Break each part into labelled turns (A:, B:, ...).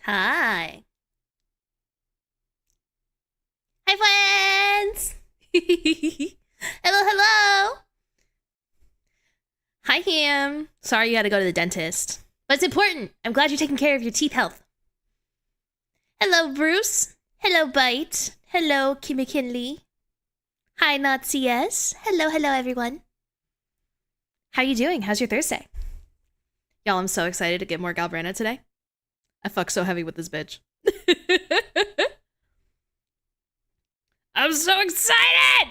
A: Hi. Hi, friends. Hello, hello. Hi, Ham. Sorry you had to go to the dentist. But it's important. I'm glad you're taking care of your teeth health. Hello, Bruce. Hello, Bite. Hello, Kim McKinley. Hi, Nazi S. Hello, hello, everyone. How you doing? How's your Thursday? Y'all, I'm so excited to get more Galbrana today. I fuck so heavy with this bitch. I'm so excited!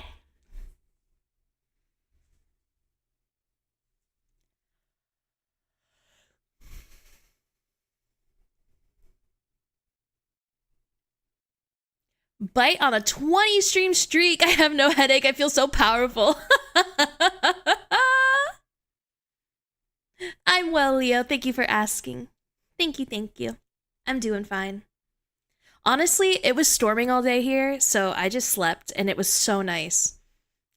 A: Bite on a 20 stream streak. I have no headache. I feel so powerful. I'm well, Leo. Thank you for asking. Thank you, thank you. I'm doing fine. Honestly, it was storming all day here, so I just slept, and it was so nice.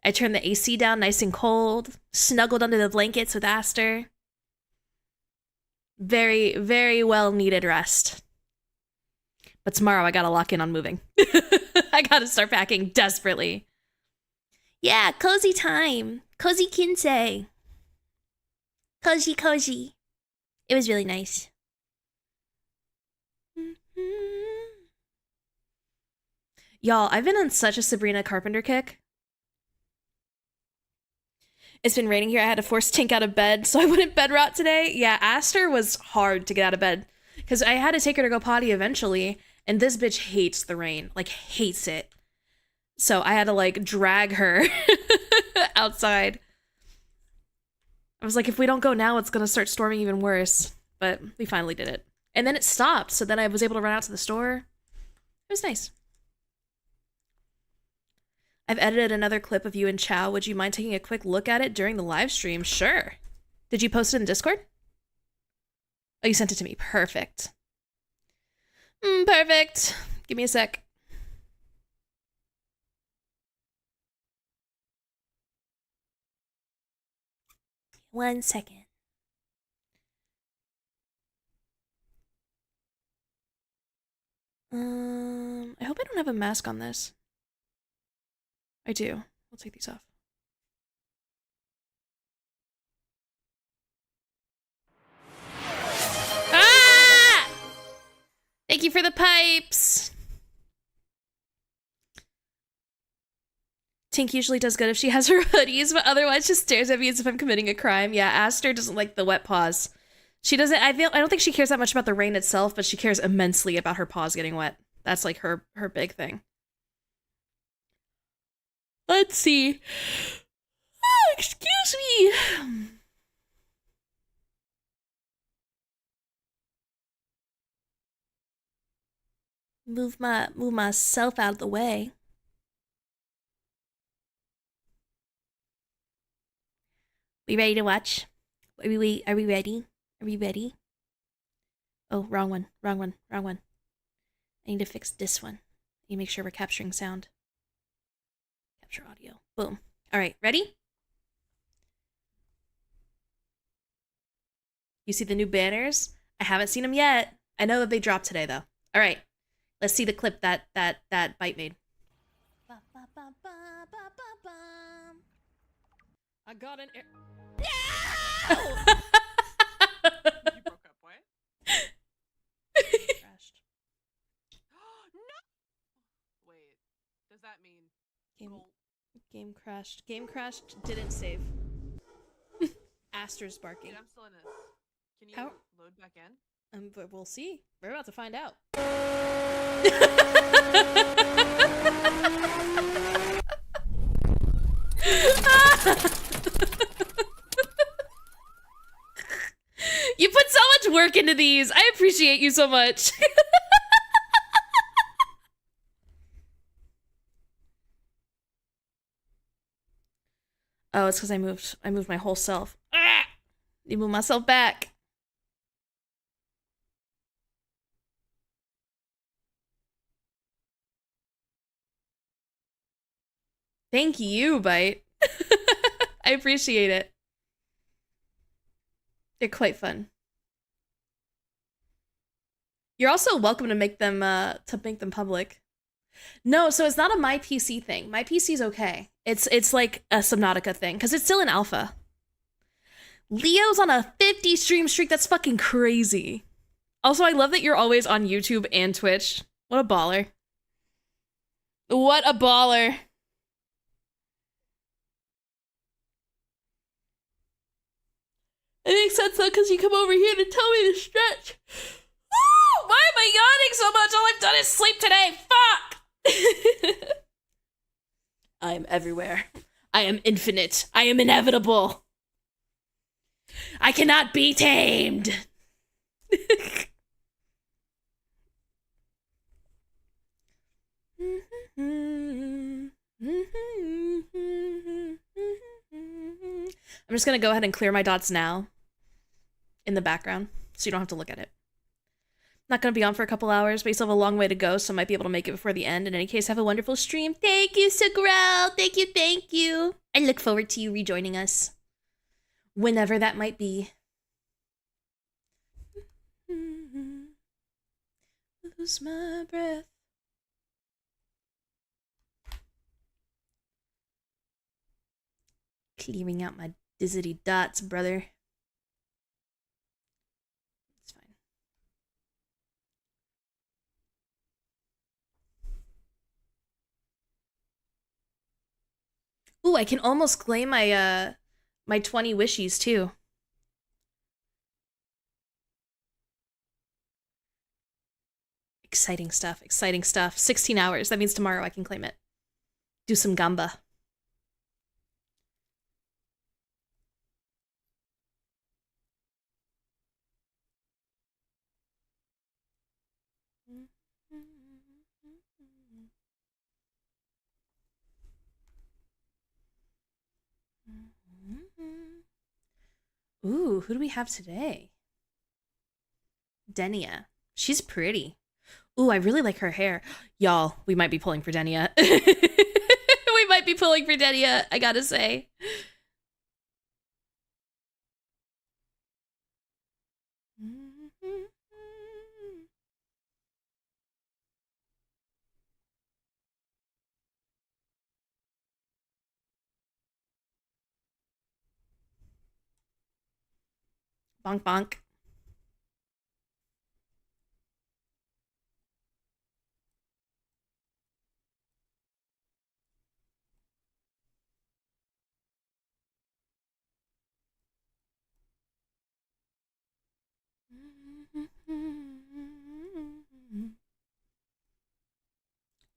A: I turned the AC down nice and cold, snuggled under the blankets with Aster. Very, very well needed rest. But tomorrow I gotta lock in on moving. I gotta start packing desperately. Yeah, cozy time. Cozy Kinsei. Cozy, cozy. It was really nice. Y'all, I've been on such a Sabrina Carpenter kick. It's been raining here. I had to force Tink out of bed so I wouldn't bed rot today. Yeah, Aster was hard to get out of bed because I had to take her to go potty eventually, and this bitch hates the rain. Like, hates it. So I had to, like, drag her outside. I was like, if we don't go now, it's gonna start storming even worse. But we finally did it. And then it stopped, so then I was able to run out to the store. It was nice. I've edited another clip of you and Chow. Would you mind taking a quick look at it during the live stream? Sure. Did you post it in Discord? Oh, you sent it to me. Perfect. Perfect. Give me a sec. One second. I hope I don't have a mask on this. I do. I'll take these off. Ah! Thank you for the pipes. Tink usually does good if she has her hoodies, but otherwise just stares at me as if I'm committing a crime. Yeah, Aster doesn't like the wet paws. She doesn't, I don't think she cares that much about the rain itself, but she cares immensely about her paws getting wet. That's like her big thing. Let's see. Oh, excuse me. Move myself out of the way. We ready to watch? Are we ready? Are we ready? Oh, wrong one. I need to fix this one. I need to make sure we're capturing sound. Capture audio. Boom. All right, ready? You see the new banners? I haven't seen them yet. I know that they dropped today though. All right, let's see the clip that Bite made. I got an. No!
B: You broke up, what?
A: Crashed.
B: No! Wait, does that mean
A: Game crashed. Game crashed. Didn't save. Aster's barking.
B: Dude, I'm still in this. Can you
A: How?
B: load back in?
A: But we'll see. We're about to find out. You put so much work into these. I appreciate you so much. Oh, it's because I moved my whole self. You move myself back. Thank you, Bite. I appreciate it. They're quite fun. You're also welcome to make them public. No, so it's not a my PC thing. My PC's okay. It's like a Subnautica thing because it's still in alpha. Leo's on a 50 stream streak. That's fucking crazy. Also, I love that you're always on YouTube and Twitch. What a baller. What a baller. It makes sense though because you come over here to tell me to stretch. Woo! Why am I yawning so much? All I've done is sleep today. Fuck! I am everywhere. I am infinite. I am inevitable. I cannot be tamed. I'm just gonna go ahead and clear my dots now in the background so you don't have to look at it. Not gonna be on for a couple hours, but you still have a long way to go, so I might be able to make it before the end. In any case, have a wonderful stream. Thank you, Sagrel. Thank you, thank you. I look forward to you rejoining us. Whenever that might be. Lose my breath. Clearing out my dizzity dots, brother. It's fine. Ooh, I can almost claim my my 20 wishies too. Exciting stuff, exciting stuff. 16 hours. That means tomorrow I can claim it. Do some gamba. Ooh, who do we have today? Denia. She's pretty. Ooh, I really like her hair. Y'all, we might be pulling for Denia. We might be pulling for Denia, I gotta say. Bonk bonk.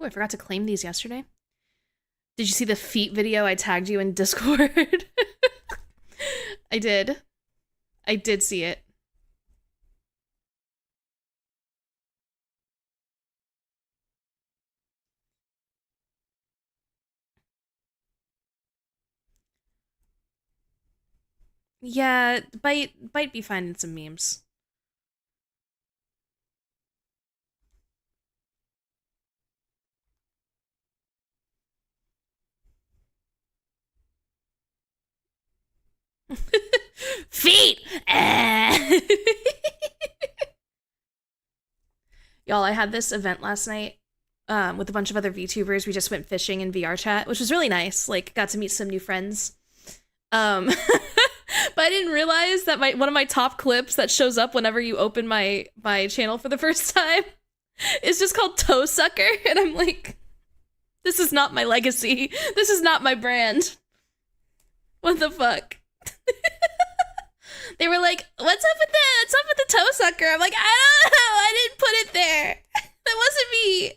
A: Oh, I forgot to claim these yesterday. Did you see the feet video I tagged you in Discord? I did. I did see it. Yeah, Bite be finding some memes. Feet! Y'all, I had this event last night with a bunch of other VTubers. We just went fishing in VR chat, which was really nice. Like, got to meet some new friends. But I didn't realize that one of my top clips that shows up whenever you open my channel for the first time is just called Toe Sucker. And I'm like, this is not my legacy. This is not my brand. What the fuck? They were like, what's up with the toe sucker? I'm like, I don't know. I didn't put it there. That wasn't me.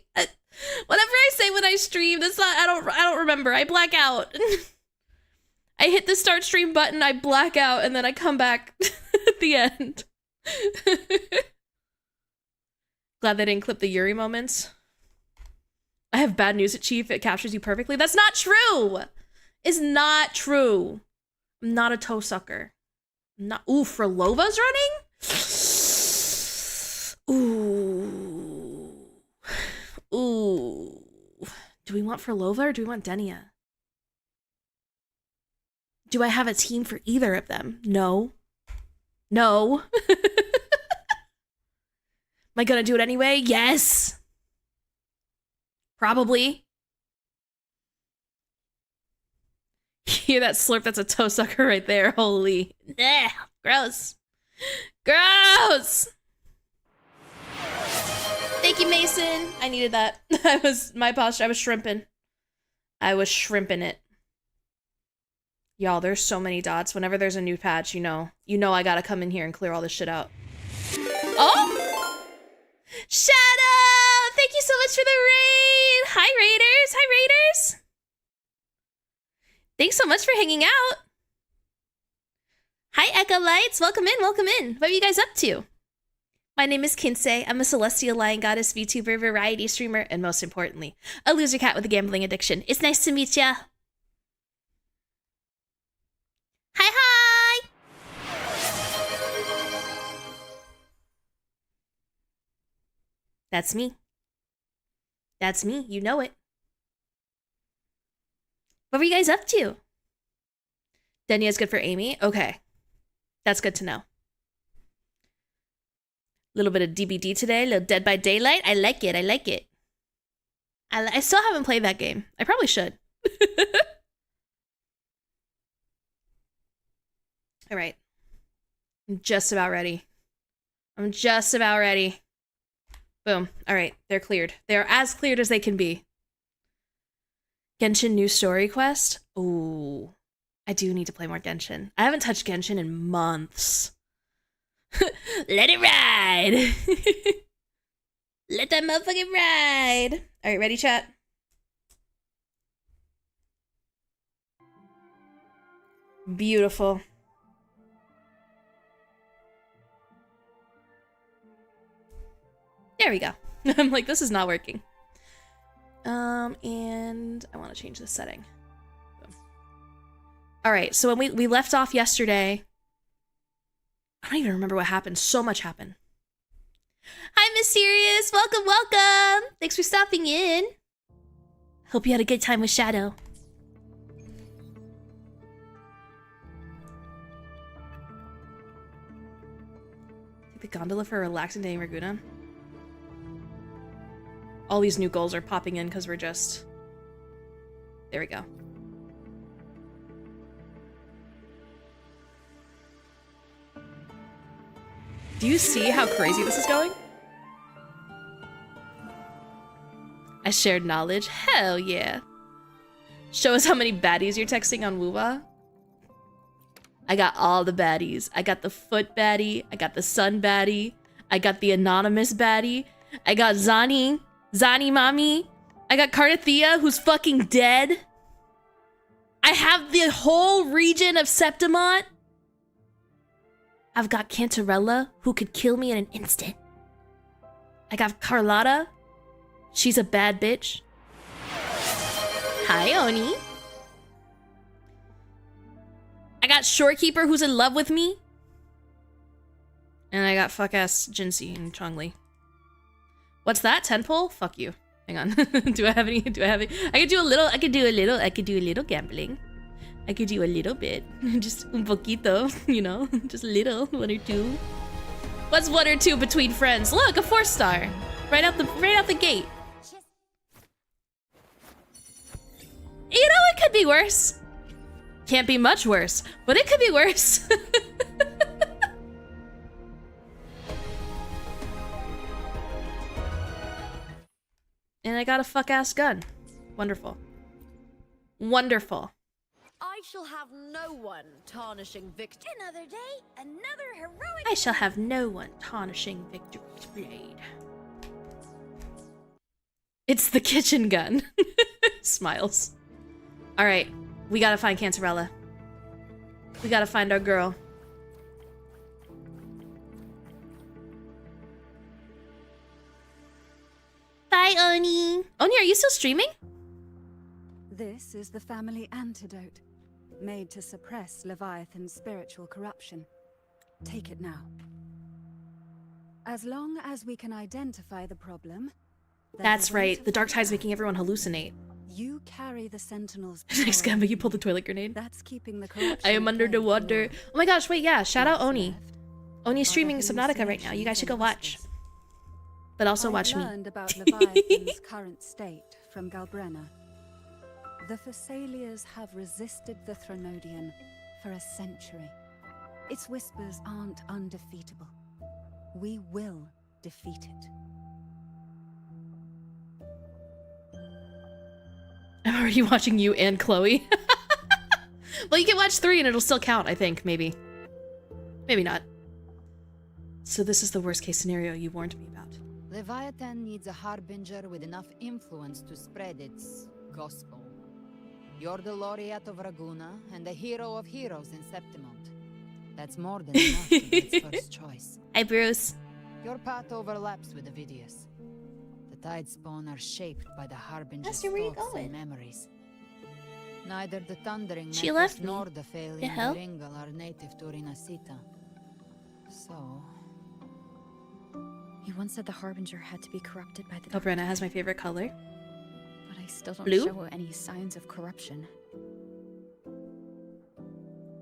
A: Whatever I say when I stream, that's not, I don't remember. I black out. I hit the start stream button, I black out, and then I come back at the end. Glad they didn't clip the Yuri moments. I have bad news at Chief. It captures you perfectly. That's not true. It's not true. I'm not a toe sucker. Not. Ooh, Frolova's running? Ooh. Ooh. Do we want Frolova or do we want Denia? Do I have a team for either of them? No. No. Am I gonna do it anyway? Yes! Probably. Hear that slurp? That's a toe sucker right there. Holy. Ugh, gross. Gross! Thank you, Mason. I needed that. My posture, I was shrimping. I was shrimping it. Y'all, there's so many dots. Whenever there's a new patch, you know I gotta come in here and clear all this shit out. Oh! Shadow! Thank you so much for the raid! Hi, Raiders! Hi, Raiders! Thanks so much for hanging out. Hi, Echo Lights. Welcome in, welcome in. What are you guys up to? My name is Kinsei. I'm a Celestial Lion Goddess VTuber, variety streamer, and most importantly, a loser cat with a gambling addiction. It's nice to meet ya. Hi, hi! That's me. That's me. You know it. What were you guys up to? Denya's good for Amy? Okay. That's good to know. A little bit of DBD today, a little Dead by Daylight. I like it, I like it. I still haven't played that game. I probably should. All right. I'm just about ready. I'm just about ready. Boom. All right, they're cleared. They're as cleared as they can be. Genshin new story quest? Ooh. I do need to play more Genshin. I haven't touched Genshin in months. Let it ride! Let that motherfucking ride! Alright, ready, chat? Beautiful. There we go. I'm like, this is not working. And I want to change the setting. Alright, so when we left off yesterday, I don't even remember what happened. So much happened. Hi, Mysterious! Welcome, welcome! Thanks for stopping in. Hope you had a good time with Shadow. Take the gondola for a relaxing day in Ragusa. All these new goals are popping in because we're just... There we go. Do you see how crazy this is going? I shared knowledge? Hell yeah. Show us how many baddies you're texting on Woowa. I got all the baddies. I got the foot baddie. I got the sun baddie. I got the anonymous baddie. I got Zani mommy. I got Cardathea, who's fucking dead. I have the whole region of Septimont. I've got Cantarella, who could kill me in an instant. I got Carlotta. She's a bad bitch. Hi, Oni. I got Shorekeeper, who's in love with me. And I got fuck-ass Jinsei and Chongli. What's that? 10 pull? Fuck you. Hang on. Do I have any? I could do a little gambling. I could do a little bit. Just un poquito, you know? Just a little, 1 or 2. What's 1 or 2 between friends? Look, a 4-star. Right out the gate. You know, it could be worse. Can't be much worse, but it could be worse. And I got a fuck-ass gun. Wonderful. Wonderful.
C: I shall have no one tarnishing victory. Another day, another heroic.
A: I shall have no one tarnishing victory's blade. It's the kitchen gun. Smiles. All right, we gotta find Cantarella. We gotta find our girl. Bye, Oni. Oni, are you still streaming?
D: This is the family antidote, made to suppress Leviathan's spiritual corruption. Take it now. As long as we can identify the problem...
A: That's right, the dark tide's making everyone hallucinate.
D: You carry the Sentinel's
A: Thanks,
D: power.
A: Gamba, you pulled the toilet grenade.
D: That's keeping the corruption
A: I am under the
D: plague
A: water.
D: for
A: Oh my gosh, wait, yeah, shout out
D: what's
A: Oni.
D: left.
A: Oni's streaming
D: Other
A: Subnautica right now. You guys should go watch. But also
D: I've
A: watch me.
D: learned about Leviathan's current state from Galbrenna. The Thessalians have resisted the Threnodian for a century. Its whispers aren't undefeatable. We will defeat it.
A: I'm already watching you and Chloe. Well, you can watch 3 and it'll still count, I think, maybe. Maybe not. So this is the worst case scenario you warned me about.
E: Leviathan needs a harbinger with enough influence to spread its gospel. You're the laureate of Raguna and the hero of heroes in Septimont. That's more than enough to be its first choice.
A: Hi, Bruce.
E: Your path overlaps with Ovidius. The Tidespawn are shaped by the harbinger's
A: Esther, where you
E: thoughts
A: going?
E: and memories. Neither the Thundering
A: She
E: Mephis
A: left me.
E: nor the Failing
A: The hell?
E: Ringal are native to Rinasita. So,
F: You once said the Harbinger had to be corrupted by the
A: Oh, Brenna has my favorite color.
F: but I still don't
A: Blue?
F: show any signs of corruption.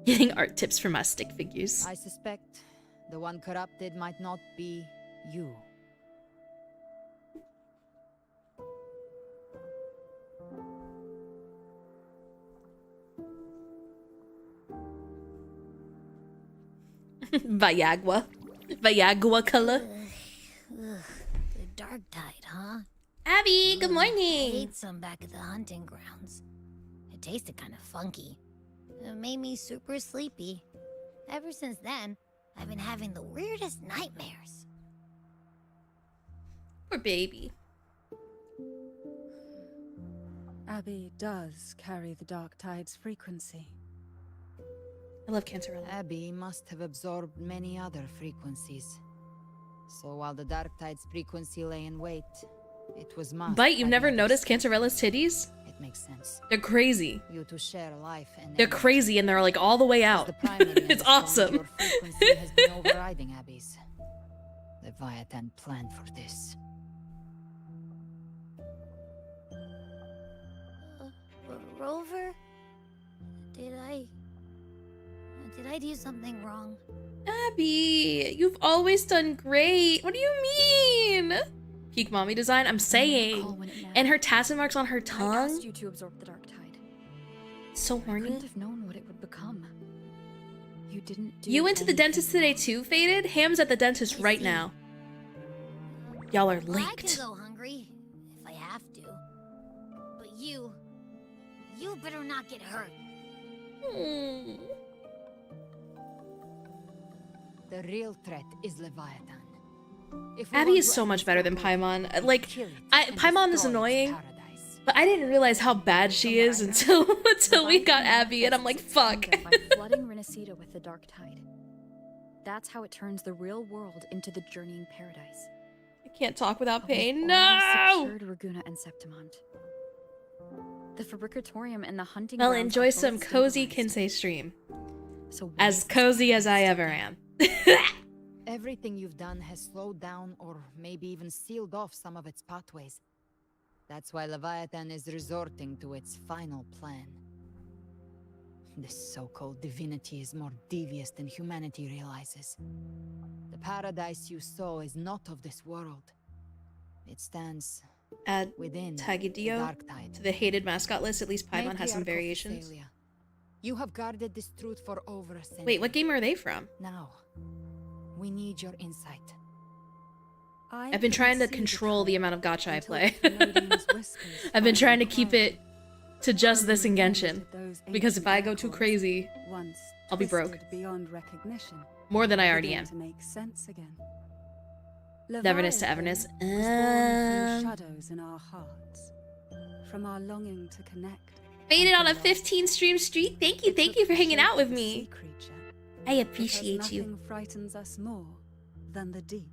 A: Getting art tips from us stick figures.
E: I suspect the one corrupted might not be you.
A: Viagra. Viagra color.
C: The dark tide, huh?
A: Abby, good
C: I
A: morning.
C: ate some back at the hunting grounds. It tasted kind of funky. It made me super sleepy. Ever since then, I've been having the weirdest nightmares.
A: Poor baby.
D: Abby does carry the dark tide's frequency.
A: I love Cancerella.
E: Abby must have absorbed many other frequencies. So while the Dark Tide's frequency lay in wait, it was must.
A: Bite, you've
E: have
A: never
E: noticed.
A: noticed Cancerella's titties?
E: It makes sense.
A: They're crazy.
E: You two share life and
A: They're
E: energy.
A: crazy and they're like all the way
E: As
A: out.
E: the primary
A: It's
E: response,
A: awesome.
E: Your frequency has been overriding Abby's. Leviathan planned for this.
C: Rover? Did I do something wrong?
A: Abby, you've always done great. What do you mean? Peak mommy design? I'm
F: Call
A: saying.
F: when it
A: And her
F: mattered.
A: tassel marks on her
F: I
A: tongue.
F: asked you to absorb the dark tide.
A: So
F: I
A: horny.
F: couldn't have known what it would become. You didn't do
A: You went to the
F: anything
A: dentist today
F: wrong.
A: too, Faded? Ham's at the dentist right now. Y'all are
C: Well, I
A: linked.
C: can go hungry if I have to. But you better not get hurt.
A: Hmm.
E: The real threat is Leviathan. If we
A: Abby
E: want
A: is
E: to
A: so
E: end
A: much
E: this
A: better than
E: revolution,
A: Paimon.
E: we
A: Like,
E: kill it and
A: Paimon is
E: destroy its
A: annoying,
E: paradise.
A: but I didn't realize how bad she is until we got Abby, and I'm like, fuck.
F: By flooding Rinasita with the dark tide. That's how it turns the real world into the journeying paradise.
A: I can't talk without
F: But we've
A: pain.
F: already
A: No!
F: secured Raguna and Septimont. The Fabricatorium and the hunting
A: Well,
F: grounds
A: enjoy
F: are
A: some
F: both
A: cozy
F: stabilized.
A: Kinsei stream.
F: So why
A: As
F: is this
A: cozy as I
F: still
A: ever
F: there?
A: am.
E: Everything you've done has slowed down or maybe even sealed off some of its pathways. That's why Leviathan is resorting to its final plan. This so-called divinity is more devious than humanity realizes. The paradise you saw is not of this world. It stands
A: Add
E: within the
A: Tagidio
E: dark tide.
A: to the hated mascot list. At least Paimon has some
E: Matriarch of
A: variations.
E: Thessalia, you have guarded this truth for over a century.
A: Wait, what game are they from?
E: Now, we need your insight.
A: I've been trying to control the amount of gacha I play. I've
D: I've
A: been trying to keep it to just this in Genshin. Because if I go too crazy, I'll be broke.
D: Beyond recognition,
A: More than I already
D: began
A: am.
D: to make sense again.
A: Neverness to Everness.
D: Was born from shadows in our hearts, from our longing to connect.
A: Faded on a
D: and belong.
A: 15 stream streak. Thank you
D: It
A: for
D: took
A: hanging
D: the
A: out with
D: shape of a
A: me.
D: sea creature,
A: I
D: because
A: appreciate you.
D: nothing frightens us more than the deep.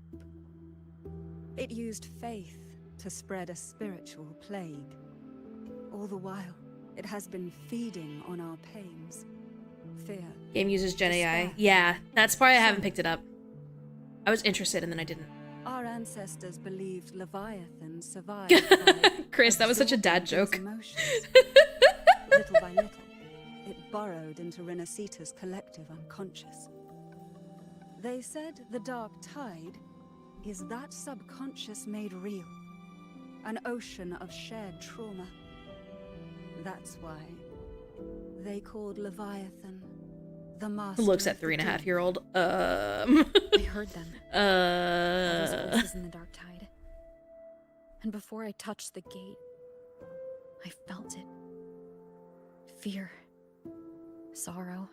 D: It used faith to spread a spiritual plague. All the while, it has been feeding on our pains. Fear.
A: Game uses Gen AI.
D: Despair.
A: Yeah, that's part I haven't picked it up. I was interested and then I didn't.
D: Our ancestors believed Leviathan survived by
A: Chris, that was such a dad
D: absorbing these
A: joke.
D: emotions. Little by little, it burrowed into Rinasita's collective unconscious. They said the dark tide is that subconscious made real. An ocean of shared trauma. That's why they called Leviathan the master.
A: Looks at
D: of the
A: 3.5-year-old.
F: I heard them. All those voices in the dark tide. And before I touched the gate, I felt it. Fear. Sorrow.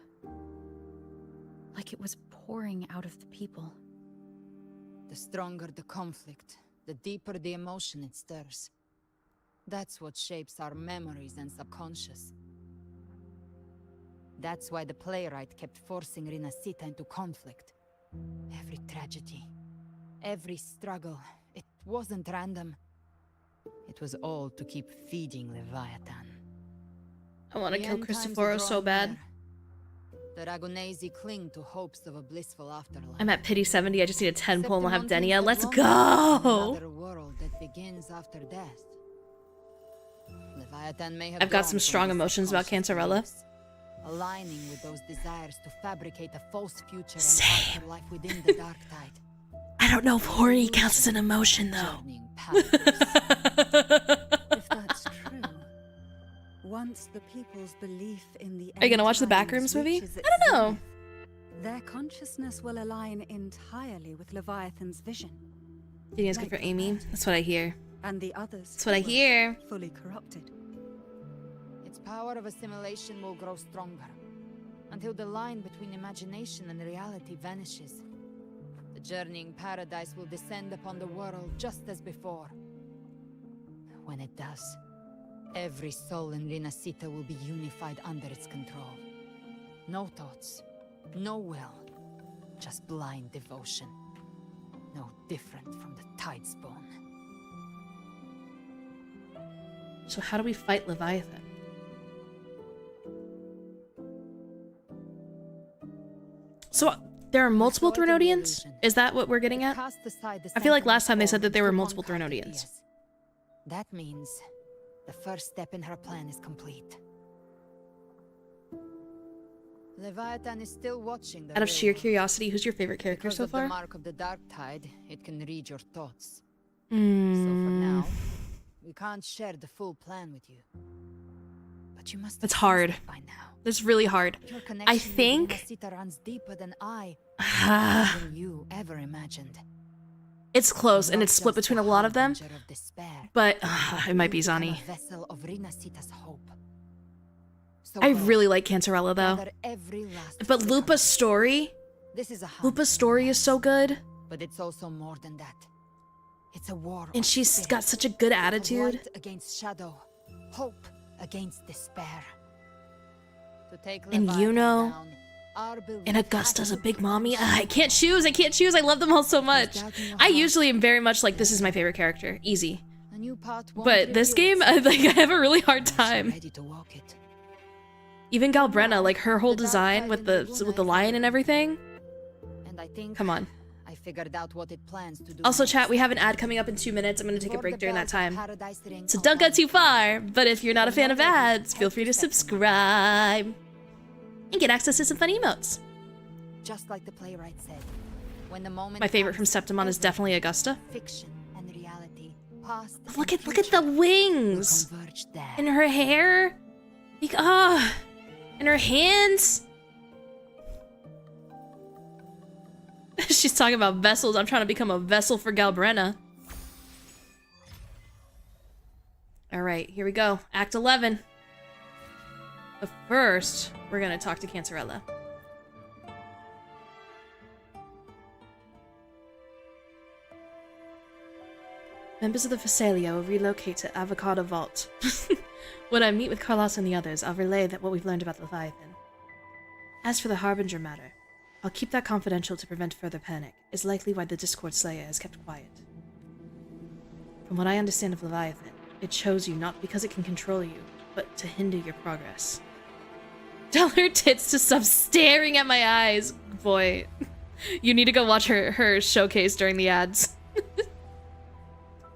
F: Like it was pouring out of the people.
E: The stronger the conflict, the deeper the emotion it stirs. That's what shapes our memories and subconscious. That's why the playwright kept forcing Rinascita into conflict. Every tragedy, every struggle, it wasn't random. It was all to keep feeding Leviathan.
A: I want to
E: The
A: kill
E: end times are
A: Cristoforo so
E: drawing
A: bad.
E: near. The Ragunesi cling to hopes of a blissful afterlife.
A: I'm at pity 70. I just need a 10 pull and we'll have
E: Septimon
A: Denia.
E: thinks
A: Let's
E: that one
A: go!
E: another world that begins after death. Leviathan may have
A: I've got
E: grown
A: some
E: from
A: strong
E: the
A: emotions about
E: subconscious
A: Cancerella.
E: beliefs, aligning with those desires to fabricate a false future
A: Same.
E: and afterlife within the dark tide.
A: I don't know if horny counts as an emotion though.
E: Journeying paradise.
D: If that's true, once the people's belief in the
A: Are you gonna watch the
D: end times
A: Backrooms movie?
D: reaches
A: I
D: its
A: don't know.
D: zenith, their consciousness will align entirely with Leviathan's vision,
A: Denia's good for Amy. That's what I hear.
D: and the others
A: That's what I
D: will
A: hear.
D: fully corrupted.
E: Its power of assimilation will grow stronger, until the line between imagination and reality vanishes. The journeying paradise will descend upon the world just as before. When it does, every soul in Rinascita will be unified under its control. No thoughts, no will, just blind devotion. No different from the Tidespawn.
A: So how do we fight Leviathan? So there are multiple
E: Exploiting the
A: threnodians?
E: illusion.
A: Is that what we're getting at?
E: Cast aside the
A: I feel like
E: sentiment
A: last time they said
E: formed
A: that there were
E: into
A: multiple
E: one
A: threnodians.
E: Yes. That means the first step in her plan is complete. Leviathan is still watching the
A: Out of
E: real
A: sheer
E: world.
A: curiosity, who's your favorite character
E: Because
A: so
E: of the
A: far?
E: mark of the dark tide, it can read your thoughts. So for
A: Mm,
E: now, we can't share the full plan with you. But you must have
A: It's
E: sensed
A: hard.
E: it by now.
A: It's really hard.
E: Your connection
A: think-
E: with Rinascita runs deeper than I,
A: Ah,
E: than you ever imagined.
A: it's close and
E: Not
A: it's split
E: just
A: between a
E: the
A: lot of them,
E: harbinger of despair,
A: but it might be
E: you become
A: Zani.
E: a vessel of Rinascita's hope. So
A: I
E: go,
A: really like Cancerella though.
E: gather every last
A: But
E: flicker.
A: Lupa's story,
E: This is a hunt,
A: Lupa's story is so good.
E: but it's also more than that. It's a war.
A: And
E: of
A: she's
E: spirit,
A: got such a good
E: of
A: attitude.
E: light against shadow, hope against despair. To take
A: And
E: Leviathan
A: Yuno,
E: down, our belief
A: And
E: has
A: Augusta's a
E: to
A: big
E: be
A: mommy.
E: conscious.
A: I can't choose. I can't choose. I love them all so much.
E: Doubting your
A: I
E: heart,
A: usually am very much like, this is my favorite character. Easy.
E: a new path won't
A: But this
E: reveal
A: game, I
E: itself
A: have a really hard
E: unless you're
A: time.
E: ready to walk it.
A: Even Galbrenna, like her whole
E: The dark
A: design
E: side
A: with
E: in
A: the
E: Laguna is
A: lion and everything.
E: And I think
A: Come on.
E: I figured out what it plans to do.
A: Also,
E: next.
A: chat, we have an ad coming up in 2 minutes. I'm going to take a
E: Before
A: break
E: the
A: during that
E: bells of
A: time.
E: Paradise ring
A: So
E: out
A: don't go
E: on
A: too
E: the
A: far. But if you're not a fan of ads, feel free to
E: Head to Septimon.
A: subscribe. And get access to some fun emotes.
E: Just like the playwright said, when the moment
A: My favorite from
E: comes,
A: Septimon is definitely Augusta.
E: fiction and reality, past
A: Look
E: and
A: at the
E: future,
A: wings.
E: will converge there.
A: And her hair. Like, and her hands. She's talking about vessels. I'm trying to become a vessel for Galbrenna. Alright, here we go. Act 11. But first, we're gonna talk to Cancerella. Members of the Phasalia will relocate to Avocado Vault. When I meet with Carlos and the others, I'll relay what we've learned about Leviathan. As for the Harbinger matter, I'll keep that confidential to prevent further panic. It's likely why the Discord Slayer has kept quiet. From what I understand of Leviathan, it chose you not because it can control you, but to hinder your progress. Tell her tits to stop staring at my eyes. Boy, you need to go watch her showcase during the ads.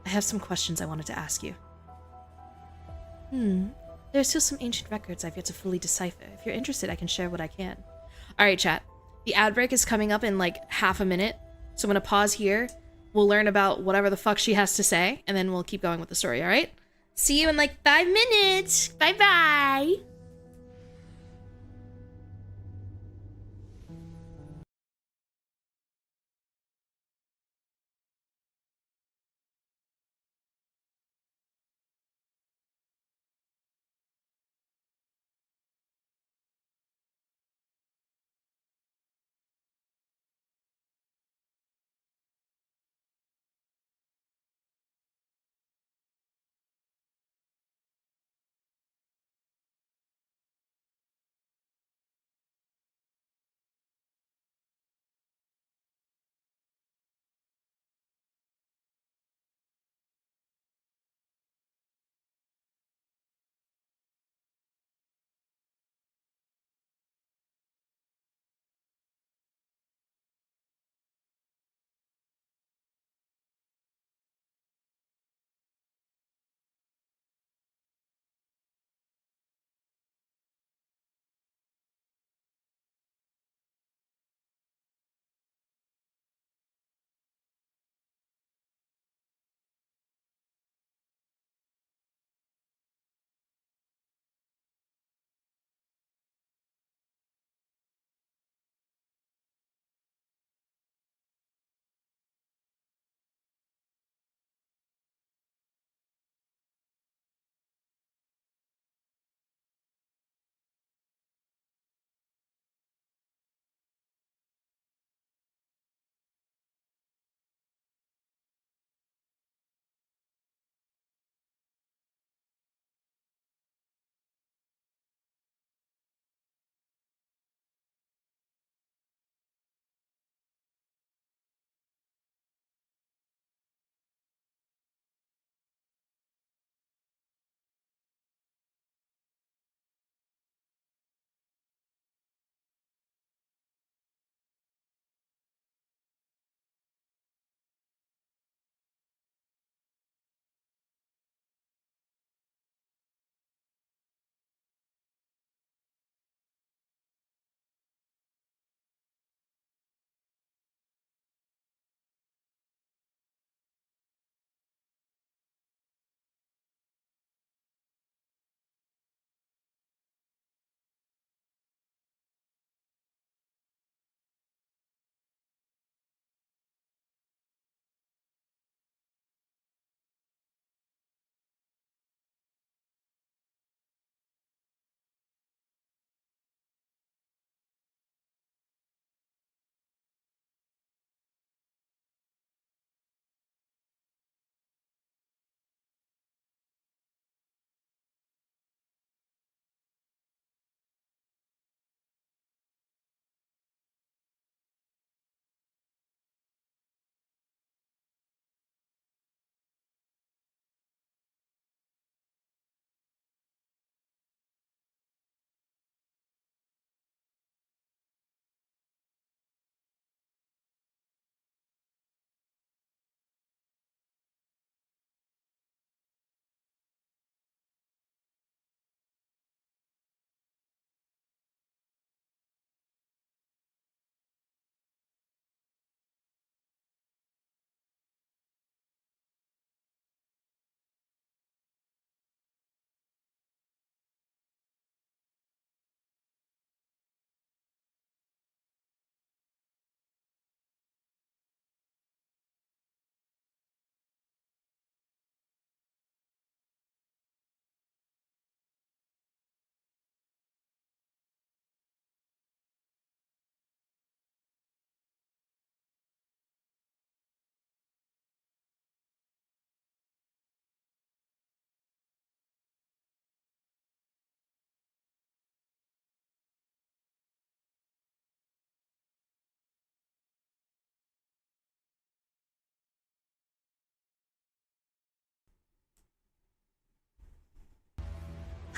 A: I have some questions I wanted to ask you. There are still some ancient records I've yet to fully decipher. If you're interested, I can share what I can. Alright, chat. The ad break is coming up in like half a minute, so I'm gonna pause here. We'll learn about whatever the fuck she has to say, and then we'll keep going with the story, alright? See you in like 5 minutes! Bye-bye!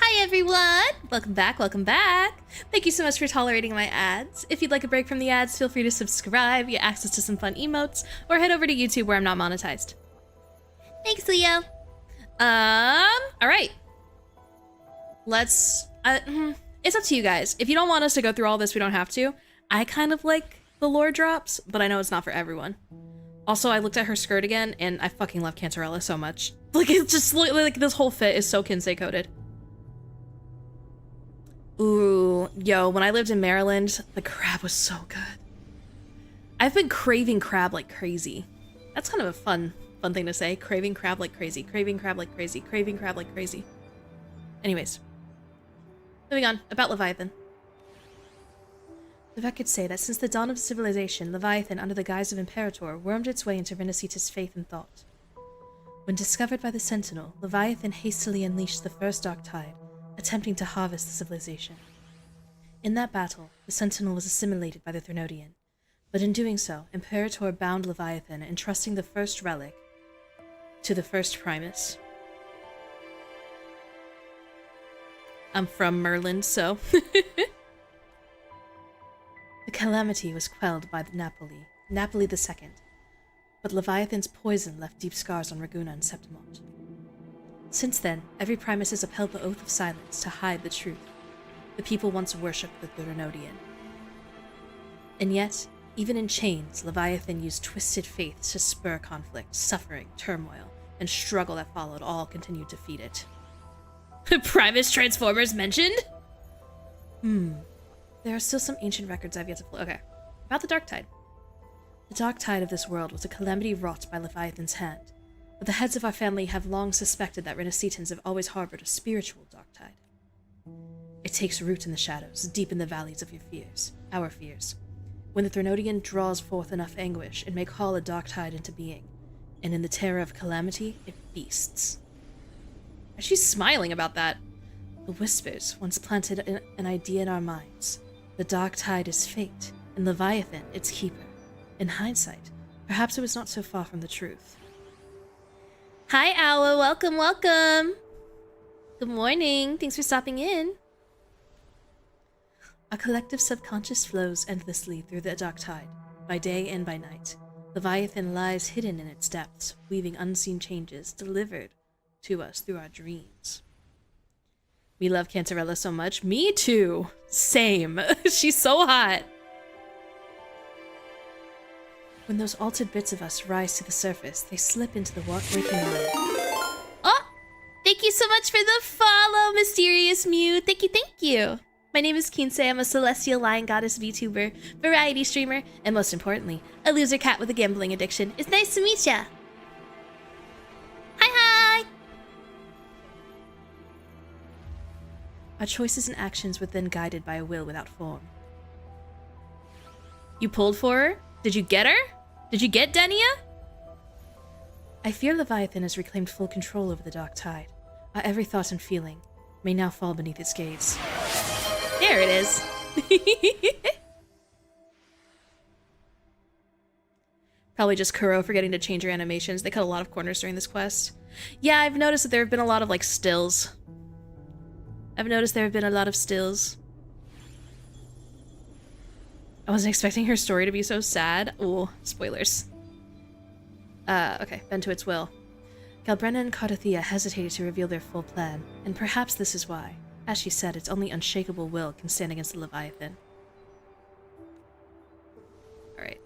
A: Hi everyone! Welcome back, welcome back! Thank you so much for tolerating my ads. If you'd like a break from the ads, feel free to subscribe, get access to some fun emotes, or head over to YouTube where I'm not monetized. Thanks, Leo! Alright. Let's... it's up to you guys. If you don't want us to go through all this, we don't have to. I kind of like the lore drops, but I know it's not for everyone. Also, I looked at her skirt again, and I fucking love Cantarella so much. Like, it's just like this whole fit is so Kinsei coded. Ooh, yo, when I lived in Maryland, the crab was so good. I've been craving crab like crazy. That's kind of a fun thing to say. Craving crab like crazy. Craving crab like crazy. Craving crab like crazy. Anyways. Moving on. About Leviathan. The records say that since the dawn of civilization, Leviathan, under the guise of Imperator, wormed its way into Renacita's faith and thought. When discovered by the Sentinel, Leviathan hastily unleashed the first dark tide, attempting to harvest the civilization. In that battle, the Sentinel was assimilated by the Threnodian, but in doing so, Imperator bound Leviathan, entrusting the first relic to the first Primus. I'm from Merlin, so... The calamity was quelled by Napoli II, but Leviathan's poison left deep scars on Ragunna and Septimont. Since then, every Primus has upheld the oath of silence to hide the truth. The people once worshipped the threnodian. And yet, even in chains, Leviathan used twisted faiths to spur conflict, suffering, turmoil, and struggle that followed all continued to feed it. Primus Transformers mentioned? There are still some ancient records I've yet to... Okay. About the Dark Tide. The Dark Tide of this world was a calamity wrought by Leviathan's hand, but the heads of our family have long suspected that Renacitans have always harbored a spiritual Dark Tide. It takes root in the shadows, deep in the valleys of your fears, our fears. When the Threnodian draws forth enough anguish, it may call a Dark Tide into being, and in the terror of calamity, it feasts. She's smiling about that. The whispers once planted an idea in our minds. The Dark Tide is fate, and Leviathan its keeper. In hindsight, perhaps it was not so far from the truth. Hi, Awa. Welcome, welcome. Good morning. Thanks for stopping in. A collective subconscious flows endlessly through the Dark Tide, by day and by night. Leviathan lies hidden in its depths, weaving unseen changes delivered to us through our dreams. We love Cantarella so much. Me too. Same. She's so hot. When those altered bits of us rise to the surface, they slip into the waking mind. Oh! Thank you so much for the follow, Mysterious Mew. Thank you. My name is Kinsei. I'm a celestial lion goddess VTuber, variety streamer, and most importantly, a loser cat with a gambling addiction. It's nice to meet ya. Hi! Our choices and actions were then guided by a will without form. You pulled for her? Did you get her? Did you get Denia? I fear Leviathan has reclaimed full control over the Dark Tide. Our every thought and feeling may now fall beneath its gaze. There it is. Probably just Kuro forgetting to change her animations. They cut a lot of corners during this quest. Yeah, I've noticed that there have been a lot of, like, stills. I wasn't expecting her story to be so sad. Ooh, spoilers. Okay, bend to its will. Galbrenna and Cardothea hesitated to reveal their full plan, and perhaps this is why. As she said, its only unshakable will can stand against the Leviathan. Alright.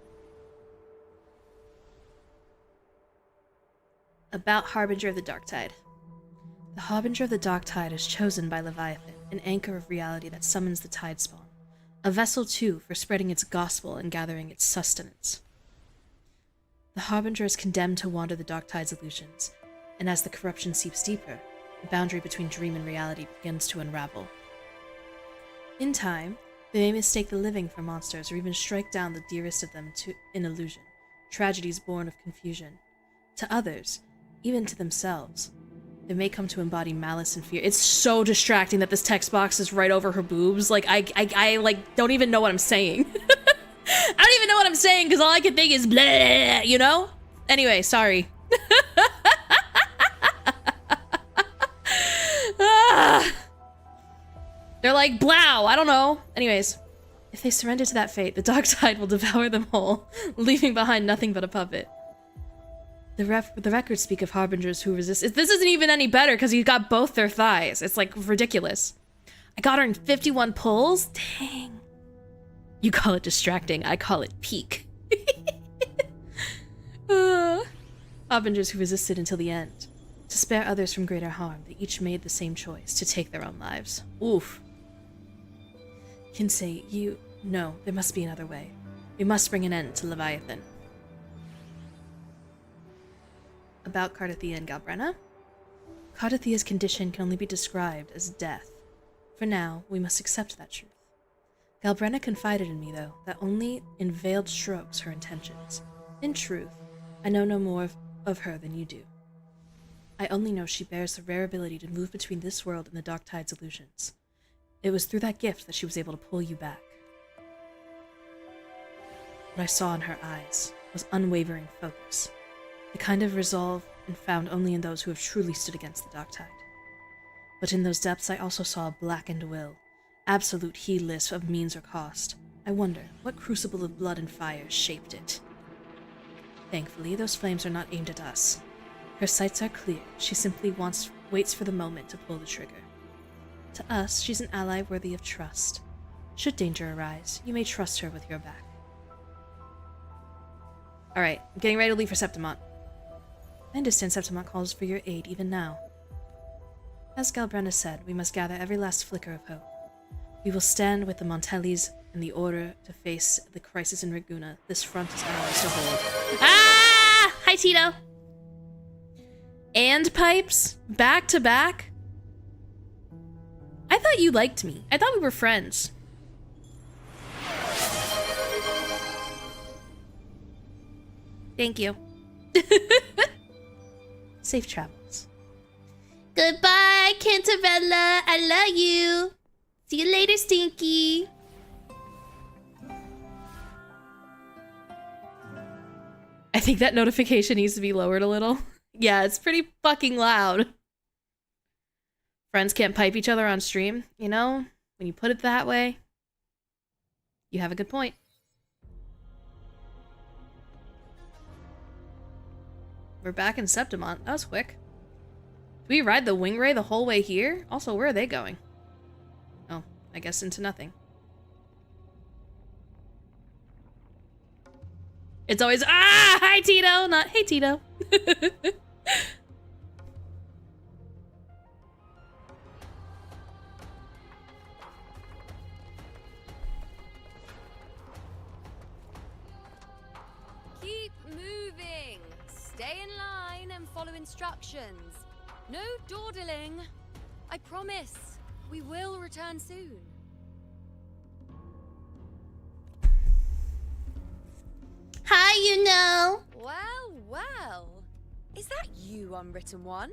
A: About Harbinger of the Dark Tide. The Harbinger of the Dark Tide is chosen by Leviathan, an anchor of reality that summons the Tide Spawn. A vessel, too, for spreading its gospel and gathering its sustenance. The Harbinger is condemned to wander the Dark Tide's illusions, and as the corruption seeps deeper, the boundary between dream and reality begins to unravel. In time, they may mistake the living for monsters or even strike down the dearest of them in illusion, tragedies born of confusion. To others, even to themselves, they may come to embody malice and fear. It's so distracting that this text box is right over her boobs. Like, I like, don't even know what I'm saying. I don't even know what I'm saying because all I can think is blah, you know? Anyway, sorry. They're like, blow, I don't know. Anyways, if they surrender to that fate, the Dark Tide will devour them whole, leaving behind nothing but a puppet. The records speak of harbingers who resist. This isn't even any better because he got both their thighs. It's like ridiculous. I got her in 51 pulls? Dang. You call it distracting, I call it peak. Harbingers who resisted until the end. To spare others from greater harm, they each made the same choice, to take their own lives. Oof. Kinsei, you... No, there must be another way. We must bring an end to Leviathan. About Cardathia and Galbrenna? Cardathia's condition can only be described as death. For now, we must accept that truth. Galbrenna confided in me, though, that only in veiled strokes her intentions. In truth, I know no more of her than you do. I only know she bears the rare ability to move between this world and the Dark Tide's illusions. It was through that gift that she was able to pull you back. What I saw in her eyes was unwavering focus, the kind of resolve found only in those who have truly stood against the Dark Tide. But in those depths I also saw a blackened will, absolute heedless of means or cost. I wonder, what crucible of blood and fire shaped it? Thankfully, those flames are not aimed at us. Her sights are clear. She simply waits for the moment to pull the trigger. To us, she's an ally worthy of trust. Should danger arise, you may trust her with your back. Alright, I'm getting ready to leave for Septimont. I understand Septimont calls for your aid even now. As Galbrenna said, we must gather every last flicker of hope. We will stand with the Montellis in the order to face the crisis in Raguna. This front is ours to hold. Ah! Hi, Tito! And pipes? Back to back? I thought you liked me. I thought we were friends. Thank you. Safe travels. Goodbye, Cantarella. I love you. See you later, Stinky. I think that notification needs to be lowered a little. Yeah, it's pretty fucking loud. Friends can't pipe each other on stream, you know? When you put it that way, you have a good point. We're back in Septimont. That was quick. Do we ride the Wingray the whole way here? Also, where are they going? Oh, I guess into nothing. It's always, ah, hi Tito, not hey Tito.
G: Keep moving. Stay in line and follow instructions. No dawdling. I promise, we will return soon.
A: Hi, you know.
G: Well, well. Is that you, Unwritten One?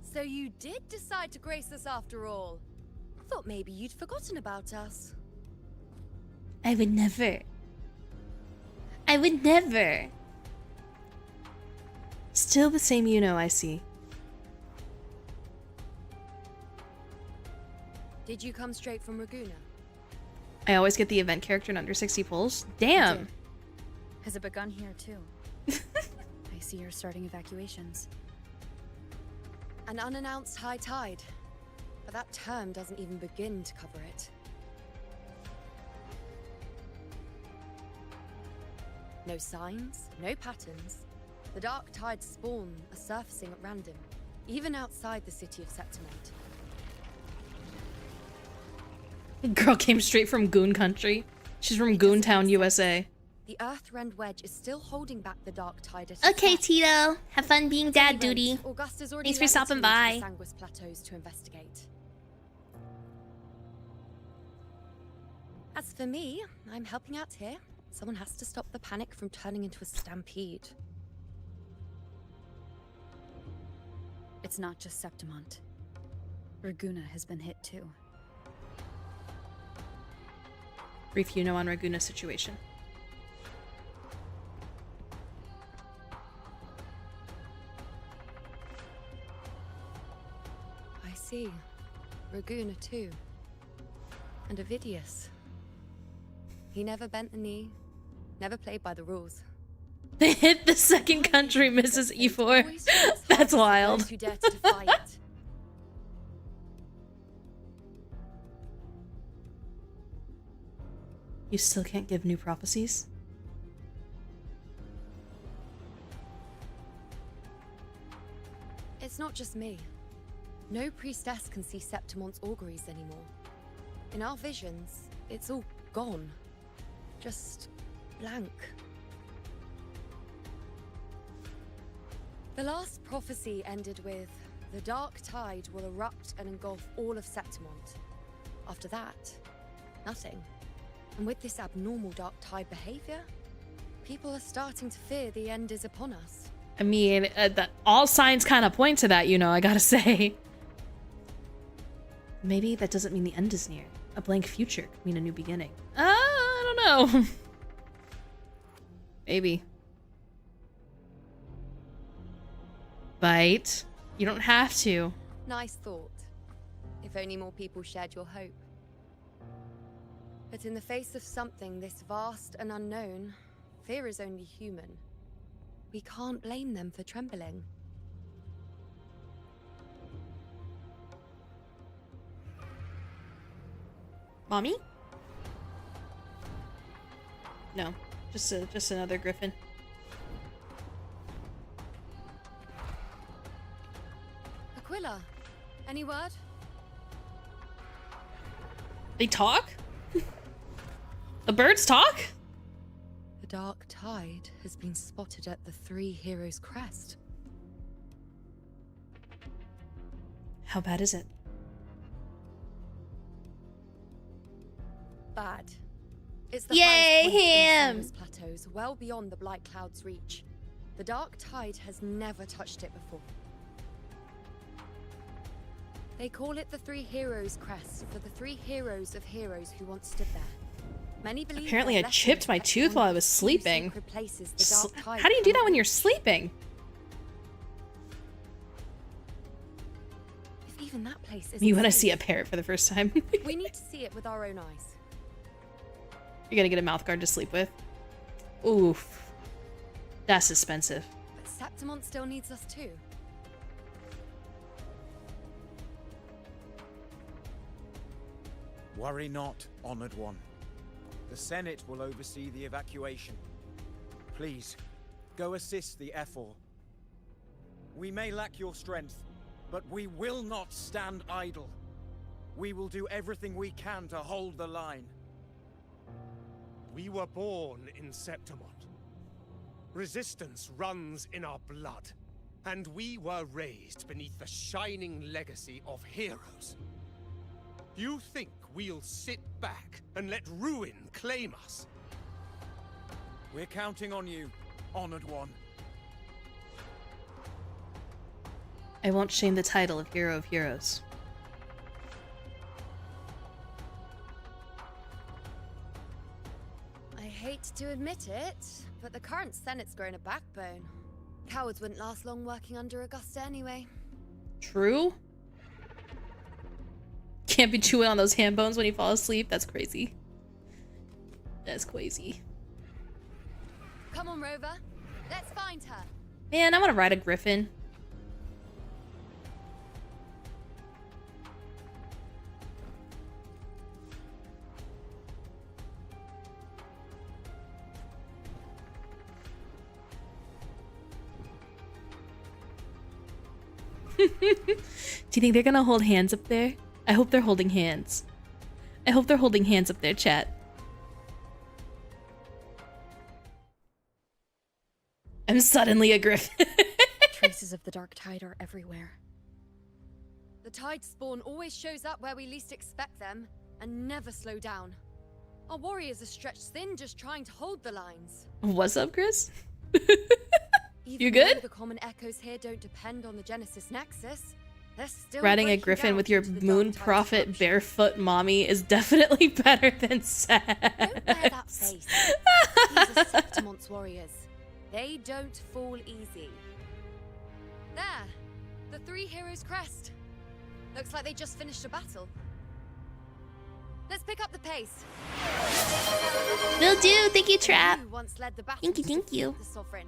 G: So you did decide to grace us after all. Thought maybe you'd forgotten about us.
A: I would never. I would never. Still the same you know, I see.
G: Did you come straight from Raguna?
A: I always get the event character in under 60 pulls. Damn.
F: Has it begun here too? I see you're starting evacuations.
G: An unannounced high tide. But that term doesn't even begin to cover it. No signs, no patterns. The dark tide's spawn are surfacing at random, even outside the city of Septimont.
A: Girl came straight from Goon Country. She's from Goontown, USA.
G: The Earthrend Wedge is still holding back the dark tide at
A: Okay,
G: its depth.
A: Tito. Have fun being dad
G: At any
A: duty.
G: rate, Augusta's already
A: Thanks for
G: led the
A: stopping
G: team to
A: by.
G: the Sanguis Plateaus to investigate. As for me, I'm helping out here. Someone has to stop the panic from turning into a stampede.
F: It's not just Septimont. Raguna has been hit too.
A: Brief you know on Raguna's situation.
G: I see. Raguna too. And Ovidius. He never bent the knee, never played by the rules.
A: They hit the second country, Mrs. E4. That's wild.
G: Those who dare to defy it.
A: You still can't give new prophecies?
G: It's not just me. No priestess can see Septimon's auguries anymore. In our visions, it's all gone. Just blank. The last prophecy ended with, the dark tide will erupt and engulf all of Septimont. After that, nothing. And with this abnormal dark tide behavior, people are starting to fear the end is upon us.
A: I mean, all signs kind of point to that, you know, I gotta say. Maybe that doesn't mean the end is near. A blank future could mean a new beginning. I don't know. Maybe. Bite. You don't have to.
G: Nice thought. If only more people shared your hope. But in the face of something this vast and unknown, fear is only human. We can't blame them for trembling.
A: Mommy? No, just another griffin.
G: Aquila, any word?
A: They talk? The birds talk?
G: The dark tide has been spotted at the Three Heroes' Crest.
A: How bad is it?
G: Bad. It's the
A: Yay,
G: highest point
A: him!
G: in Summer's plateaus, well beyond the Blight Cloud's reach. The dark tide has never touched it before. They call it the Three Heroes' Crest for the three heroes of heroes who once stood there. Many believe
A: Apparently
G: their
A: I chipped my
G: legend
A: tooth
G: is
A: while
G: one
A: I
G: of
A: was
G: the few
A: sleeping.
G: sacred places the dark tide
A: How do you do that when
G: can
A: you're sleeping?
G: If even that place is
A: You want to see a parrot for the first time?
G: We need to see it with our own eyes.
A: You're gonna get a mouth guard to sleep with. Oof. That's expensive.
G: But Septimont still needs us too.
H: Worry not, honored one. The Senate will oversee the evacuation. Please, go assist the Ephor. We may lack your strength, but we will not stand idle. We will do everything we can to hold the line.
I: We were born in Septimont. Resistance runs in our blood, and we were raised beneath the shining legacy of heroes. You think we'll sit back and let ruin claim us?
H: We're counting on you, honored one.
A: I won't shame the title of Hero of Heroes.
G: I hate to admit it, but the current Senate's grown a backbone. Cowards wouldn't last long working under Augusta anyway.
A: True? Can't be chewing on those ham bones when you fall asleep. That's crazy. That's crazy.
G: Come on, Rover. Let's find her.
A: Man, I want to ride a griffin. Do you think they're gonna hold hands up there? I hope they're holding hands. I hope they're holding hands up there, chat. I'm suddenly a griffin.
F: Traces of the dark tide are everywhere.
G: The tide spawn always shows up where we least expect them, and never slow down. Our warriors are stretched thin just trying to hold the lines.
A: What's up, Chris?
G: Even
A: You good?
G: though the common echoes here don't depend on the Genesis Nexus, they're still
A: Riding a
G: breaking
A: griffin
G: down
A: with your
G: into the
A: moon
G: dark tide's
A: prophet
G: corruption.
A: barefoot mommy is definitely better than sex.
G: Don't wear that face. These are Septimont's warriors. They don't fall easy. There, the Three Heroes' Crest. Looks like they just finished a battle. Let's pick up the pace.
A: Will do. Thank you, Trap.
G: You once led the battle
A: Thank you,
G: to
A: thank
G: defeat
A: you.
G: the Sovereign.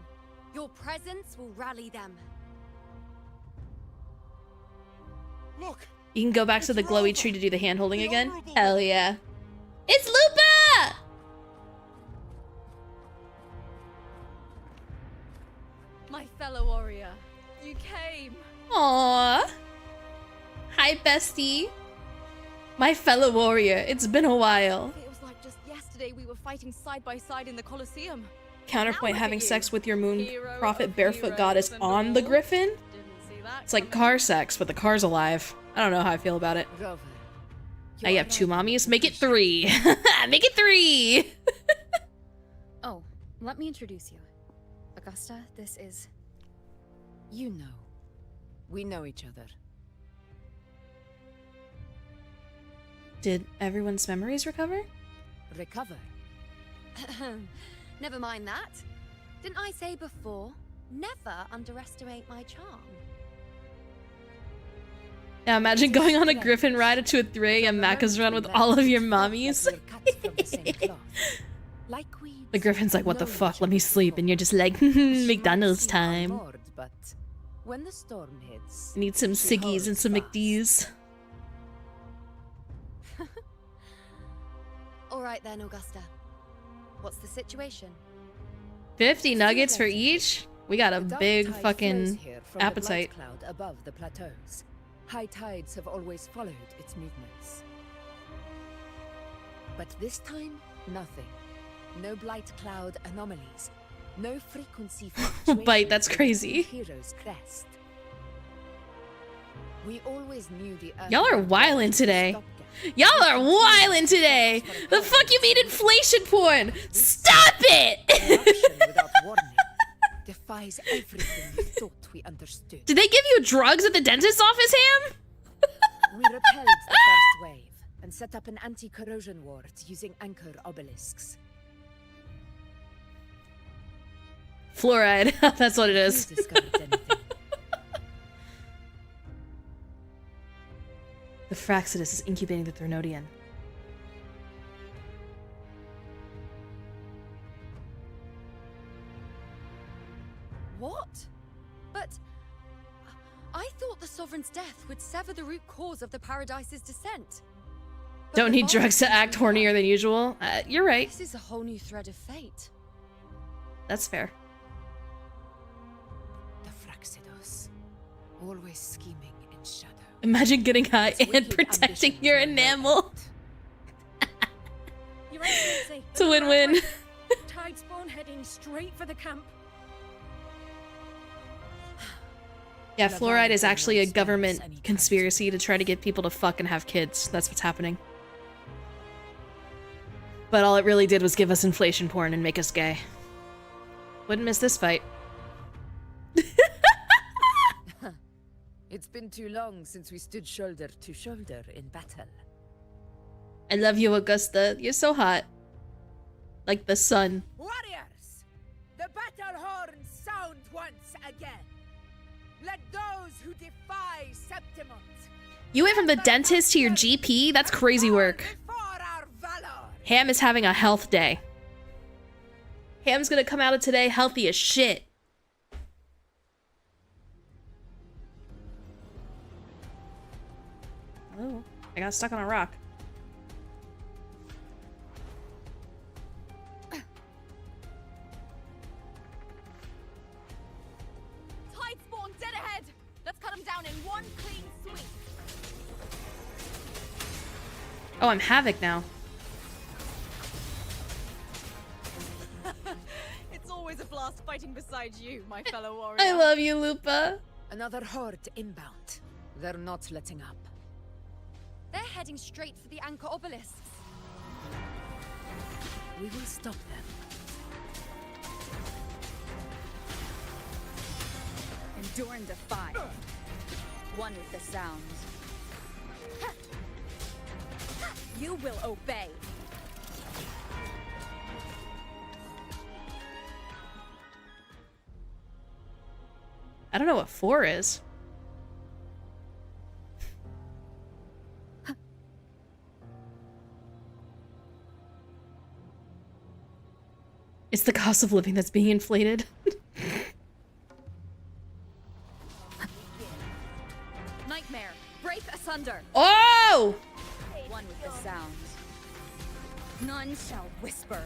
G: Your presence will rally them.
I: Look!
A: You can go back to the
I: It's
A: glowy
I: Rover,
A: tree to do the hand holding
I: the
A: again.
I: honorable
A: Hell
I: one.
A: yeah. It's Lupa!
G: My fellow warrior, you came.
A: Aww. Hi, bestie. My fellow warrior. It's been a while.
G: Feels like just yesterday we were fighting side by side in the Colosseum.
A: Counterpoint:
G: Now
A: having
G: look at
A: sex
G: you.
A: with your moon
G: Hero
A: prophet
G: of
A: barefoot
G: heroes
A: goddess
G: and
A: on the
G: all.
A: griffin.
G: Didn't see that
A: It's like
G: coming.
A: car sex, but the car's alive. I don't know how I feel about it.
E: Rover,
A: I have 2 mommies. Make it 3. Make it 3.
F: Oh, let me introduce you. Augusta, this is...
E: you know. We know each other.
A: Did everyone's memories recover?
E: Recover.
G: Never mind that. Didn't I say before? Never underestimate my charm.
A: Now imagine going on a griffin ride to a 3 a.m. Macca's run with all of your mommies. The griffin's like, what the fuck? Let me sleep. And you're just like, McDonald's time.
E: But when the storm hits,
A: I need some ciggies and some McD's.
G: All right then, Augusta. What's the situation?
A: 50 nuggets for each? We got a
E: the dark
A: big
E: tide flows
A: fucking
E: here from
A: appetite.
E: The blight cloud above the plateaus. High tides have always followed its movements. But this time, nothing. No blight cloud anomalies. No frequency fluctuations.
A: Bite, that's
E: with the
A: crazy.
E: Hero's crest. We always knew the Earth
A: Y'all are
E: would
A: wildin' today.
E: stopgap.
A: Y'all are wildin' today. The fuck you mean inflation porn? Stop it!
E: Corruption without warning defies everything we thought we understood.
A: Did they give you drugs at the dentist's office, Ham?
E: We repelled the first wave and set up an anti-corrosion ward using anchor obelisks.
A: Fluoride. That's what it is.
E: Who discovered anything?
A: The Fraxidus is incubating the threnodian.
G: What? But I thought the Sovereign's death would sever the root cause of the Paradise's descent. But
A: Don't
G: the
A: need drugs to
G: Varus
A: act
G: seems to
A: hornier
G: have-
A: than usual. You're right.
G: This is a whole new thread of fate.
A: That's fair.
E: The Fraxidus, always scheming in shadow.
A: Imagine getting high
E: Its
A: and
E: wicked
A: protecting
E: ambitions
A: your
E: were no
A: enamel.
E: end.
D: You're right, Kinsei.
A: It's a win-win.
D: Tide spawn heading straight for the camp.
A: Yeah, fluoride is
E: Leviathan
A: actually a
E: won't spare us
A: government
E: any time.
A: conspiracy to try to get people to fuck and have kids. That's what's happening. But all it really did was give us inflation porn and make us gay. Wouldn't miss this fight.
E: It's been too long since we stood shoulder to shoulder in battle.
A: I love you, Augusta. You're so hot. Like the sun.
E: Warriors! The battle horns sound once again. Let those who defy Septimont
A: You went from the dentist to your GP? That's crazy work.
E: before our valor.
A: Ham is having a health day. Ham's gonna come out of today healthy as shit. Oh, I got stuck on a rock.
G: Tide spawn dead ahead! Let's cut them down in one clean sweep.
A: Oh, I'm Havoc now.
G: It's always a blast fighting beside you, my fellow warrior.
A: I love you, Lupa.
E: Another horde inbound. They're not letting up.
G: They're heading straight for the anchor obelisks.
E: We will stop them.
F: Endure and defy. One with the sound. You will obey.
A: I don't know what 4 is. It's the cost of living that's being inflated.
F: Nightmare, break asunder.
A: Oh!
F: One with the sound. None shall whisper.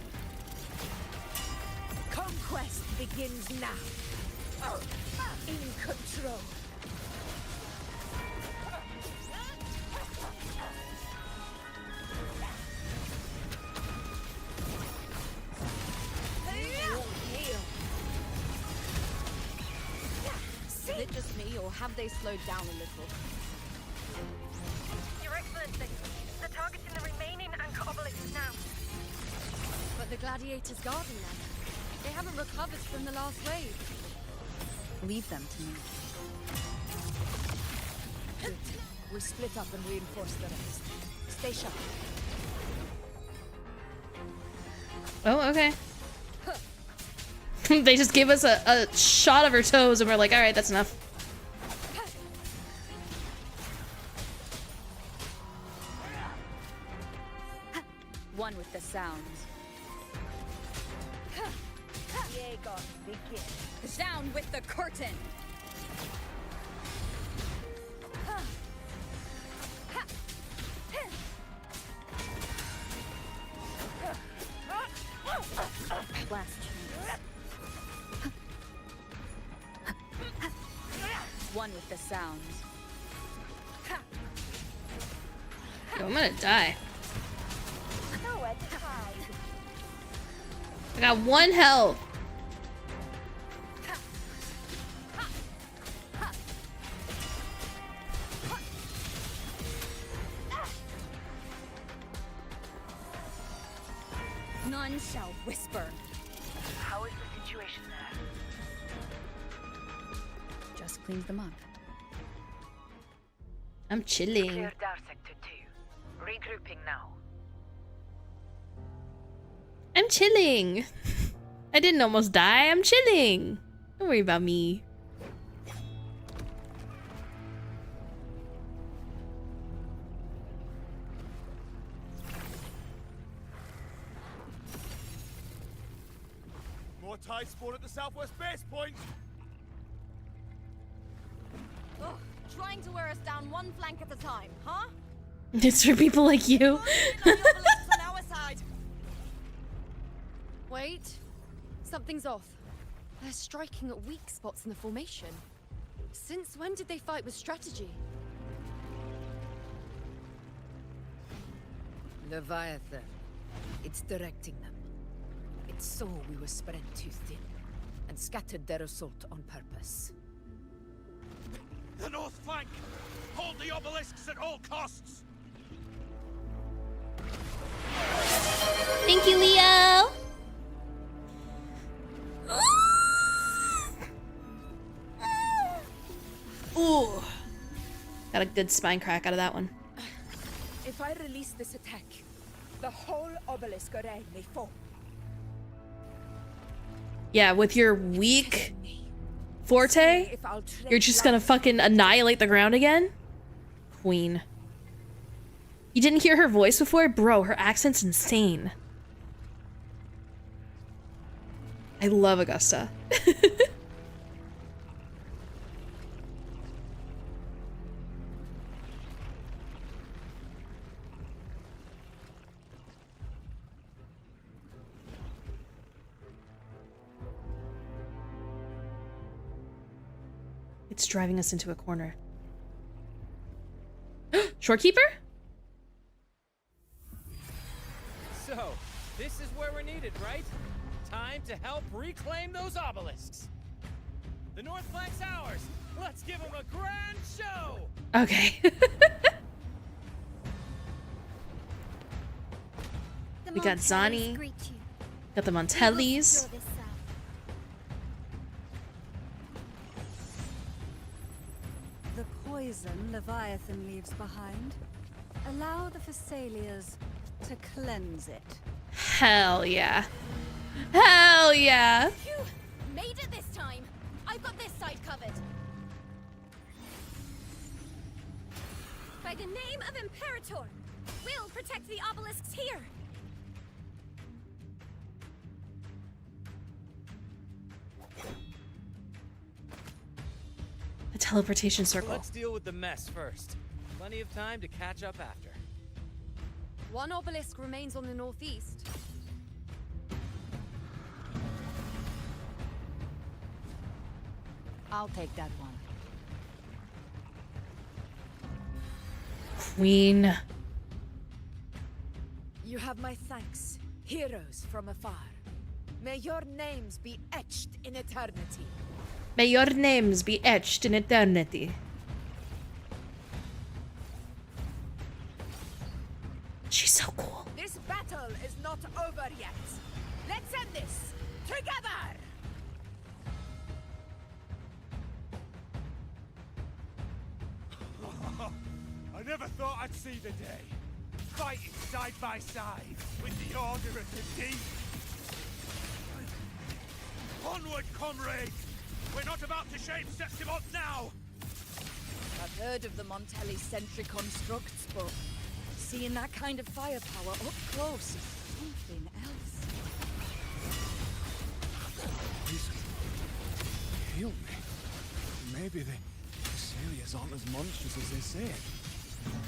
E: Conquest begins now. In control.
G: it just me, or have they slowed down a little?
J: Your Excellency, they're targeting the remaining anchor obelisks now.
G: But the gladiators guarding them, they haven't recovered from the last wave.
D: Leave them to me.
E: Good. We'll split up and reinforce the rest. Stay sharp.
A: Oh, okay. They just gave us a shot of her toes and we're like, alright, that's enough.
F: One with the sound. Down with the curtain.
D: Last chance.
F: One with the sound.
A: Yo, I'm gonna die. I got 1 health.
F: None shall whisper.
J: How is the situation there?
F: Just cleans them up.
A: I'm chilling.
J: Clear Dar Sector 2. Regrouping now.
A: I'm chilling. I didn't almost die. I'm chilling. Don't worry about me.
H: More tide spawn at the southwest base point.
G: Ugh, trying to wear us down one flank at a time, huh?
A: It's for people like you.
G: on our side. Wait, something's off. They're striking at weak spots in the formation. Since when did they fight with strategy?
E: Leviathan. It's directing them. It saw we were spread too thin, and scattered their assault on purpose.
I: The north flank! Hold the obelisks at all costs!
A: Thank you, Leo. Ooh. Got a good spine crack out of that one.
K: If I release this attack, the whole obelisk array may fall.
A: Yeah, with your weak forte, you're just gonna fucking annihilate the ground again? Queen. You didn't hear her voice before? Bro, her accent's insane. I love Augusta. It's driving us into a corner. Shorekeeper?
L: So, this is where we're needed, right? Time to help reclaim those obelisks. The north flank's ours. Let's give them a grand show.
A: Okay. We got Zani. Got the Montellis.
D: The poison Leviathan leaves behind. Allow the Thessalias to cleanse it.
A: Hell yeah. Hell yeah.
G: Phew! Made it this time. I've got this side covered. By the name of Imperator, we'll protect the obelisks here.
A: A teleportation circle.
L: Let's deal with the mess first. Plenty of time to catch up after.
G: One obelisk remains on the northeast.
E: I'll take that one.
A: Queen.
K: You have my thanks, heroes from afar. May your names be etched in eternity.
A: May your names be etched in eternity. She's so cool.
K: This battle is not over yet. Let's end this together!
I: I never thought I'd see the day. Fighting side by side with the Order of the Deep. Onward, comrades! We're not about to shape Septimont now!
K: I've heard of the Montelli-centric constructs, but seeing that kind of firepower up close is something else.
H: Please, heal me. Maybe the Celias aren't as monstrous as they say.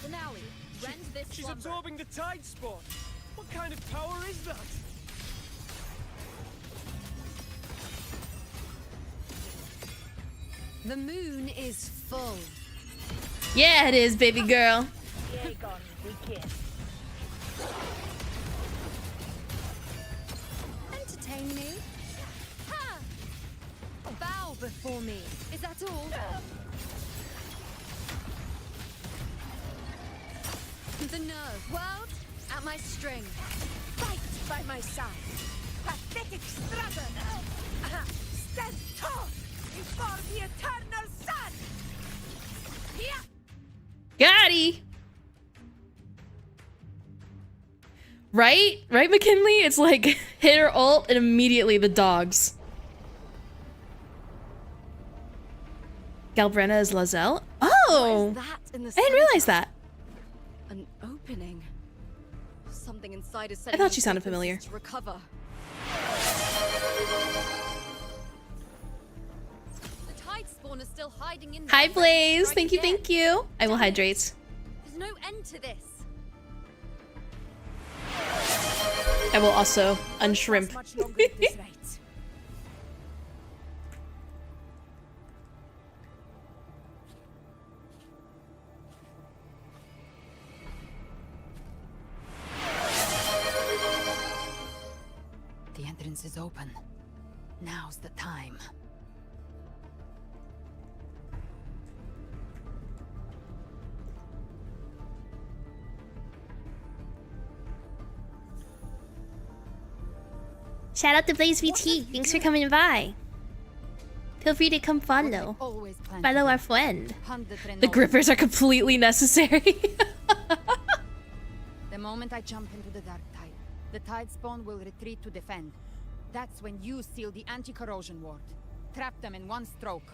G: Finale, rend this
L: She's
G: slumber.
L: absorbing the tide spawn. What kind of power is that?
G: The moon is full.
A: Yeah, it is, baby girl.
J: Aegon, begin.
G: Entertain me. Ha! Bow before me. Is that all? The nerve. World, at my string.
K: Fight by my side. Pathetic struggle. Stand tall before the eternal sun. Yeah.
A: Gotti! Right? Right, McKinley? It's like, hit her ult and immediately the dogs. Galbrena is Lazelle? Oh!
G: What is that in the
A: I didn't realize that.
G: An opening. Something inside is
A: I thought she sounded familiar.
G: to recover. The tide spawn is still hiding in there.
A: Hi,
G: ready to
A: Blaze.
G: strike
A: Thank you,
G: again.
A: thank you. I will hydrate.
G: There's no end to this.
A: I will also unshrimp.
K: Much longer at this rate.
E: The entrance is open. Now's the time.
A: Shout out to Blaze VT. Thanks for coming by. Feel free to come follow.
E: Always plan
A: Follow
E: to
A: our
E: do.
A: friend.
E: Hunt the
A: The
E: threnodian.
A: grippers are completely necessary.
E: The moment I jump into the dark tide, the tide spawn will retreat to defend. That's when you seal the anti-corrosion ward. Trap them in one stroke.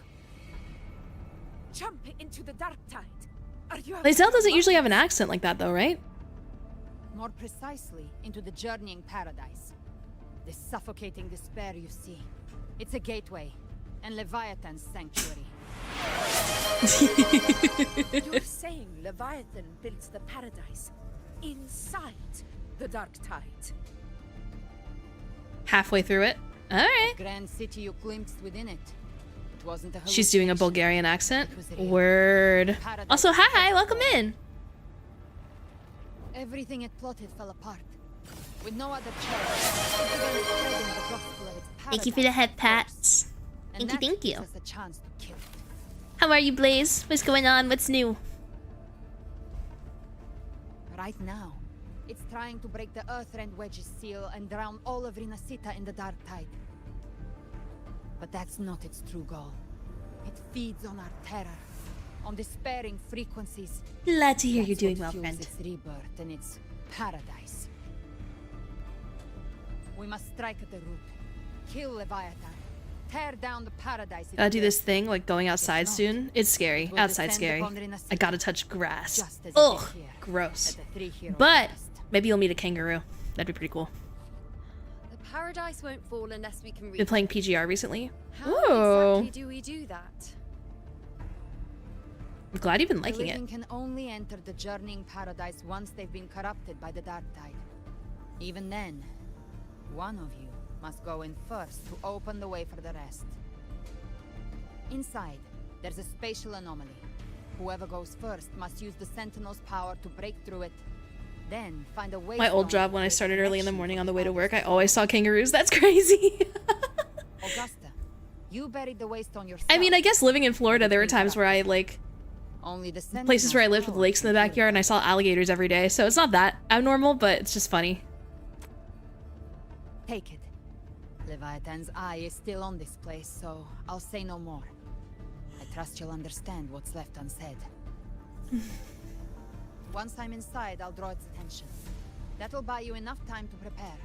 K: Jump into the dark tide. Are you?
A: Lazelle doesn't usually have an accent like that though, right?
E: More precisely, into the journeying paradise. The suffocating despair you see. It's a gateway, and Leviathan's sanctuary.
K: You're saying Leviathan builds the paradise inside the dark tide.
A: Halfway through it. Alright.
E: Grand city you glimpsed within it. It wasn't a
A: She's doing a
E: hallucination.
A: Bulgarian accent.
E: It was real.
A: Word.
E: Paradise
A: Also,
E: was
A: hi, welcome
E: everywhere.
A: in.
E: Everything it plotted fell apart. With no other choice, it began spreading the gospel of its
A: Thank you for the
E: paradise
A: head
E: first.
A: pats.
E: And
A: Thank you,
E: that
A: thank
E: gives
A: you.
E: us a chance to kill it.
A: How are you, Blaze? What's going on? What's new?
E: Right now, it's trying to break the Earthrend Wedge's seal and drown all of Rinasita in the dark tide. But that's not its true goal. It feeds on our terror, on despairing frequencies.
A: Glad to hear you're
E: That's
A: doing
E: what
A: well,
E: fuels
A: friend.
E: its rebirth and its paradise. We must strike at the root, kill Leviathan, tear down the paradise. it
A: Gotta do this
E: built.
A: thing, like going outside
E: not,
A: soon. It's scary.
E: it will
A: Outside
E: descend
A: scary.
E: upon Rinasita,
A: I gotta touch grass.
E: just as it
A: Ugh,
E: did here,
A: gross.
E: at the Three Heroes
A: But
E: Fest.
A: maybe you'll meet a kangaroo. That'd be pretty cool.
G: The paradise won't fall unless we can reach
A: Been playing
G: it.
A: PGR recently.
G: How
A: Ooh.
G: exactly do we do that?
A: I'm glad you've been
E: The
A: liking
E: living
A: it.
E: can only enter the journeying paradise once they've been corrupted by the dark tide. Even then, one of you must go in first to open the way for the rest. Inside, there's a spatial anomaly. Whoever goes first must use the Sentinel's power to break through it. Then find a way.
A: My old job when I started early in the morning on the way to work, I always saw kangaroos. That's crazy.
E: Augusta, You buried the waste on yourself.
A: I mean, I guess living in Florida, there were times where I, like,
E: Only the
A: places where I lived with lakes in the backyard and I saw alligators every day, so it's not that abnormal, but it's just funny.
E: Take it. Leviathan's eye is still on this place, so I'll say no more. I trust you'll understand what's left unsaid. Once I'm inside, I'll draw its attention. That'll buy you enough time to prepare.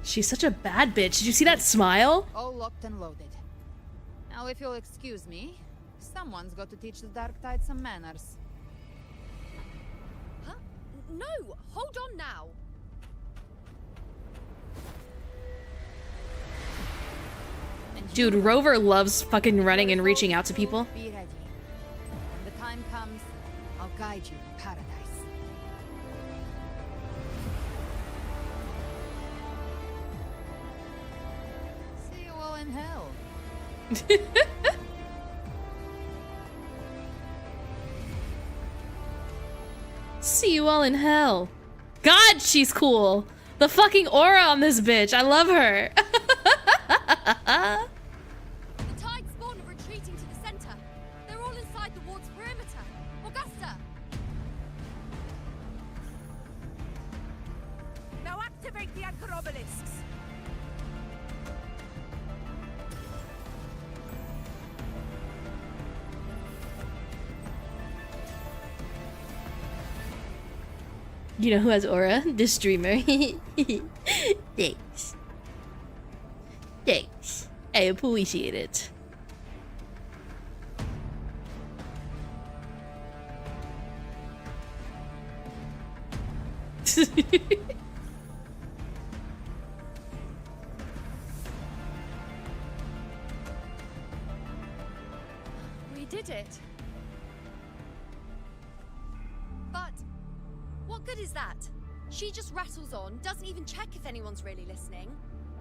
A: She's such a bad bitch. Did you see that smile?
E: All locked and loaded. Now, if you'll excuse me, someone's got to teach the Dark Tide some manners.
G: Huh? No! Hold on now!
A: Dude, Rover loves fucking running and reaching out to people.
E: Be ready. When the time comes, I'll guide you to paradise. See you all in hell.
A: See you all in hell. God, she's cool. The fucking aura on this bitch. I love her.
G: The tide spawn are retreating to the center. They're all inside the ward's perimeter. Augusta!
J: Now activate the anchor obelisks.
A: You know who has aura? The streamer. Thanks. Thanks. I appreciate it.
G: We did it. But what good is that? She just rattles on, doesn't even check if anyone's really listening,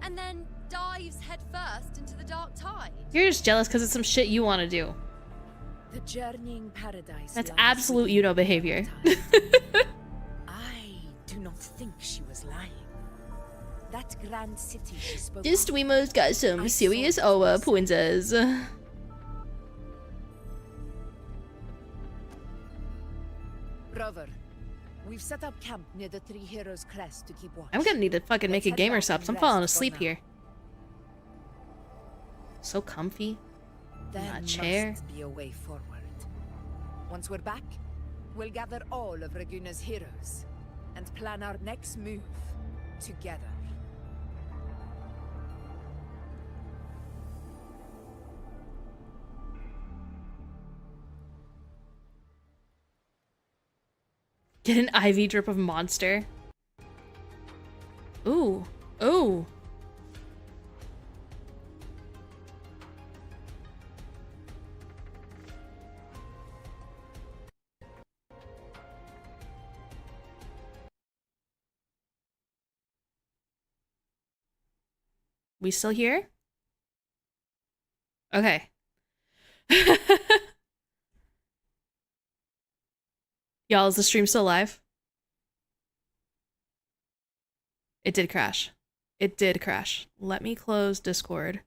G: and then dives headfirst into the dark tide.
A: You're just jealous because it's some shit you want to do.
J: The journeying paradise.
A: That's
J: lies
A: absolute
J: within
A: you-know
J: the
A: behavior.
J: tide. I do not think she was lying. That grand city she spoke
A: This
J: of,
A: streamer's got
J: I
A: some
J: saw
A: serious
J: it
A: aura
J: myself.
A: pointers.
J: Rover, we've set up camp near the Three Heroes Crest to keep watch.
A: I'm gonna need to fucking make a
J: Let's
A: game
J: head
A: or
J: back
A: something. I'm
J: and
A: falling
J: rest for
A: asleep
J: now.
A: here. So comfy.
J: There
A: That chair.
J: must be a way forward. Once we're back, we'll gather all of Raguna's heroes and plan our next move together.
A: Get an IV drip of monster. Ooh. Ooh. We still here? Okay. Y'all, is the stream still live? It did crash. It did crash. Let me close Discord.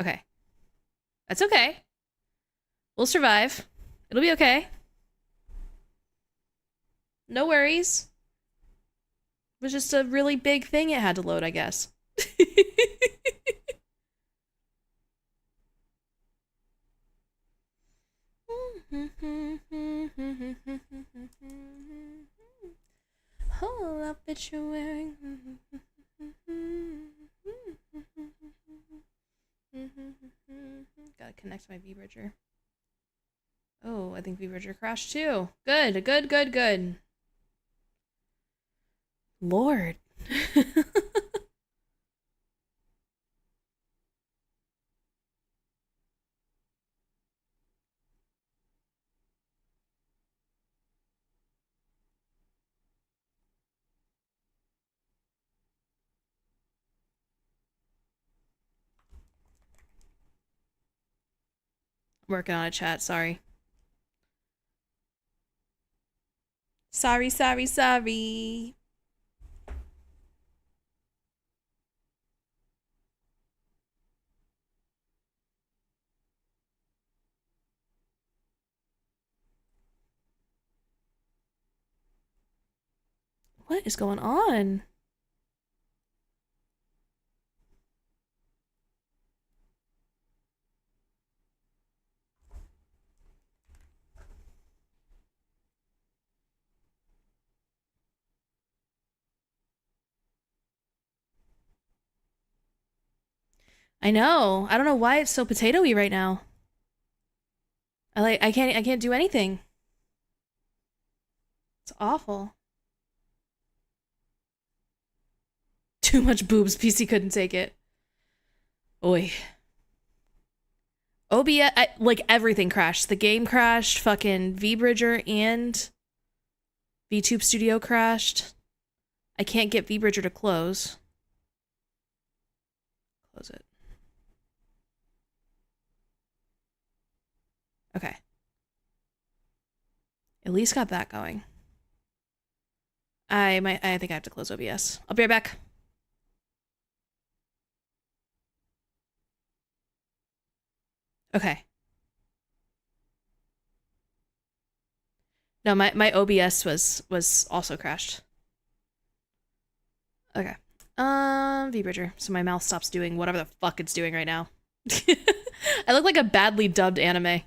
A: Okay. That's okay. We'll survive. It'll be okay. No worries. It was just a really big thing it had to load, I guess. Whole outfit you're wearing. Gotta connect my V-Bridger. Oh, I think V-Bridger crashed too. Good, good, good, good. Lord. Working on a chat, sorry. Sorry, sorry, sorry. What is going on? I know. I don't know why it's so potatoey right now. I can't do anything. It's awful. Too much boobs. PC couldn't take it. Oi. OBS, like everything crashed. The game crashed. Fucking VBridger and VTube Studio crashed. I can't get VBridger to close. Close it. Okay. At least got that going. I think I have to close OBS. I'll be right back. Okay. No, my OBS was also crashed. Okay. VBridger. So my mouth stops doing whatever the fuck it's doing right now. I look like a badly dubbed anime.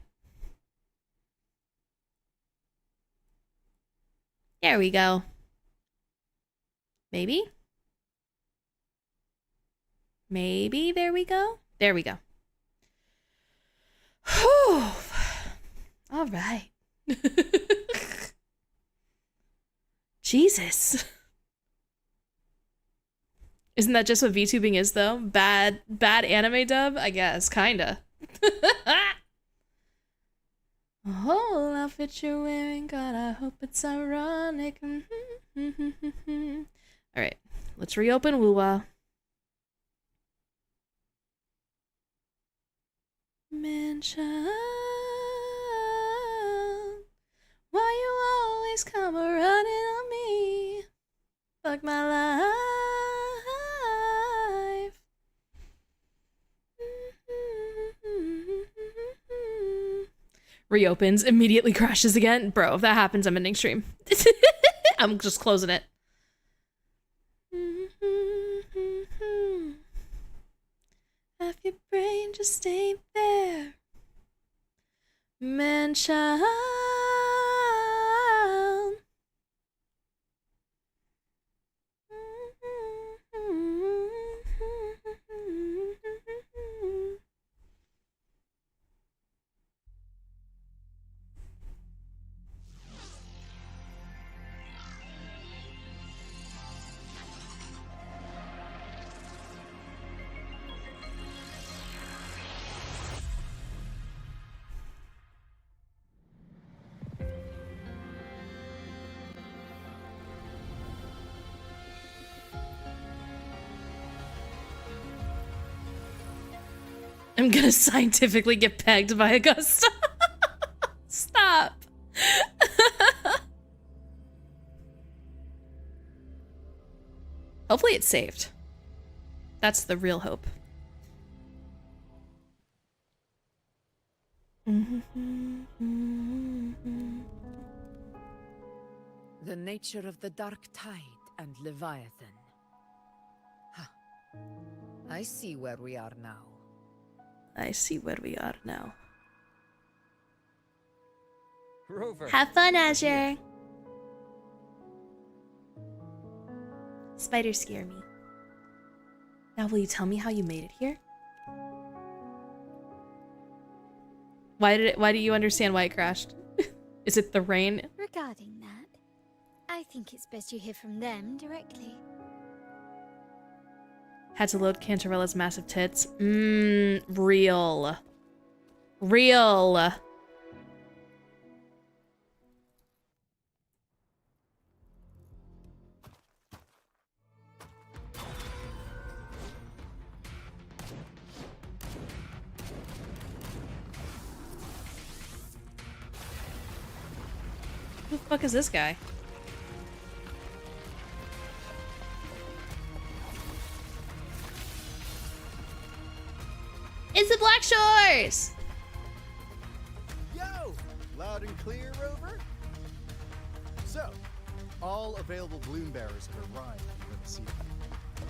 A: There we go. Maybe? Maybe there we go? There we go. Whew. All right. Jesus. Isn't that just what VTubing is, though? Bad anime dub? I guess, kinda. The whole outfit you're wearing, God, I hope it's ironic. Alright, let's reopen Woo-Wah. Man-child, why you always come running on me? Fuck my life. Reopens, immediately crashes again. Bro, if that happens, I'm ending stream. I'm just closing it. Half your brain just ain't there. Man-child. I'm gonna scientifically get pegged by Augusta. Stop. Hopefully it's saved. That's the real hope.
J: The nature of the dark tide and Leviathan. Huh. I see where we are now.
A: I see where we are now.
L: Rover.
A: Have fun, Azure. Spiders scare me. Now will you tell me how you made it here? Why do you understand why it crashed? Is it the rain?
C: Regarding that, I think it's best you hear from them directly.
A: Had to load Cantarella's massive tits. Real. Real. Who the fuck is this guy? course.
M: Yo! Loud and clear, Rover? So, all available bloom bearers have arrived in Renaissance.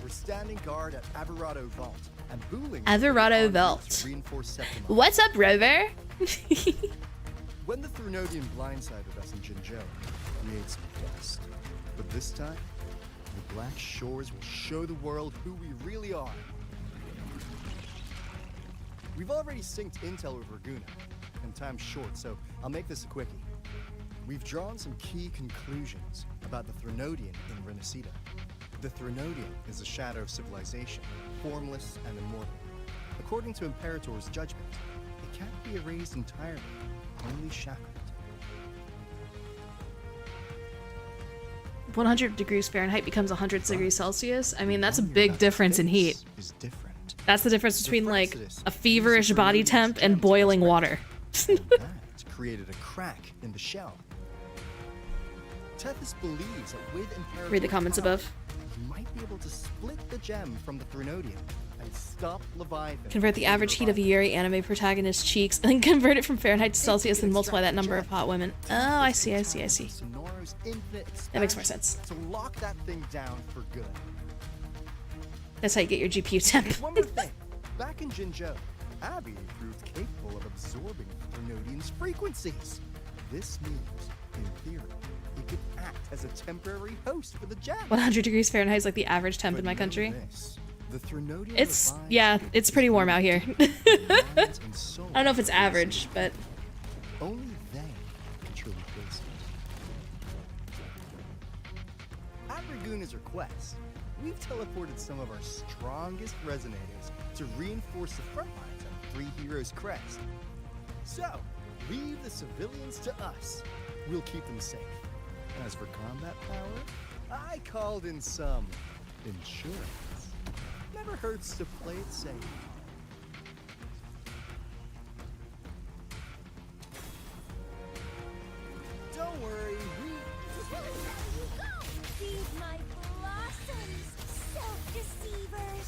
M: We're standing guard at Everado Vault and booling
A: Everado Vault.
M: to reinforce Septima.
A: What's up, Rover?
M: When the threnodian blindsided us in Jinzhou, we ate some dust. But this time, the Black Shores will show the world who we really are. We've already synced intel with Raguna, and time's short, so I'll make this a quickie. We've drawn some key conclusions about the threnodian in Renaissance. The threnodian is a shadow of civilization, formless and immortal. According to Imperator's judgment, it can't be erased entirely, only shackled.
A: 100 degrees Fahrenheit becomes 100 degrees Celsius. I mean, that's a big difference in heat.
M: Is different.
A: That's the difference between like a feverish body temp and boiling water.
M: That created a crack in the shell. Tethys believes that with Imperator's
A: Read the comments
M: power,
A: above.
M: he might be able to split the gem from the threnodian and stop Leviathan.
A: Convert the average heat of a Yuri anime protagonist's cheeks, and then convert it from Fahrenheit to Celsius and multiply that number of hot women. Oh, I see.
M: Sonora's infinite
A: That makes more
M: expansion
A: sense.
M: to lock that thing down for good.
A: That's how you get your GPU temp.
M: One more thing. Back in Jinzhou, Abby proved capable of absorbing Threnodian's frequencies. This means, in theory, it could act as a temporary host for the gem.
A: 100 degrees Fahrenheit is like the average temp in my
M: But know
A: country.
M: this, the Threnodian
A: It's,
M: revives
A: yeah,
M: its
A: it's pretty warm out here.
M: minds and souls
A: I don't know if it's
M: of
A: average,
M: Renaissance.
A: but
M: Only they can truly face it. At Raguna's request, we've teleported some of our strongest resonators to reinforce the front lines on Three Heroes Crest. So, leave the civilians to us. We'll keep them safe. As for combat power, I called in some insurance. Never hurts to play it safe. Don't worry,
C: Feed my blossoms, self-deceivers.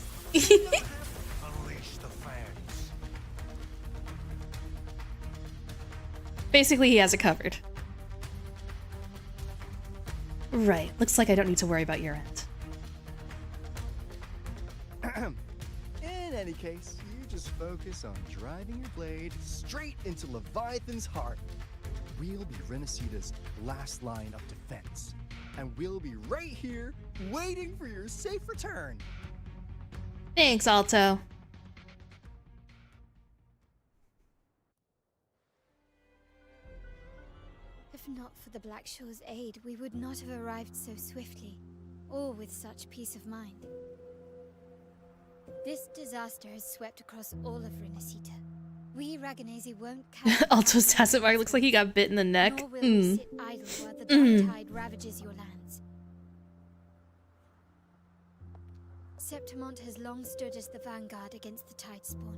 I: Unleash the fans.
A: basically he has it covered. Right, looks like I don't need to worry about your end.
M: In any case, you just focus on driving your blade straight into Leviathan's heart. We'll be Renaceda's last line of defense. And we'll be right here, waiting for your safe return.
A: Thanks, Alto.
C: If not for the Black Shore's aid, we would not have arrived so swiftly, or with such peace of mind. This disaster has swept across all of Renaissance. We Raganese won't carry
A: Alto's tacit mark looks like he got bit in the neck.
C: nor will we sit idle while the dark tide ravages your lands. Septimont has long stood as the vanguard against the tide spawn.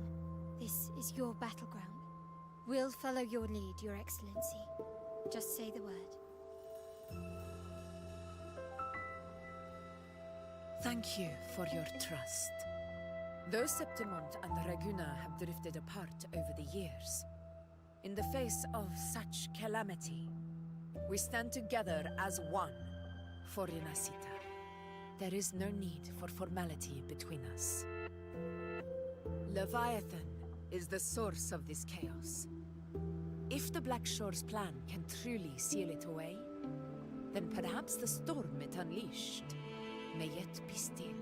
C: This is your battleground. We'll follow your lead, Your Excellency. Just say the word.
J: Thank you for your trust. Though Septimont and Raguna have drifted apart over the years, in the face of such calamity, we stand together as one for Renacita. There is no need for formality between us. Leviathan is the source of this chaos. If the Black Shore's plan can truly seal it away, then perhaps the storm it unleashed may yet be stilled.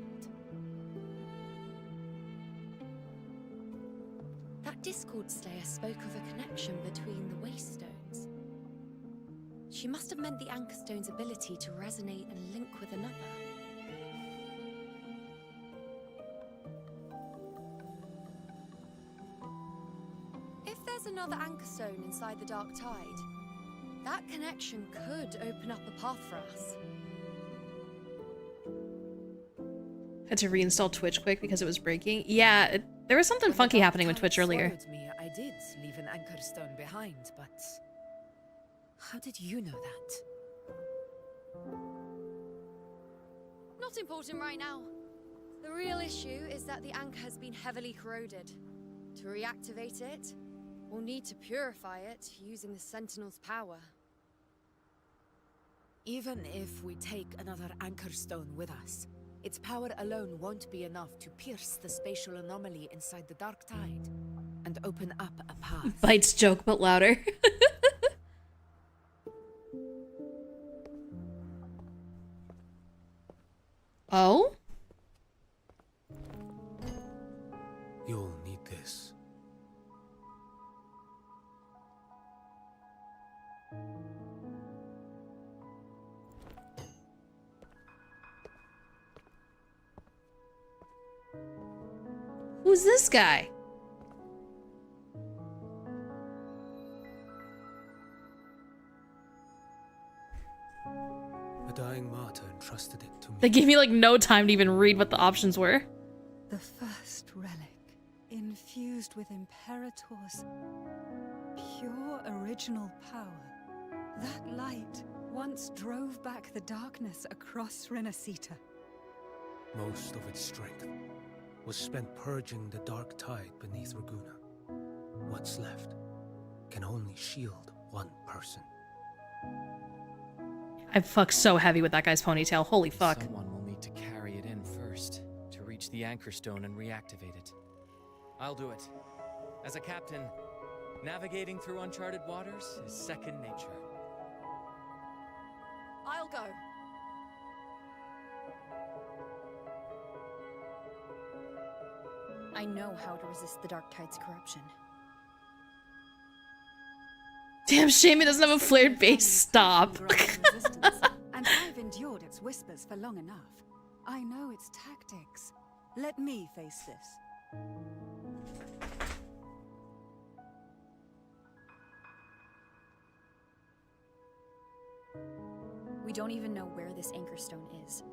F: That Discord Slayer spoke of a connection between the Wastestones. She must have meant the Anchorstone's ability to resonate and link with another. If there's another Anchorstone inside the Dark Tide, that connection could open up a path for us.
A: Had to reinstall Twitch quick because it was breaking. Yeah, there was something funky happening with Twitch earlier.
J: Me, I did leave an Anchorstone behind, but how did you know that?
F: Not important right now. The real issue is that the anchor has been heavily corroded.
G: To reactivate it, we'll need to purify it using the Sentinel's power.
J: Even if we take another Anchor Stone with us, its power alone won't be enough to pierce the spatial anomaly inside the Dark Tide and open up a path.
A: Bites joke, but louder. Oh?
N: You'll need this.
A: Who's this guy?
N: A dying martyr entrusted it to me.
A: They gave me like no time to even read what the options were.
D: The first relic, infused with Imperator's pure original power. That light once drove back the darkness across Renacita.
N: Most of its strength was spent purging the dark tide beneath Raguna. What's left can only shield one person.
A: I fucked so heavy with that guy's ponytail. Holy fuck.
L: Someone will need to carry it in first to reach the Anchor Stone and reactivate it. I'll do it. As a captain, navigating through uncharted waters is second nature.
G: I'll go.
F: I know how to resist the Dark Tide's corruption.
A: Damn shame it doesn't have a flared base. Stop.
D: And I've endured its whispers for long enough. I know its tactics. Let me face this.
F: We don't even know where this Anchor Stone is.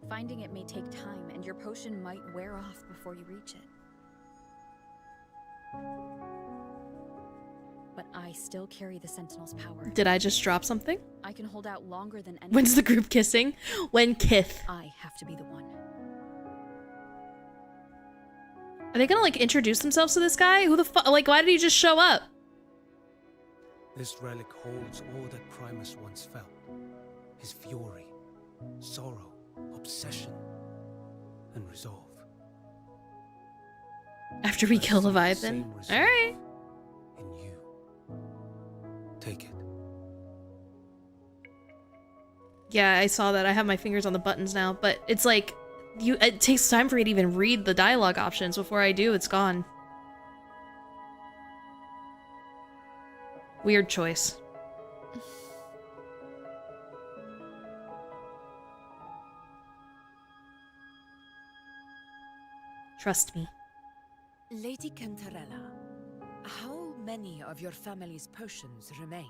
F: Finding it may take time, and your potion might wear off before you reach it. But I still carry the Sentinel's power.
A: Did I just drop something?
F: I can hold out longer than anyone.
A: When's the group kissing? When Kith.
F: I have to be the one.
A: Are they gonna like introduce themselves to this guy? Who the fuck? Like, why did he just show up?
N: This relic holds all that Primus once felt. His fury, sorrow, obsession, and resolve.
A: After we kill Leviathan? Alright.
N: In you. Take it.
A: Yeah, I saw that. I have my fingers on the buttons now, but it's like, it takes time for you to even read the dialogue options. Before I do, it's gone. Weird choice. Trust me.
J: Lady Cantarella, how many of your family's potions remain?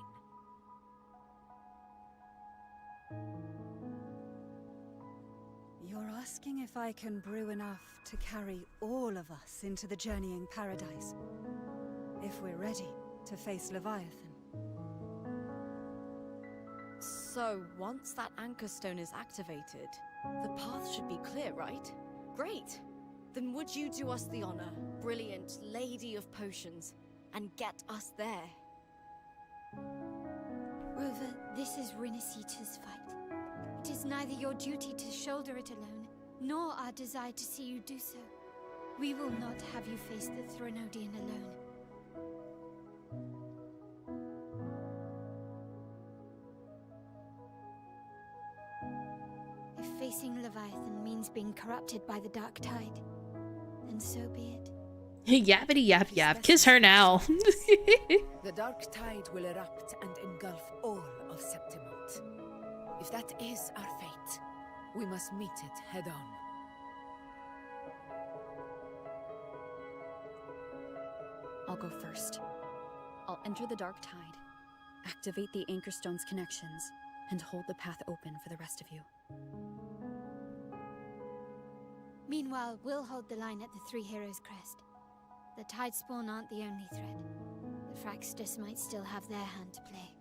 D: You're asking if I can brew enough to carry all of us into the journeying paradise. If we're ready to face Leviathan.
G: So, once that Anchor Stone is activated, the path should be clear, right? Great! Then would you do us the honor, brilliant Lady of Potions, and get us there?
C: Rover, this is Renacita's fight. It is neither your duty to shoulder it alone, nor our desire to see you do so. We will not have you face the threnodian alone. If facing Leviathan means being corrupted by the Dark Tide, then so be it.
A: Yappity yap yap. Kiss her now.
J: The Dark Tide will erupt and engulf all of Septimont. If that is our fate, we must meet it head on.
F: I'll go first. I'll enter the Dark Tide, activate the Anchor Stone's connections, and hold the path open for the rest of you.
C: Meanwhile, we'll hold the line at the Three Heroes Crest. The Tidespawn aren't the only threat. The Fraxtus might still have their hand to play.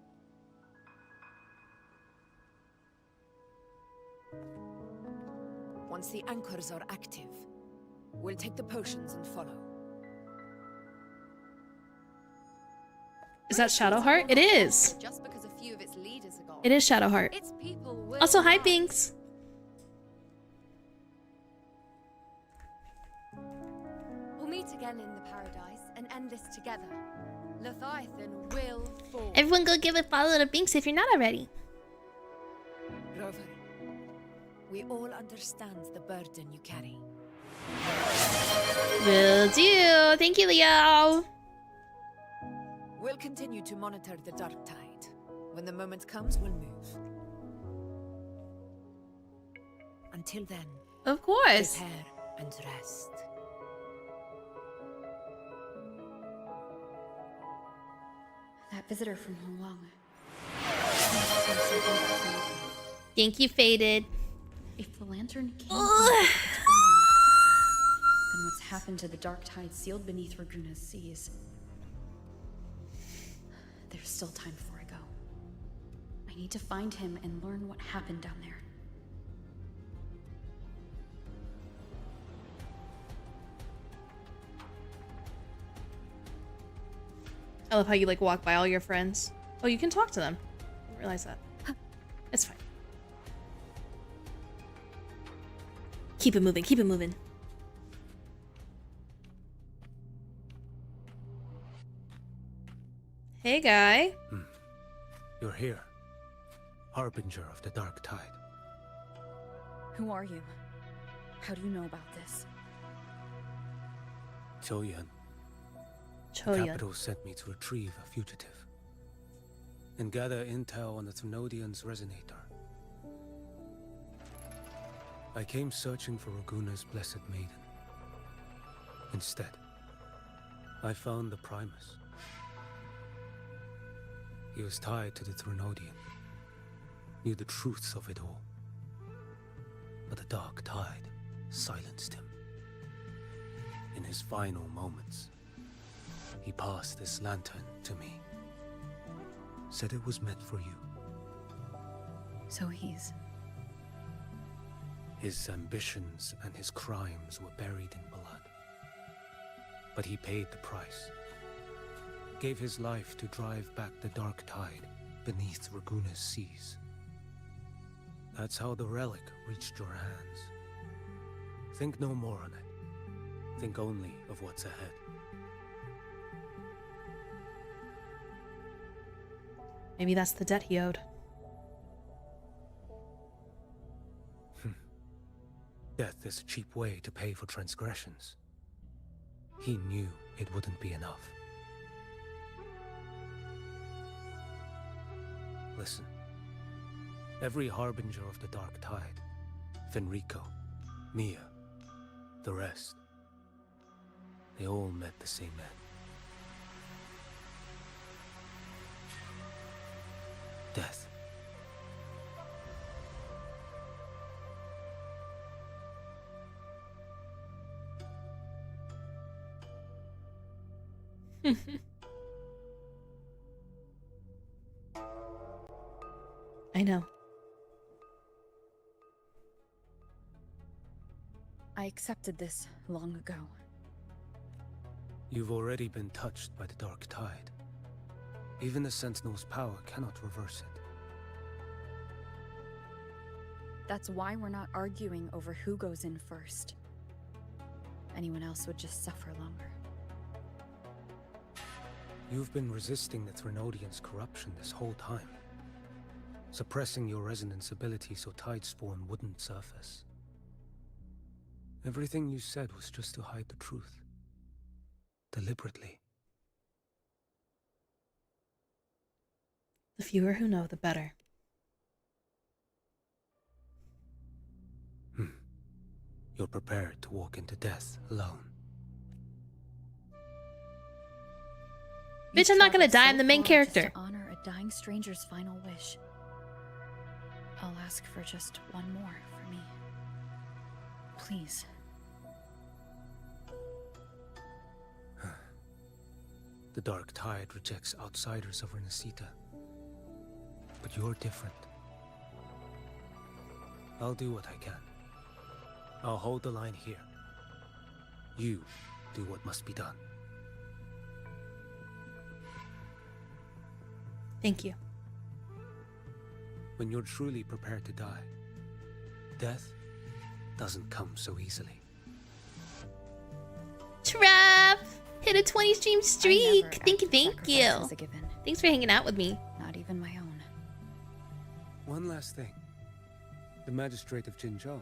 J: Once the anchors are active, we'll take the potions and follow.
A: Is that Shadowheart? It is.
G: Just because a few of its leaders are gone.
A: It is Shadowheart.
G: Its people will
A: Also, hi,
G: rise.
A: Binks.
G: We'll meet again in the paradise and end this together. Leviathan will fall.
A: Everyone go give a follow to Binks if you're not already.
J: Rover, we all understand the burden you carry.
A: Will do. Thank you, Leo.
J: We'll continue to monitor the dark tide. When the moment comes, we'll move. Until then,
A: of course,
J: prepare and rest.
F: That visitor from Hong.
A: Thank you, Faded.
F: If the lantern came
A: Ugh.
F: from the then what's happened to the dark tide sealed beneath Raguna's seas? There's still time before I go. I need to find him and learn what happened down there.
A: I love how you like walk by all your friends. Oh, you can talk to them. I didn't realize that. It's fine. Keep it moving. Keep it moving. Hey, guy.
N: You're here. Harbinger of the dark tide.
F: Who are you? How do you know about this?
N: Choyan. The
A: Choyan.
N: capital sent me to retrieve a fugitive and gather intel on the threnodian's resonator. I came searching for Raguna's blessed maiden. Instead, I found the Primus. He was tied to the threnodian, knew the truths of it all. But the dark tide silenced him. In his final moments, he passed this lantern to me. Said it was meant for you.
F: So he's...
N: His ambitions and his crimes were buried in blood. But he paid the price. Gave his life to drive back the dark tide beneath Raguna's seas. That's how the relic reached your hands. Think no more on it. Think only of what's ahead.
A: Maybe that's the debt he owed.
N: Death is a cheap way to pay for transgressions. He knew it wouldn't be enough. Listen. Every harbinger of the dark tide, Fenrico, Mia, the rest, they all met the same end. Death.
A: I know.
F: I accepted this long ago.
N: You've already been touched by the dark tide. Even the Sentinel's power cannot reverse it.
F: That's why we're not arguing over who goes in first. Anyone else would just suffer longer.
N: You've been resisting the Threnodian's corruption this whole time. Suppressing your resonance ability so Tidespawn wouldn't surface. Everything you said was just to hide the truth. Deliberately.
A: The fewer who know, the better.
N: You're prepared to walk into death alone.
A: Bitch, I'm not gonna die. I'm the main character.
F: To honor a dying stranger's final wish. I'll ask for just one more for me. Please.
N: The dark tide rejects outsiders of Renacita. But you're different. I'll do what I can. I'll hold the line here. You do what must be done.
A: Thank you.
N: When you're truly prepared to die, death doesn't come so easily.
A: Trav! Hit a 20 stream streak!
F: I never
A: Thank you,
F: acted
A: thank you.
F: sacrifice as a given.
A: Thanks for hanging out with me.
F: Not even my own.
N: One last thing. The magistrate of Jinzhou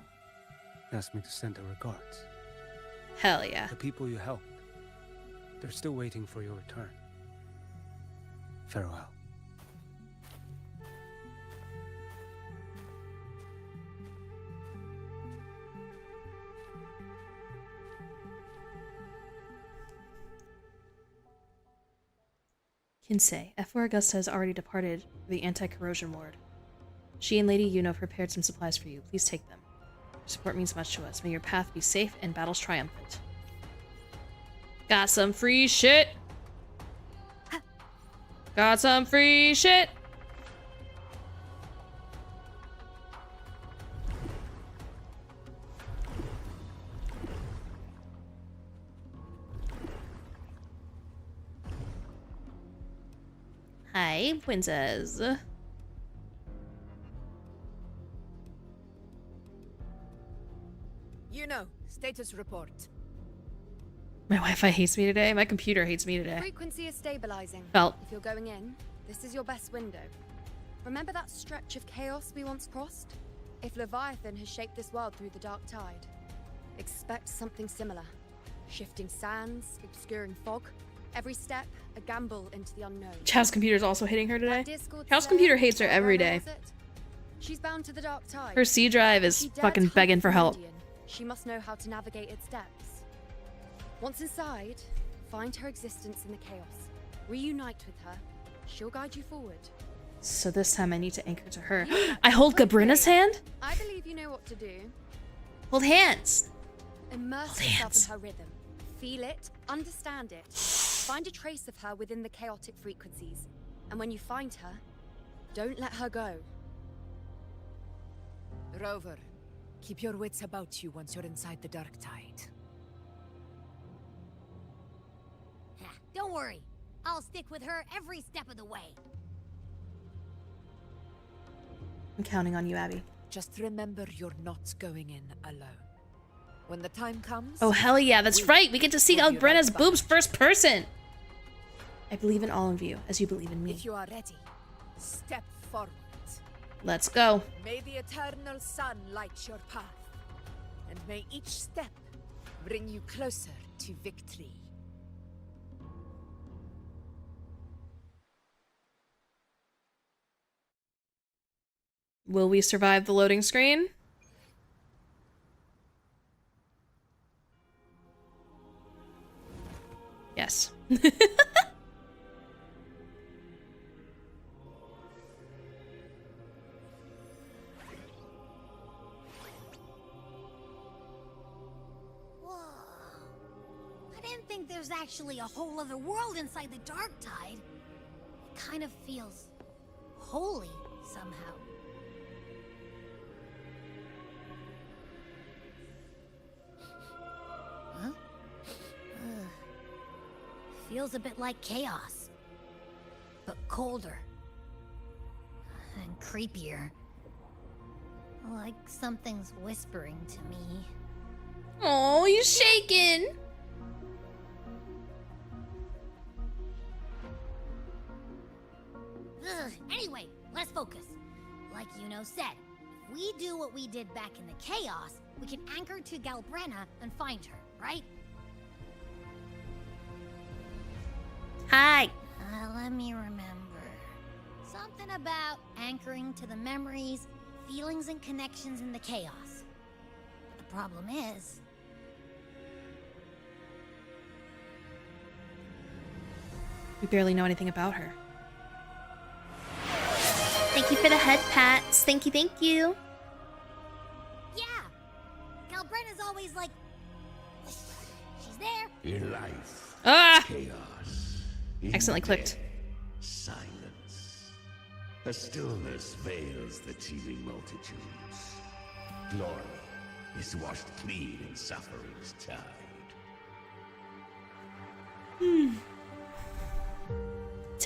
N: asked me to send her regards.
A: Hell yeah.
N: The people you helped, they're still waiting for your return. Farewell.
A: Kinsei, F4 Augusta has already departed for the anti-corrosion ward. She and Lady Yuno prepared some supplies for you. Please take them. Your support means much to us. May your path be safe and battles triumphant. Got some free shit! Got some free shit! Hi, princess.
G: Status report.
A: My Wi-Fi hates me today. My computer hates me today.
C: Frequency is stabilizing.
A: Felt.
C: If you're going in, this is your best window. Remember that stretch of chaos we once crossed? If Leviathan has shaped this world through the dark tide, expect something similar. Shifting sands, obscuring fog. Every step, a gamble into the unknown.
A: Chow's computer's also hitting her today.
C: That Discord
A: Chow's
C: Slayer,
A: computer hates her every
C: whatever
A: day.
C: was it? She's bound to the dark tide.
A: Her C drive is
C: She dared
A: fucking
C: hunt
A: begging for help.
C: threnodian. She must know how to navigate its depths. Once inside, find her existence in the chaos. Reunite with her. She'll guide you forward.
A: So this time I need to anchor to her. I hold Gabrina's hand?
C: I believe you know what to do.
A: Hold hands.
C: Immerse yourself in her rhythm. Feel it, understand it. Find a trace of her within the chaotic frequencies. And when you find her, don't let her go.
J: Rover, keep your wits about you once you're inside the dark tide.
O: Don't worry. I'll stick with her every step of the way.
A: I'm counting on you, Abby.
J: Just remember you're not going in alone. When the time comes...
A: Oh, hell yeah, that's right. We get to see
J: we'll be
A: Albrena's
J: right
A: boobs first person. I believe in all of you, as you believe in me.
J: If you are ready, step forward.
A: Let's go.
J: May the eternal sun light your path. And may each step bring you closer to victory.
A: Will we survive the loading screen? Yes.
O: I didn't think there's actually a whole other world inside the dark tide. It kind of feels holy somehow. Huh? Ugh. Feels a bit like chaos, but colder and creepier. Like something's whispering to me.
A: Oh, you shaking.
O: Ugh. Anyway, let's focus. Like Yuno said, if we do what we did back in the chaos, we can anchor to Galbrena and find her, right?
A: Hi.
O: Let me remember. Something about anchoring to the memories, feelings, and connections in the chaos. The problem is...
A: We barely know anything about her. Thank you for the head pats. Thank you, thank you.
O: Yeah! Galbrena's always like... She's there!
P: In life, chaos. In
A: Accidentally clicked.
P: death, silence. A stillness veils the teeming multitudes. Glory is washed clean in suffering's tide.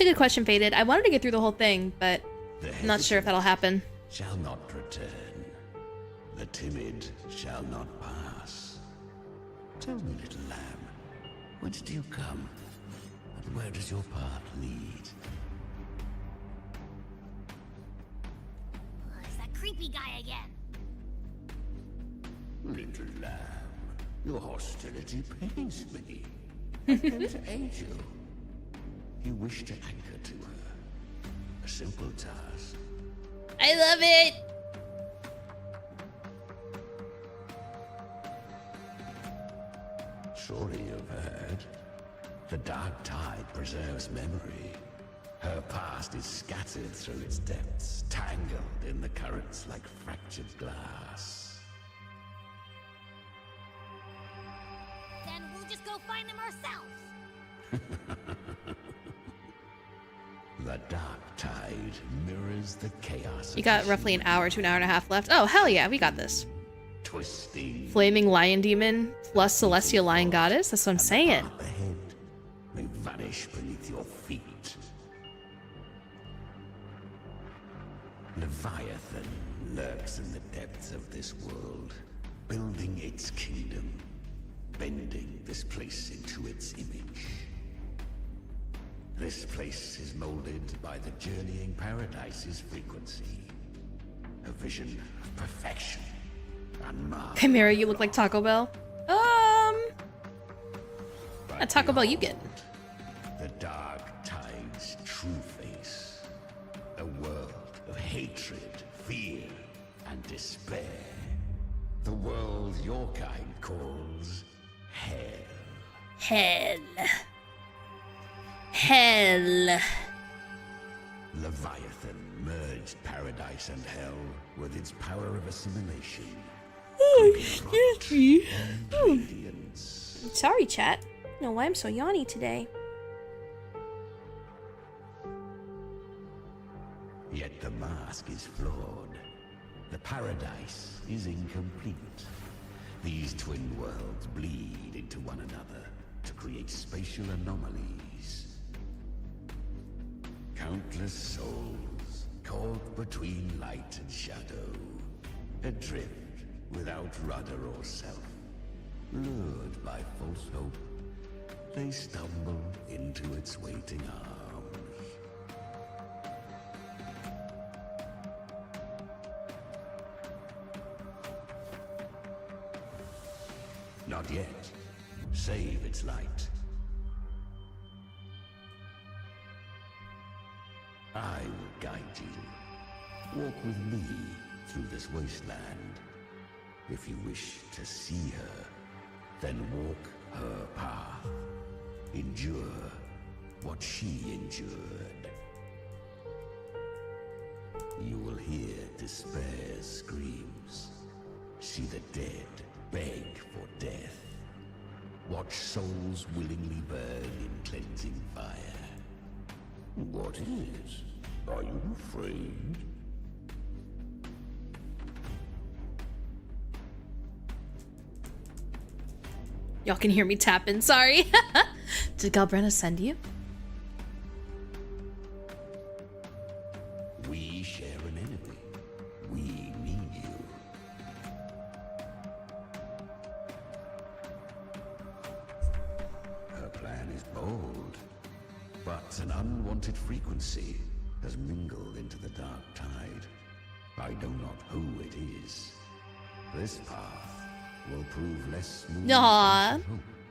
A: a good question, Faded. I wanted to get through the whole thing, but I'm not sure if that'll happen.
P: Shall not return. The timid shall not pass. Tell me, little lamb, whence do you come? And where does your path lead?
O: It's that creepy guy again.
P: Little lamb, your hostility pains me. I came to aid you. You wish to anchor to her. A simple task.
A: I love it!
P: Surely you've heard. The dark tide preserves memory. Her past is scattered through its depths, tangled in the currents like fractured glass.
O: Then we'll just go find them ourselves.
P: The dark tide mirrors the chaos.
A: You got roughly an hour to an hour and a half left. Oh, hell yeah, we got this.
P: Twisting.
A: Flaming Lion Demon plus Celestial Lion Goddess? That's what I'm saying.
P: Ahead may vanish beneath your feet. Leviathan lurks in the depths of this world, building its kingdom, bending this place into its image. This place is molded by the journeying paradise's frequency. A vision of perfection and marvel.
A: Chimera, you look like Taco Bell. That Taco Bell you get.
P: The dark tide's true face. A world of hatred, fear, and despair. The world your kind calls hell.
A: Hell. Hell.
P: Leviathan merged paradise and hell with its power of assimilation.
A: Oh, excuse me. Sorry, chat. I don't know why I'm so yawny today.
P: Yet the mask is flawed. The paradise is incomplete. These twin worlds bleed into one another to create spatial anomalies. Countless souls caught between light and shadow, adrift without rudder or self. Lured by false hope, they stumble into its waiting arms. Not yet. Save its light. I will guide you. Walk with me through this wasteland. If you wish to see her, then walk her path. Endure what she endured. You will hear despair's screams. See the dead beg for death. Watch souls willingly burn in cleansing fire. What is? Are you afraid?
A: Y'all can hear me tapping, sorry. Did Galbrenna send you?
P: We share an enemy. We need you. Her plan is bold, but an unwanted frequency has mingled into the dark tide. I know not who it is. This path will prove less smooth.
A: Aww.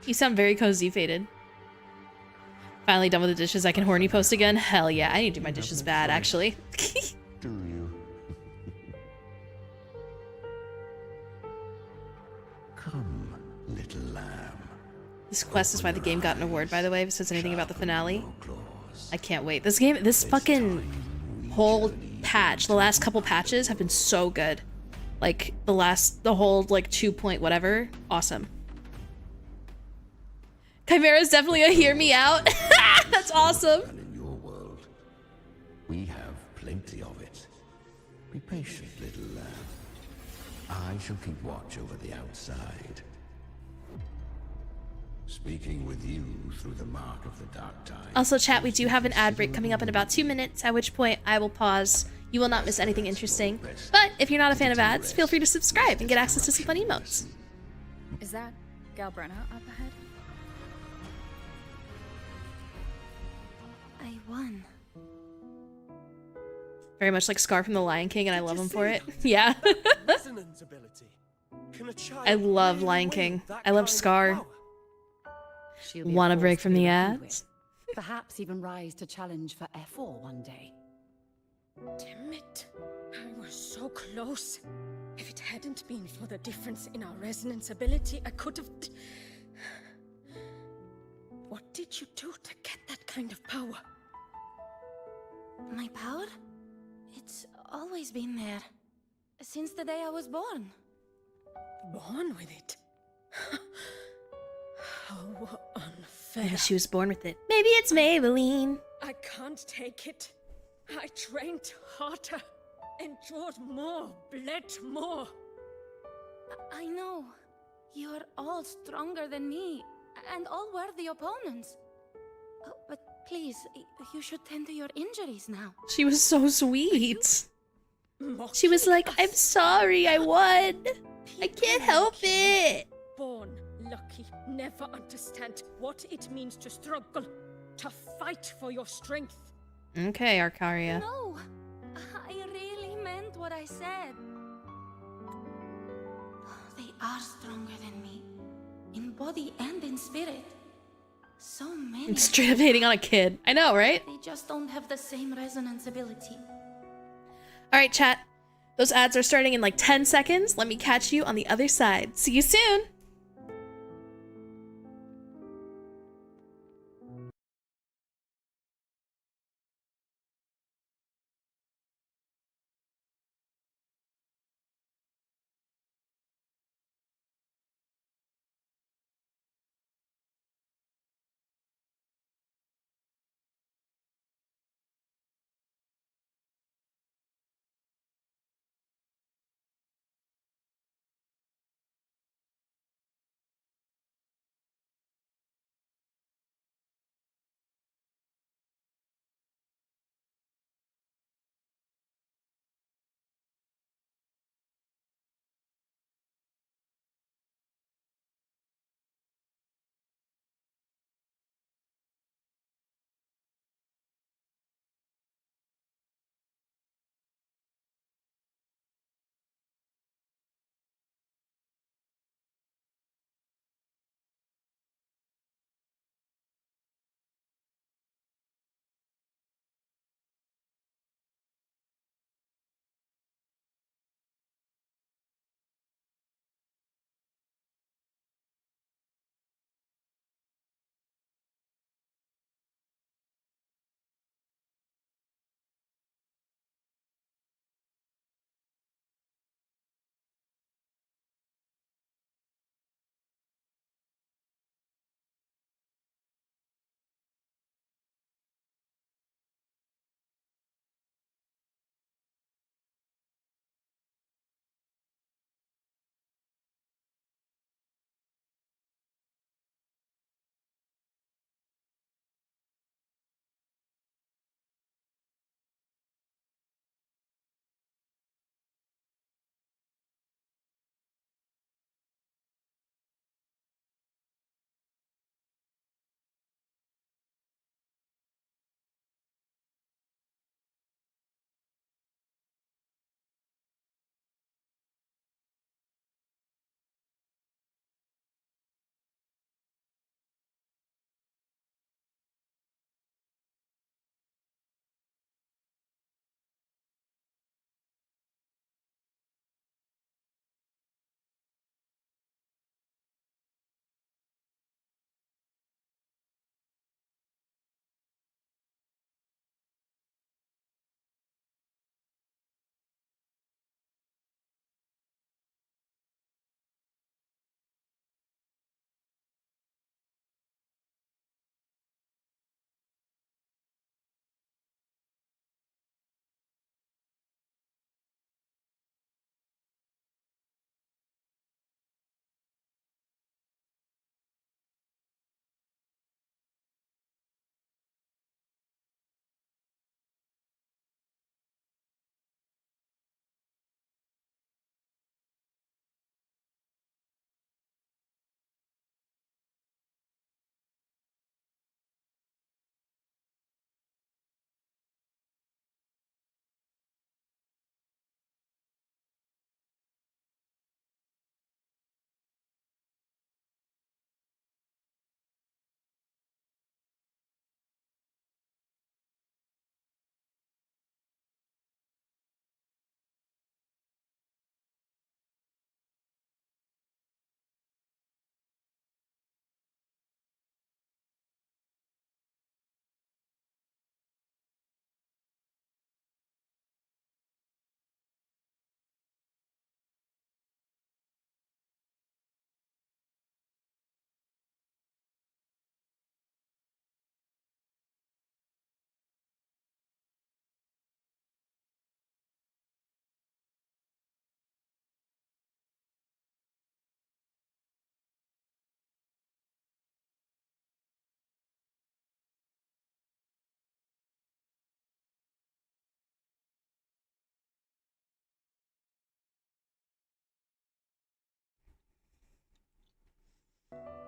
A: You sound very cozy, Faded. Finally done with the dishes. I can horny post again. Hell yeah, I need to do my dishes bad, actually.
P: Do you? Come, little lamb.
A: This quest is why the game got an award, by the way, if it says anything about the finale. I can't wait. This game, this fucking whole patch, the last couple patches have been so good. Like, the whole, like, 2 point whatever. Awesome. Chimera's definitely a hear me out. That's awesome.
P: And in your world, we have plenty of it. Be patient, little lamb. I shall keep watch over the outside. Speaking with you through the mark of the dark tide.
A: Also, chat, we do have an ad break coming up in about 2 minutes, at which point I will pause. You will not miss anything interesting. But if you're not a fan of ads, feel free to subscribe and get access to some fun emotes.
F: Is that Galbrenna up ahead?
C: I won.
A: Very much like Scar from The Lion King, and I love him for it. Yeah.
I: Resonance ability. Can a child
A: I love
I: really
A: Lion
I: wield
A: King.
I: that
A: I love
I: kind of
A: Scar.
I: power?
Q: She'll be a
A: Want a
Q: force
A: break
Q: to
A: from
Q: be
A: the
Q: reckoned with.
A: ads?
Q: Perhaps even rise to challenge for F4 one day.
R: Damn it. I was so close. If it hadn't been for the difference in our resonance ability, I could have... What did you do to get that kind of power?
C: My power? It's always been there. Since the day I was born.
R: Born with it? How unfair.
A: Maybe she was born with it. Maybe it's Maybelline.
R: I can't take it. I trained harder, endured more, bled more.
C: I know. You're all stronger than me, and all worthy opponents. But please, you should tend to your injuries now.
A: She was so sweet. She was like, I'm sorry, I won. I can't help it.
R: Born lucky, never understand what it means to struggle, to fight for your strength.
A: Okay, Arcaria.
C: No, I really meant what I said. They are stronger than me, in body and in spirit. So many.
A: I'm straight up hating on a kid. I know, right?
C: They just don't have the same resonance ability.
A: Alright, chat. Those ads are starting in like 10 seconds. Let me catch you on the other side. See you soon!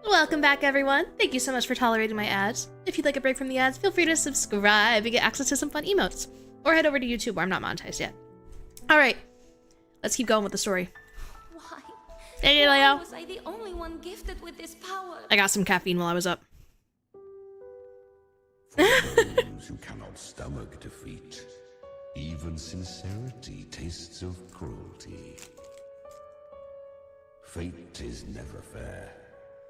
A: Welcome back, everyone. Thank you so much for tolerating my ads. If you'd like a break from the ads, feel free to subscribe and get access to some fun emotes. Or head over to YouTube, where I'm not monetized yet. Alright, let's keep going with the story.
S: Why?
A: Hey,
S: Why
A: Leo.
S: was I the only one gifted with this power?
A: I got some caffeine while I was up.
P: Those who cannot stomach defeat, even sincerity tastes of cruelty. Fate is never fair.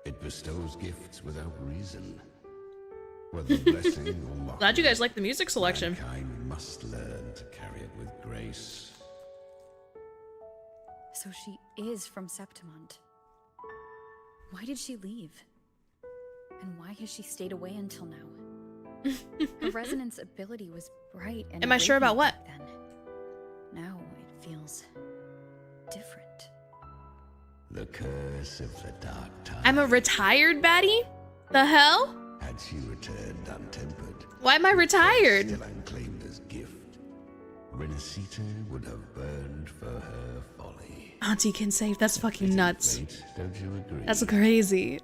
P: It bestows gifts without reason. Whether blessing or mockery,
A: Glad you guys like the music selection.
P: mankind must learn to carry it with grace.
F: So she is from Septimont. Why did she leave? And why has she stayed away until now? Her resonance ability was bright and
A: Am I sure about what?
F: then. Now it feels different.
P: The curse of the dark tide.
A: I'm a retired baddie? The hell?
P: Had she returned untempered,
A: Why am I retired?
P: still unclaimed as gift, Renacita would have burned for her folly.
A: Auntie Kinsei, that's fucking nuts.
P: Fate, don't you agree?
A: That's crazy.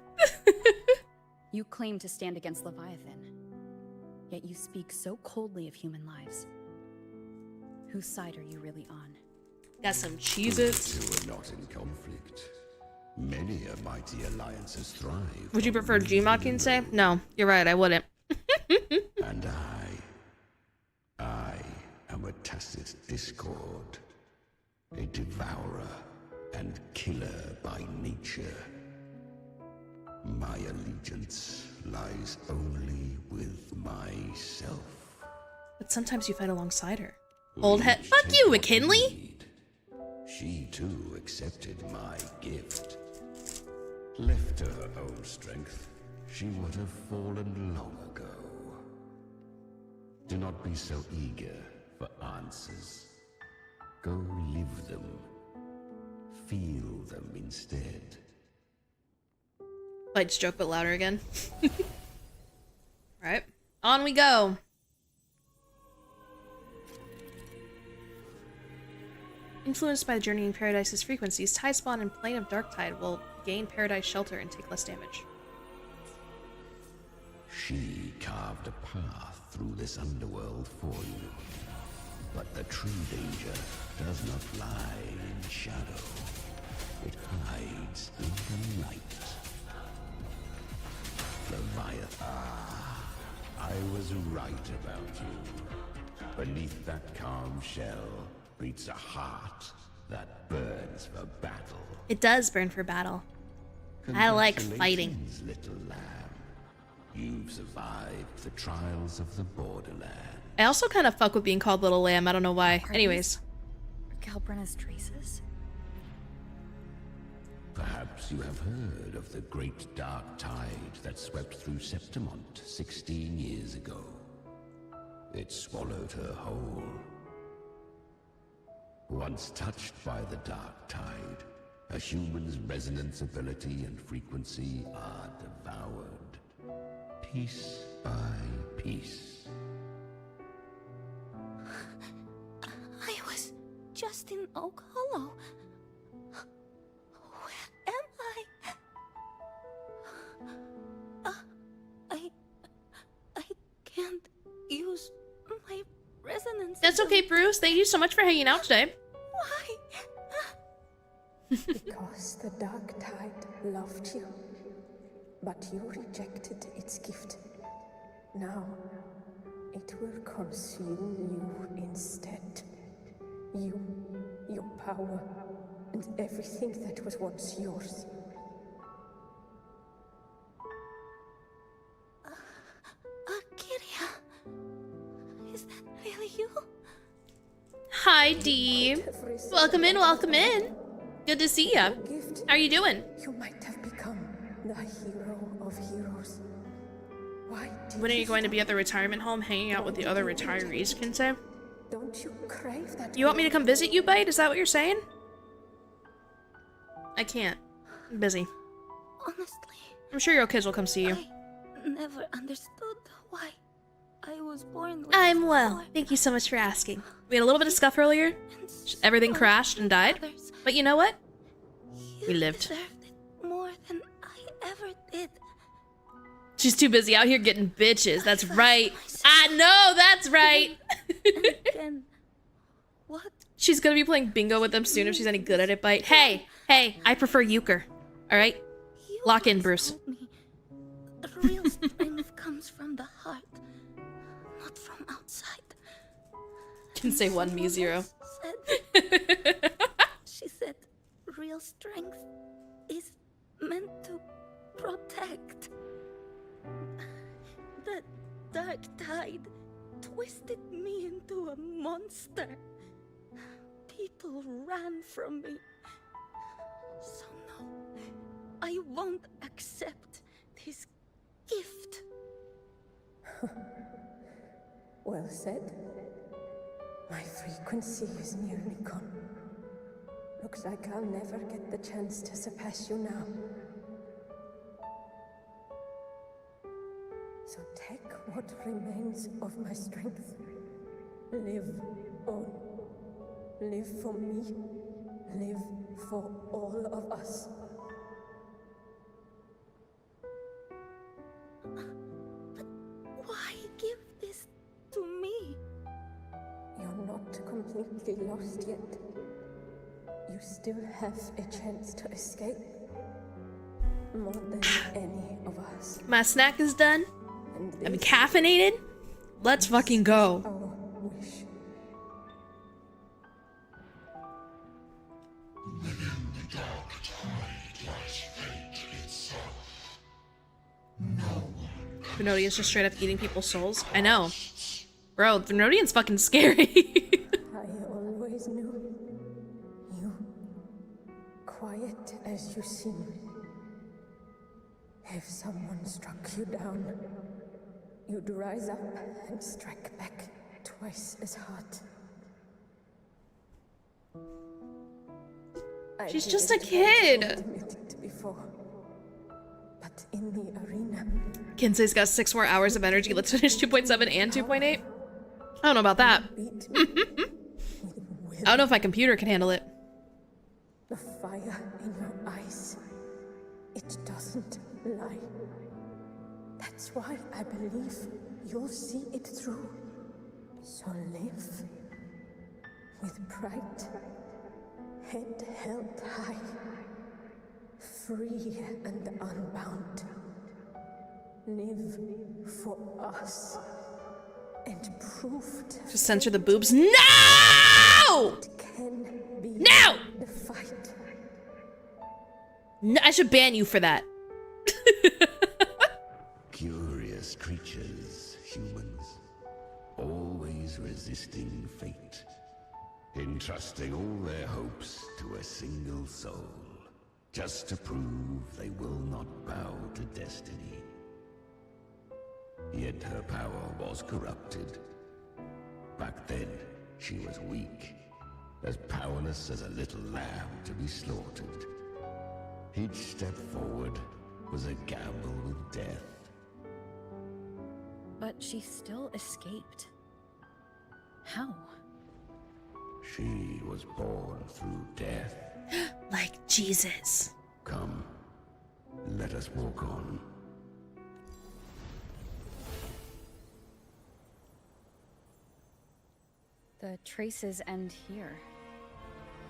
F: You claim to stand against Leviathan, yet you speak so coldly of human lives. Whose side are you really on?
A: Got some Cheez-Its.
P: The two are not in conflict. Many a mighty alliance has thrived.
A: Would you prefer Gmod Kinsei? No, you're right, I wouldn't.
P: And I am a tacit discord, a devourer and killer by nature. My allegiance lies only with myself.
A: But sometimes you fight alongside her. Old head. Fuck you, McKinley!
P: She too accepted my gift. Left to her own strength, she would have fallen long ago. Do not be so eager for answers. Go live them. Feel them instead.
A: Lights joke, but louder again. Alright, on we go. Influenced by the Journey in Paradise's frequencies, Tide Spawn and Plane of Darktide will gain Paradise shelter and take less damage.
P: She carved a path through this underworld for you. But the true danger does not lie in shadow. It hides in the light. Leviathan. I was right about you. Beneath that calm shell beats a heart that burns for battle.
A: It does burn for battle. I like fighting.
P: Congratulations, little lamb. You've survived the trials of the borderland.
A: I also kind of fuck with being called Little Lamb, I don't know why. Anyways.
F: Calbrenna's traces?
P: Perhaps you have heard of the great dark tide that swept through Septimont 16 years ago. It swallowed her whole. Once touched by the dark tide, a human's resonance ability and frequency are devoured, piece by piece.
S: I was just in Oak Hollow. Where am I? I can't use my resonance.
A: That's okay, Bruce. Thank you so much for hanging out today.
S: Why?
R: Because the dark tide loved you, but you rejected its gift. Now, it will consume you instead. You, your power, and everything that was once yours.
S: Kiria, is that really you?
A: Hi, Dee. Welcome in, welcome in. Good to see ya. How are you doing?
R: You might have become the hero of heroes. Why did
A: When are you going to be at the retirement home hanging out with the other retirees, Kinsei?
R: Don't you crave that?
A: You want me to come visit you, Bite? Is that what you're saying? I can't. I'm busy.
S: Honestly,
A: I'm sure your kids will come see you.
S: I never understood why I was born with
A: I'm
S: this
A: well.
S: power.
A: Thank you so much for asking. We had a little bit of scuff earlier. Everything crashed and died. But you know what? We lived.
S: Deserved it more than I ever never did.
A: She's too busy out here getting bitches. That's right. I know, that's right.
S: Again, what?
A: She's gonna be playing bingo with them soon if she's any good at it, but hey, I prefer euchre. Alright? Lock in, Bruce.
S: The real strength comes from the heart, not from outside.
A: Kinsei 1, me 0.
S: She said real strength is meant to protect. The dark tide twisted me into a monster. People ran from me. So no, I won't accept this gift.
R: Well said. My frequency is nearly gone. Looks like I'll never get the chance to surpass you now. So take what remains of my strength. Live on. Live for me. Live for all of us.
S: But why give this to me?
R: You're not completely lost yet. You still have a chance to escape. More than any of us.
A: My snack is done. I'm caffeinated. Let's fucking go.
R: Our wish.
T: Within the dark tide lies fate itself. No one.
A: Threnodian's just straight up eating people's souls. I know. Bro, Threnodian's fucking scary.
R: I always knew you, quiet as you seem. If someone struck you down, you'd rise up and strike back twice as hard.
A: She's just a kid.
R: Before, but in the arena,
A: Kinsei's got 6 more hours of energy. Let's finish 2.7 and 2.8. I don't know about that. I don't know if my computer can handle it.
R: the fire in your eyes, it doesn't lie. That's why I believe you'll see it through. So live with pride, head held high, free and unbound. Live for us and prove to
A: Just censor the boobs. No! No!
R: the fight.
A: No! I should ban you for that.
P: Curious creatures, humans, always resisting fate, entrusting all their hopes to a single soul, just to prove they will not bow to destiny. Yet her power was corrupted. Back then, she was weak, as powerless as a little lamb to be slaughtered. Each step forward was a gamble with death.
F: But she still escaped. How?
P: She was born through death.
A: Like Jesus.
P: Come, let us walk on.
F: The traces end here.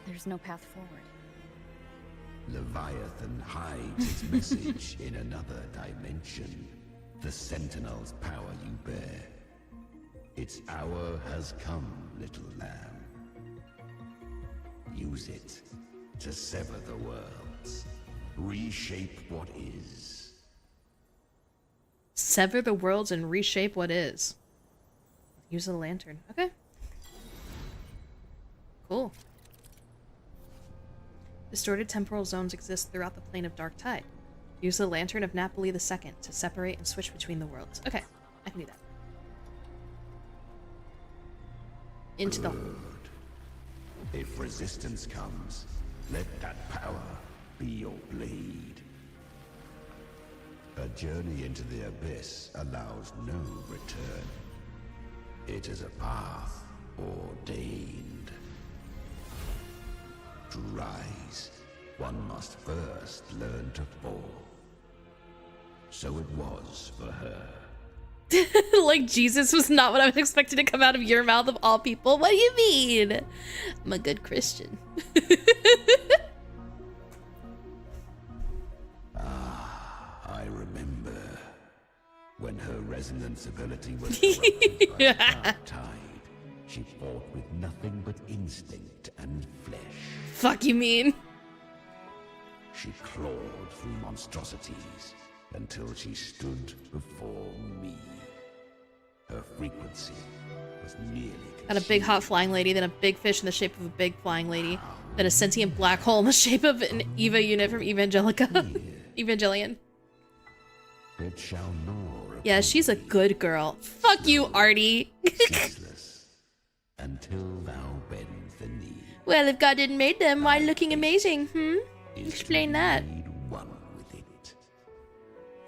F: There's no path forward.
P: Leviathan hides its message in another dimension. The Sentinel's power you bear. Its hour has come, little lamb. Use it to sever the worlds. Reshape what is.
A: Sever the worlds and reshape what is. Use a lantern. Okay. Cool. Distorted temporal zones exist throughout the plane of Dark Tide. Use the Lantern of Napoli II to separate and switch between the worlds. Okay, I can do that. Into the...
P: If resistance comes, let that power be your blade. A journey into the abyss allows no return. It is a path ordained. To rise, one must first learn to fall. So it was for her.
A: Like Jesus was not what I was expecting to come out of your mouth of all people. What do you mean? I'm a good Christian.
P: I remember when her resonance ability was corrupted by the dark tide. She fought with nothing but instinct and flesh.
A: Fuck you mean?
P: She clawed through monstrosities until she stood before me. Her frequency was nearly
A: Got a big hot flying lady, then a big fish in the shape of a big flying lady, then a sentient black hole in the shape of an Eva unit from Evangelion.
P: It shall gnaw
A: Yeah, she's a good girl. Fuck you, Artie.
P: ceaseless until thou bend the knee.
A: Well, if God didn't make them, why looking amazing? Explain that.
P: One with it.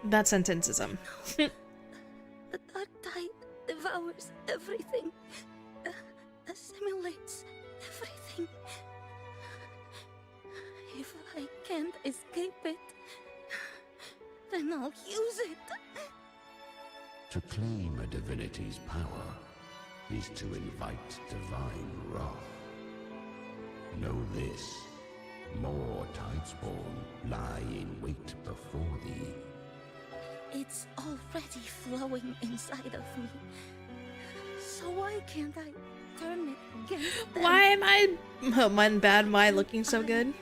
A: That sentence is
S: The dark tide devours everything, assimilates everything. If I can't escape it, then I'll use it.
P: To claim a divinity's power is to invite divine wrath. Know this. More Tidespawn lie in wait before thee.
S: It's already flowing inside of me. So why can't I turn it against them?
A: Why am I... Oh, my looking so good?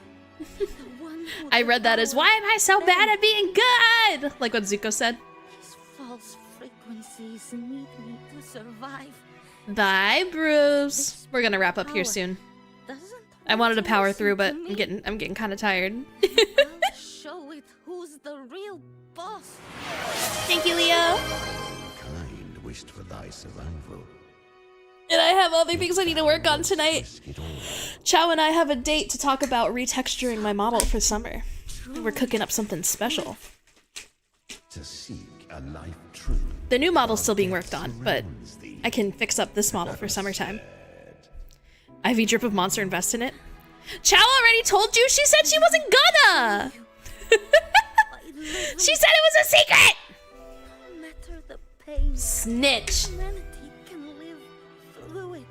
A: I read that as, why am I so bad at being good? Like what Zuko said.
S: These false frequencies need me to survive.
A: Bye, Bruce. We're gonna wrap up here soon. I wanted to power through, but I'm getting kind of tired.
S: I'll show it who's the real boss.
A: Thank you, Leo.
P: Kind wished for thy survival.
A: And I have other things I need to work on tonight. Chow and I have a date to talk about retexturing my model for summer. We're cooking up something special.
P: To seek a life true.
A: The new model's still being worked on, but I can fix up this model for summertime. IV drip of monster, invest in it. Chow already told you. She said she wasn't gonna. She said it was a secret.
S: No matter the pain,
A: Snitch.
S: humanity can live through it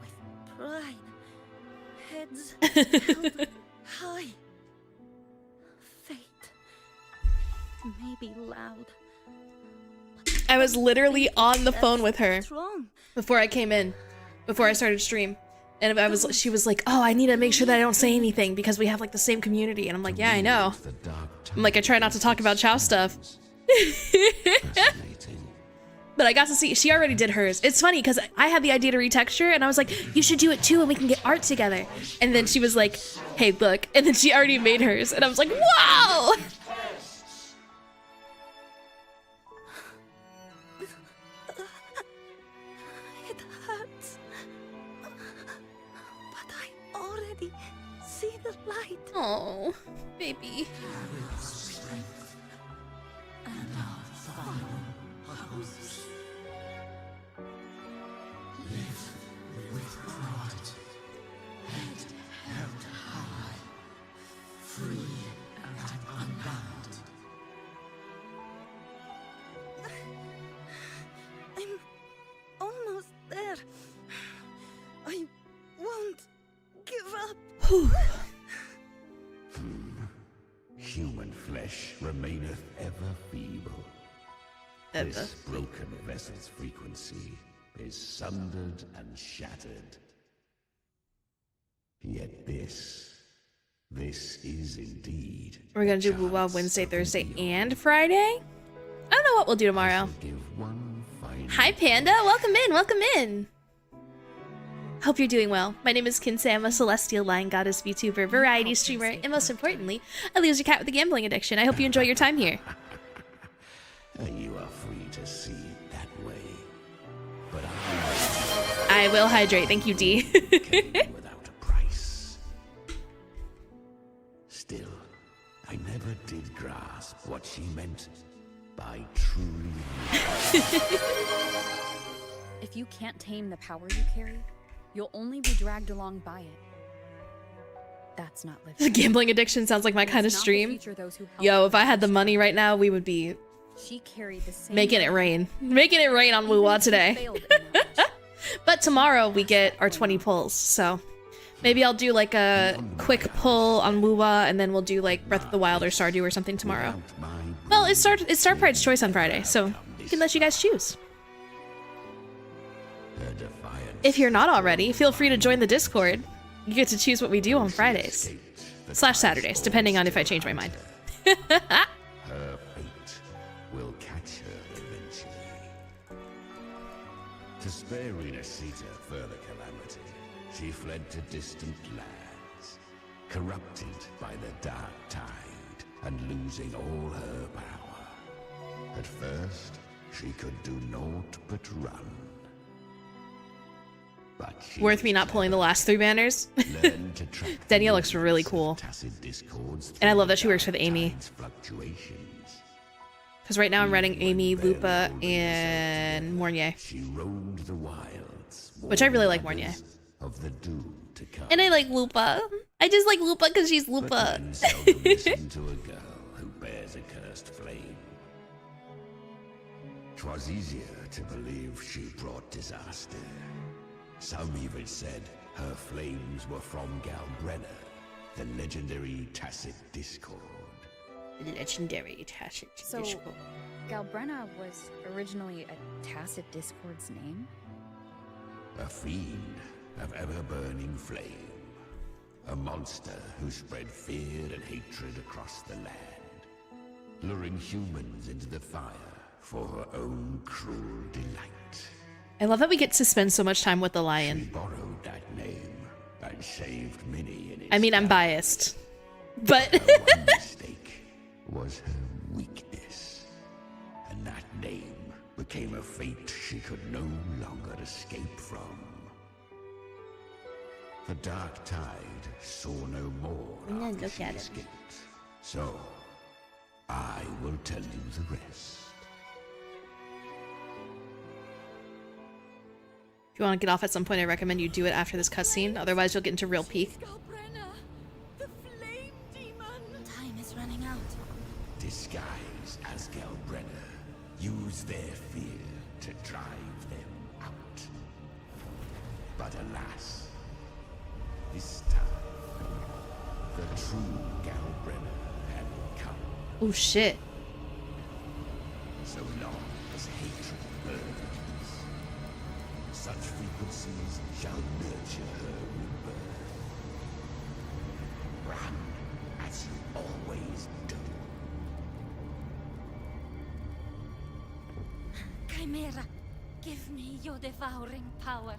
S: with pride, heads held high. Fate may be loud.
A: I was literally on the phone with her
S: Strong.
A: before I came in, before I started stream. And she was like, oh, I need to make sure that I don't say anything because we have like the same community. And I'm like, yeah, I know. I'm like, I try not to talk about Chow stuff. But I got to see, she already did hers. It's funny because I had the idea to retexture and I was like, you should do it too and we can get art together. And then she was like, hey, look. And then she already made hers. And I was like, whoa!
S: It hurts. But I already see the light.
A: Oh, baby.
T: With pride, head held high, free and unbound.
S: I'm almost there. I won't give up.
P: Human flesh remaineth ever feeble. This broken vessel's frequency is sundered and shattered. Yet this is indeed.
A: We're gonna do Woo Wow Wednesday, Thursday, and Friday? I don't know what we'll do tomorrow. Hi, Panda. Welcome in. Welcome in. Hope you're doing well. My name is Kinsei. I'm a celestial lion goddess VTuber, variety streamer, and most importantly, a loser cat with a gambling addiction. I hope you enjoy your time here.
P: You are free to see it that way. But
A: I will hydrate. Thank you, D.
P: without a price. Still, I never did grasp what she meant by truly.
F: If you can't tame the power you carry, you'll only be dragged along by it. That's not living.
A: Gambling addiction sounds like my kind of
F: It's not the
A: stream.
F: future those who help
A: Yo,
F: you
A: if I had the money right now, we would be
F: She carried the same
A: making it
F: weight.
A: rain. Making it rain on Wuwa today.
F: Failed in that.
A: But tomorrow we get our 20 pulls, so maybe I'll do like a quick pull on Wuwa, and then we'll do like Breath of the Wild or Stardew or something tomorrow. Well, it's Star Pride's choice on Friday, so we can let you guys choose. If you're not already, feel free to join the Discord. You get to choose what we do on Fridays. / Saturdays, depending on if I change my mind.
P: Her fate will catch her eventually. To spare Rena Sita further calamity, she fled to distant lands, corrupted by the dark tide and losing all her power. At first, she could do naught but run. But she
A: Worth me not pulling the last 3 banners.
P: learned to track the
A: Danielle looks really cool.
P: tacit discords
A: And I love
P: through
A: that she works for the
P: dark
A: Amy.
P: tide's fluctuations.
A: Because right now I'm running Amy, Lupa, and Mornier.
P: She roamed the wilds,
A: Which I really like Mornier.
P: of the doom to come.
A: And I like Lupa. I just like Lupa because she's Lupa.
P: Men seldom listen to a girl who bears a cursed flame. 'Twas easier to believe she brought disaster. Some even said her flames were from Galbrenna, the legendary tacit discord.
A: Legendary tacit
F: So,
A: discord.
F: Galbrenna was originally a tacit discord's name?
P: A fiend of ever-burning flame. A monster who spread fear and hatred across the land, luring humans into the fire for her own cruel delight.
A: I love that we get to spend so much time with the lion.
P: Borrowed that name and saved many in its
A: I mean, I'm biased. But
P: one mistake was her weakness. And that name became a fate she could no longer escape from. The dark tide saw no more after she escaped. So, I will tell you the rest.
A: if you want to get off at some point, I recommend you do it after this cutscene. Otherwise, you'll get into real peak.
S: Time is running out.
P: Disguised as Galbrenna, use their fear to drive them out. But alas, this time, the true Galbrenna had come.
A: Oh shit.
P: So long as hatred burns, such frequencies shall nurture her rebirth. Run as you always do.
S: Chimera, give me your devouring power.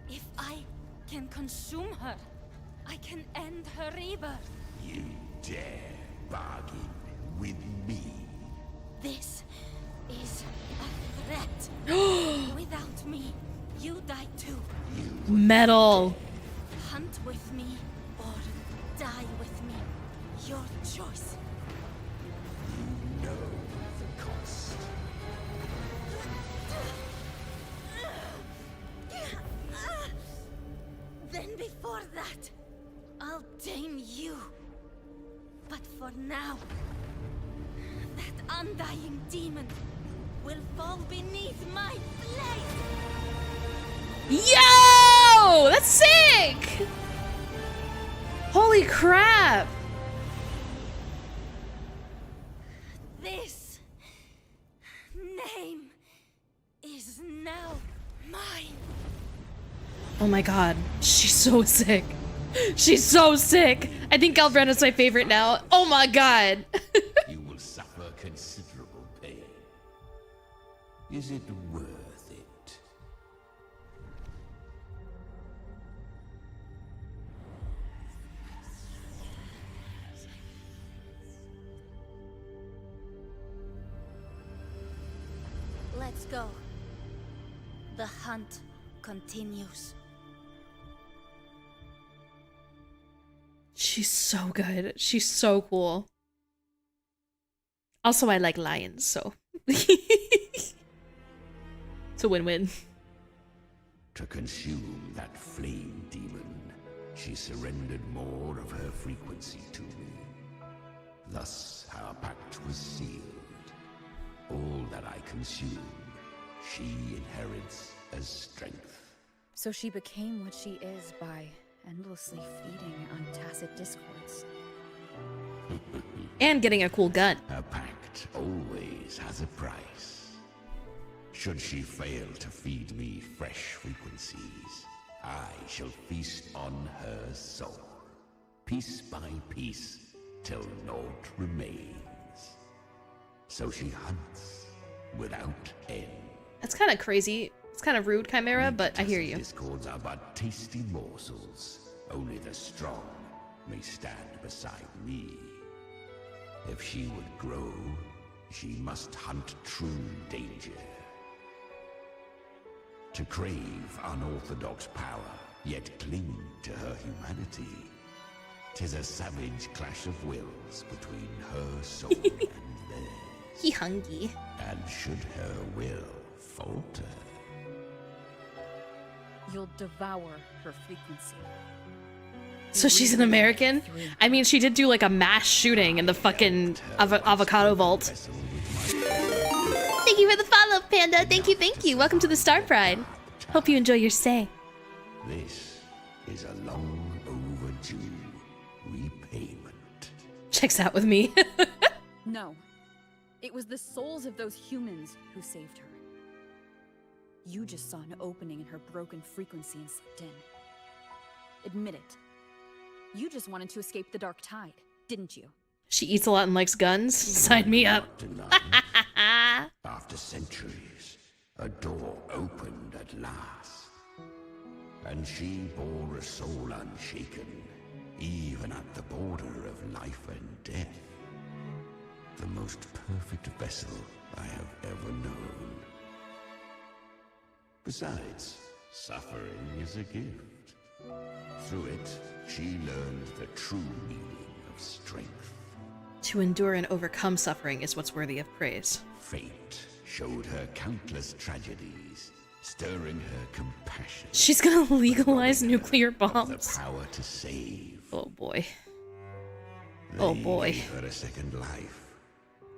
S: If I can consume her, I can end her rebirth.
P: You dare bargain with me?
S: This is a threat. Without me, you die too.
A: Metal.
S: Hunt with me or die with me. Your choice.
P: You know the cost.
S: Then before that, I'll tame you. But for now, that undying demon will fall beneath my blade.
A: Yo! That's sick! Holy crap!
S: This name is now mine.
A: Oh my god. She's so sick. She's so sick. I think Galbrenna's my favorite now. Oh my god.
P: You will suffer considerable pain. Is it worth it?
S: Let's go. The hunt continues.
A: She's so good. She's so cool. Also, I like lions, so. It's a win-win.
P: To consume that flame demon, she surrendered more of her frequency to me. Thus, our pact was sealed. All that I consume, she inherits as strength.
F: So she became what she is by endlessly feeding on tacit discords.
A: And getting a cool gun.
P: A pact always has a price. Should she fail to feed me fresh frequencies, I shall feast on her soul, piece by piece, till naught remains. So she hunts without end.
A: That's kind of crazy. It's kind of rude, Chimera, but I hear you.
P: Discords are but tasty morsels. Only the strong may stand beside me. If she would grow, she must hunt true danger. To crave unorthodox power, yet cling to her humanity, 'tis a savage clash of wills between her soul and theirs.
A: He hungry.
P: And should her will falter,
F: You'll devour her frequency.
A: So she's an American? I mean, she did do like a mass shooting in the fucking avocado vault. Thank you for the follow, Panda. Thank you. Welcome to the Star Pride. Hope you enjoy your stay.
P: this is a long overdue repayment.
A: Checks out with me.
F: No. It was the souls of those humans who saved her. You just saw an opening in her broken frequency and slipped in. Admit it. You just wanted to escape the dark tide, didn't you?
A: She eats a lot and likes guns. Sign me up.
P: After centuries, a door opened at last. And she bore a soul unshaken, even at the border of life and death. The most perfect vessel I have ever known. Besides, suffering is a gift. Through it, she learned the true meaning of strength.
A: To endure and overcome suffering is what's worthy of praise.
P: Fate showed her countless tragedies, stirring her compassion.
A: She's gonna legalize nuclear
P: The
A: bombs.
P: power to save.
A: Oh boy.
P: They
A: Oh boy.
P: gave her a second life,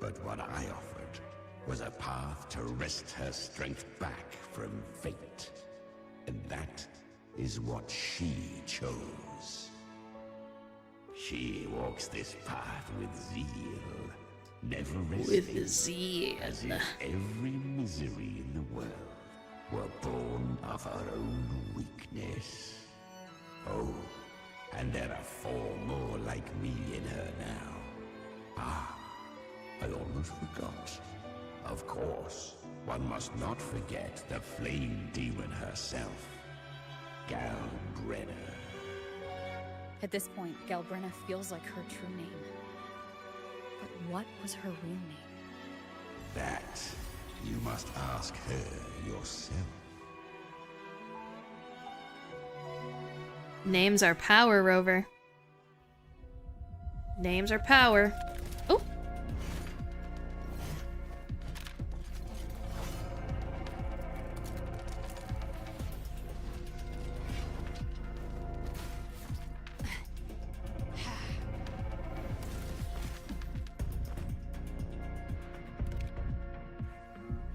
P: but what I offered was a path to wrest her strength back from fate. And that is what she chose. She walks this path with zeal, never resting.
A: With zeal.
P: As if every misery in the world were born of her own weakness. Oh, and there are 4 more like me in her now. Ah, I almost forgot. Of course, one must not forget the flame demon herself, Galbrenna.
F: At this point, Galbrenna feels like her true name. But what was her real name?
P: That you must ask her yourself.
A: Names are power, Rover. Names are power. Oh.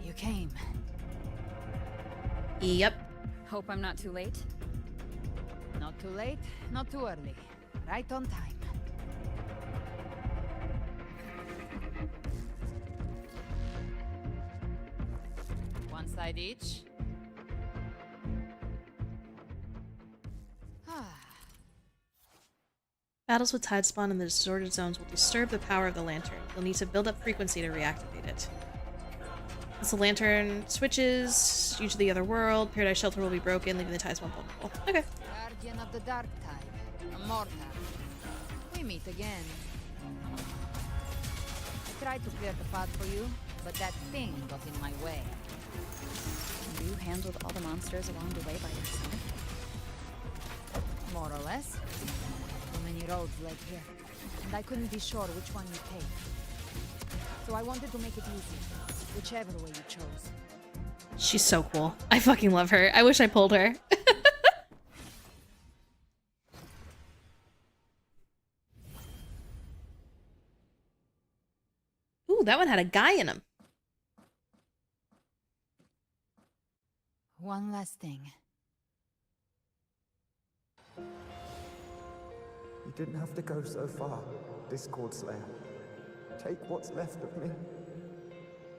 F: You came.
A: Yep.
F: Hope I'm not too late.
E: Not too late, not too early. Right on time. One side each.
A: Battles with tide spawn in the distorted zones will disturb the power of the lantern. You'll need to build up frequency to reactivate it. As the lantern switches you to the other world, Paradise Shelter will be broken, leaving the tide spawn vulnerable. Okay.
E: Guardian of the Dark Tide, a mortar. We meet again. I tried to clear the path for you, but that thing got in my way.
F: And you handled all the monsters along the way by yourself?
E: More or less. So many roads led here, and I couldn't be sure which one you take. So I wanted to make it easy, whichever way you chose.
A: She's so cool. I fucking love her. I wish I pulled her. Ooh, that one had a guy in him.
E: One last thing.
U: You didn't have to go so far, Discord Slayer. Take what's left of me.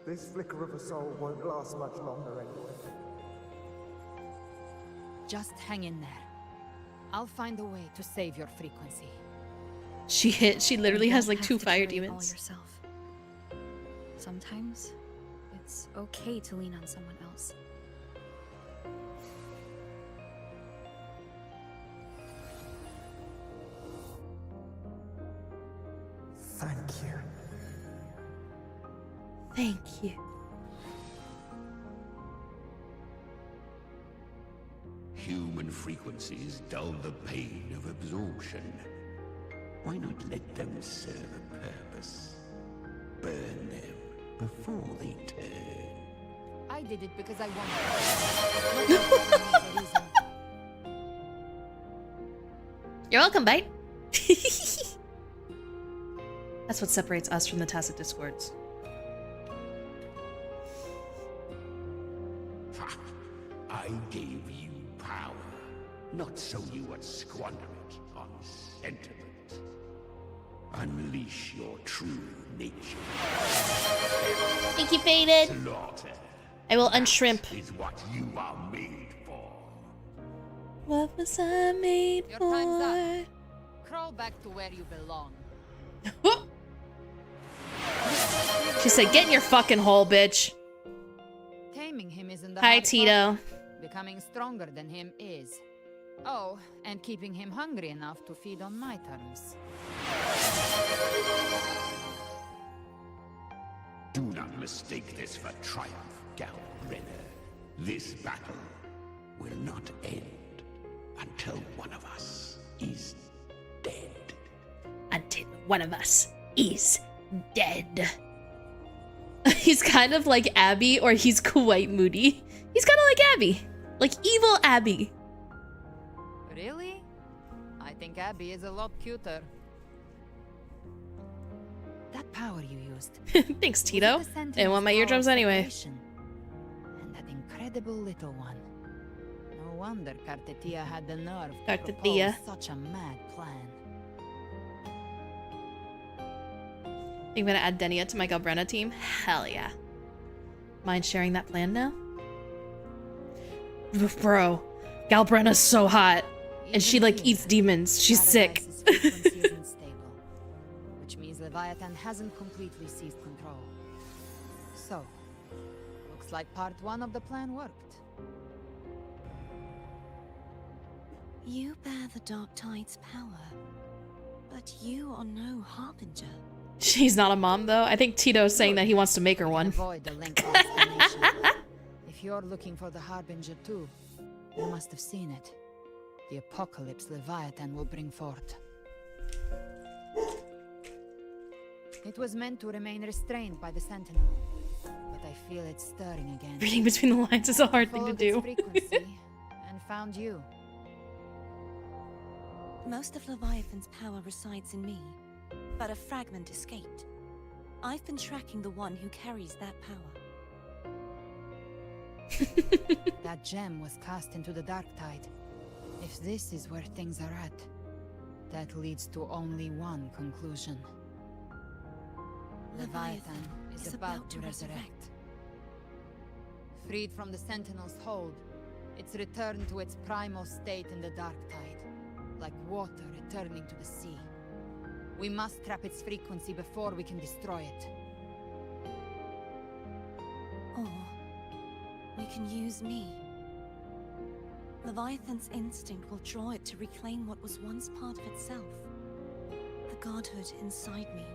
U: This flicker of a soul won't last much longer anyway.
E: Just hang in there. I'll find a way to save your frequency.
A: She literally has like 2 fire
F: All
A: demons.
F: yourself. Sometimes it's okay to lean on someone else.
U: Thank you.
A: Thank you.
P: Human frequencies dull the pain of absorption. Why not let them serve a purpose? Burn them before they turn.
E: I did it because I wanted.
A: You're welcome, Bite. That's what separates us from the tacit discords.
P: I gave you power, not so you would squander it on sentiment. Unleash your true nature.
A: Thank you, Faded.
P: Slaughter
A: I will unshrimp.
P: is what you are made for.
A: What was I made
E: Your
A: for?
E: time's up. Crawl back to where you belong.
A: She said, "Get in your fucking hole, bitch."
E: Taming him isn't the
A: Hi,
E: hard
A: Tito.
E: part. Becoming stronger than him is. Oh, and keeping him hungry enough to feed on my terms.
P: Do not mistake this for triumph, Galbrenner. This battle will not end until one of us is dead.
A: Until one of us is dead. He's kind of like Abby, or he's quite moody. He's kind of like Abby. Like evil Abby.
E: Really? I think Abby is a lot cuter. That power you used.
A: Thanks, Tito. Didn't want my eardrums anyway.
E: And that incredible little one. No wonder Cartetia had the nerve to
A: Cartetia.
E: propose such a mad plan.
A: Think I'm gonna add Denia to my Galbrenna team? Hell yeah. Mind sharing that plan now? Bro, Galbrenna's so hot. And she like eats demons. She's sick.
E: Paradise's frequency isn't stable, which means Leviathan hasn't completely seized control. So, looks like part 1 of the plan worked.
S: You bear the Dark Tide's power, but you are no harbinger.
A: She's not a mom though. I think Tito's saying that he wants to make her one.
E: Avoid the lengthy explanation. If you're looking for the Harbinger too, you must have seen it. The apocalypse Leviathan will bring forth. It was meant to remain restrained by the Sentinel, but I feel it stirring again.
A: Reading between the lines is a hard thing to
E: Followed
A: do.
E: its frequency and found you.
S: Most of Leviathan's power resides in me, but a fragment escaped. I've been tracking the one who carries that power.
E: That gem was cast into the Dark Tide. If this is where things are at, that leads to only one conclusion. Leviathan is about to resurrect. Freed from the Sentinel's hold, it's returned to its primal state in the Dark Tide, like water returning to the sea. We must trap its frequency before we can destroy it.
S: Or we can use me. Leviathan's instinct will draw it to reclaim what was once part of itself. The godhood inside me.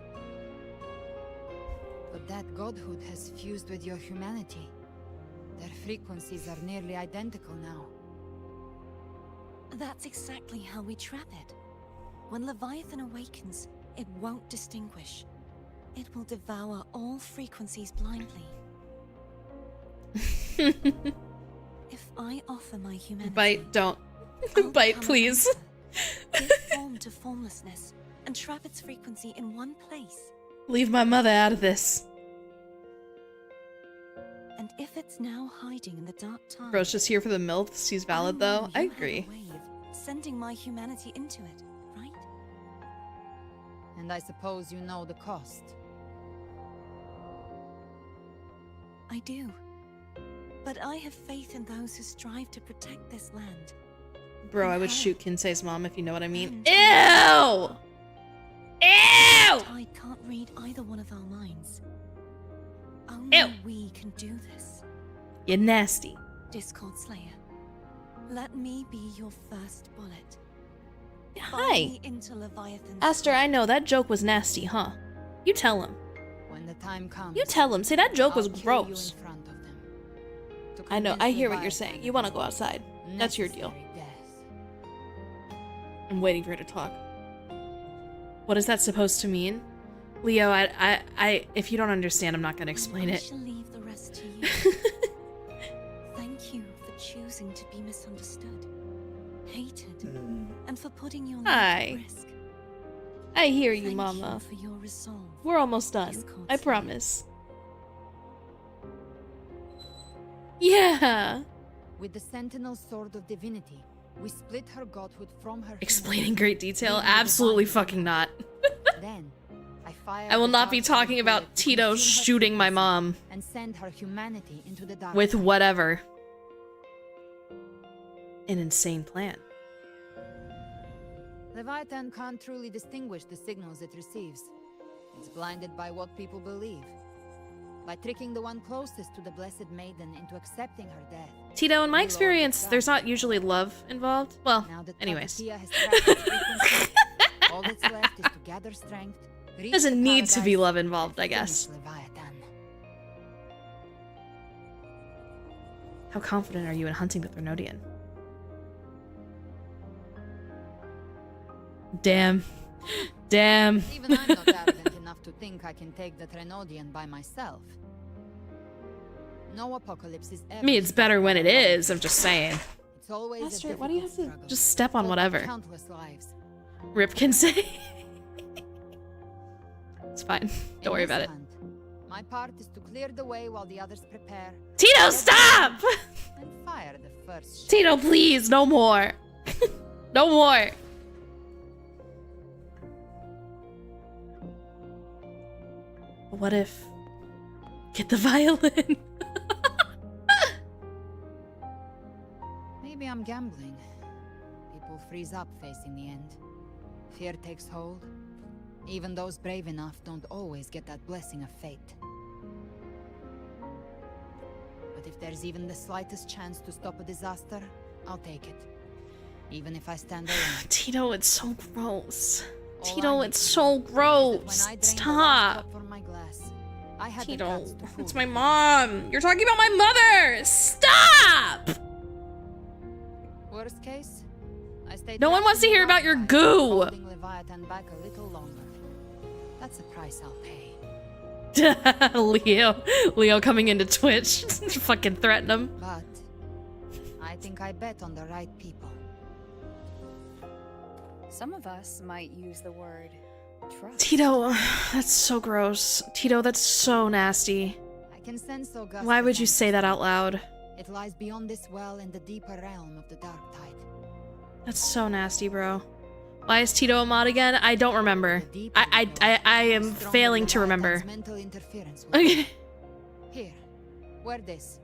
E: But that godhood has fused with your humanity. Their frequencies are nearly identical now.
S: That's exactly how we trap it. When Leviathan awakens, it won't distinguish. It will devour all frequencies blindly. If I offer my humanity...
A: Bite, don't.
S: I'll
A: Bite,
S: become
A: please.
S: an anchor, give form to formlessness, and trap its frequency in one place.
A: Leave my mother out of this.
F: And if it's now hiding in the dark tide,
A: Bro's just here for the MILFs. He's valid though. I agree.
F: Sending my humanity into it, right?
E: And I suppose you know the cost.
F: I do. But I have faith in those who strive to protect this land.
A: Bro, I would shoot Kinsei's mom if you know what I mean. Ew! Ew!
F: Tide can't read either one of our minds. Only we can do this.
A: You're nasty.
F: Discord Slayer, let me be your first bullet.
A: Hi.
F: Me into Leviathan's
A: Aster, I know that joke was nasty, huh? You tell him.
E: When the time comes,
A: You tell him. Say that joke was
E: I'll kill you
A: gross.
E: in front of them. To
A: I know.
E: convince
A: I hear what you're
E: Leviathan
A: saying. You want to go outside. That's your deal.
E: necessary death.
A: I'm waiting for her to talk. What is that supposed to mean? Leo, if you don't understand, I'm not going to explain
F: I
A: it.
F: shall leave the rest to you. Thank you for choosing to be misunderstood, hated, and for putting your life
A: Hi.
F: at risk.
A: I hear you,
F: Thank
A: Mama.
F: you for your resolve.
A: We're almost done.
F: Discord
A: I
F: Slayer.
A: promise. Yeah.
E: With the Sentinel Sword of Divinity, we split her godhood from her.
A: Explain in great detail? Absolutely fucking not.
E: Then, I fire
A: I will
E: the
A: not be
E: dark
A: talking
E: bullet
A: about
E: to
A: Tito
E: consume her
A: shooting my
E: frequency
A: mom
E: and send her humanity into the dark.
A: with whatever. An insane plan.
E: Leviathan can't truly distinguish the signals it receives. It's blinded by what people believe. By tricking the one closest to the Blessed Maiden into accepting her death.
A: Tito, in my experience, there's not usually love involved. Well,
E: Now that
A: anyways.
E: Taketia has cracked its frequency, all that's left is to gather strength. reach
A: Doesn't
E: the
A: need to be
E: paradise,
A: love involved, I
E: and
A: guess.
E: finish Leviathan.
A: How confident are you in hunting the threnodian? Damn. Damn.
E: Even I'm not arrogant enough to think I can take the threnodian by myself. No apocalypse is ever.
A: I mean, it's better when it is, I'm just saying.
E: It's always a
A: Aster, why do you have
E: difficult
A: to
E: struggle,
A: just step on
E: fought by
A: whatever?
E: Countless lives.
A: Rip Kinsei. It's fine. Don't worry
E: In this
A: about it.
E: hunt, my part is to clear the way while the others prepare.
A: Tito,
E: get
A: stop!
E: ready, And fire the first shot.
A: Tito, please, no more. No more. What if... Get the violin.
E: Maybe I'm gambling. People freeze up facing the end. Fear takes hold. Even those brave enough don't always get that blessing of fate. But if there's even the slightest chance to stop a disaster, I'll take it. Even if I stand alone.
A: Tito, it's so gross.
E: All
A: Tito,
E: I
A: it's
E: need to
A: so
E: know is that
A: gross.
E: when I drained the last
A: Stop.
E: cup from my glass, I had the
A: Tito,
E: guts to fool
A: it's
E: you.
A: my mom. You're talking about my mother. Stop!
E: Worst case, I stay
A: No one
E: trapped
A: wants to
E: in the
A: hear about your
E: dark,
A: goo.
E: holding Leviathan back a little longer. That's a price I'll pay.
A: Leo coming into Twitch. Fucking threaten him.
E: But I think I bet on the right people.
F: Some of us might use the word trust.
A: Tito, that's so gross. Tito, that's so nasty.
E: I can sense Augusta's
A: Why would you
E: answer.
A: say that out loud?
E: It lies beyond this well in the deeper realm of the dark tide.
A: That's so nasty, bro. Why is Tito a mod again? I don't remember. I am
E: Stronger
A: failing to
E: Leviathan's
A: remember.
E: mental interference with
A: Okay.
E: it. Here, wear this.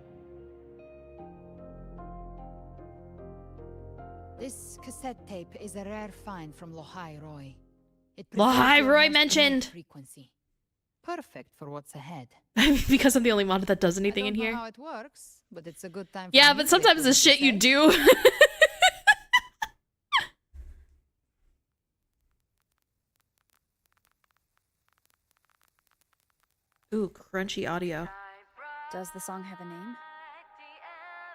E: This cassette tape is a rare find from Lohai Roy. It
A: Lohai
E: preserves your
A: Roy
E: most
A: mentioned.
E: innate frequency. Perfect for what's ahead.
A: Because I'm the only mod that does anything
E: I
A: in
E: don't know
A: here.
E: how it works, but it's a good time for
A: Yeah,
E: me
A: but
E: to
A: sometimes the
E: what
A: shit you
E: say.
A: do. Ooh, crunchy audio.
F: Does the song have a name?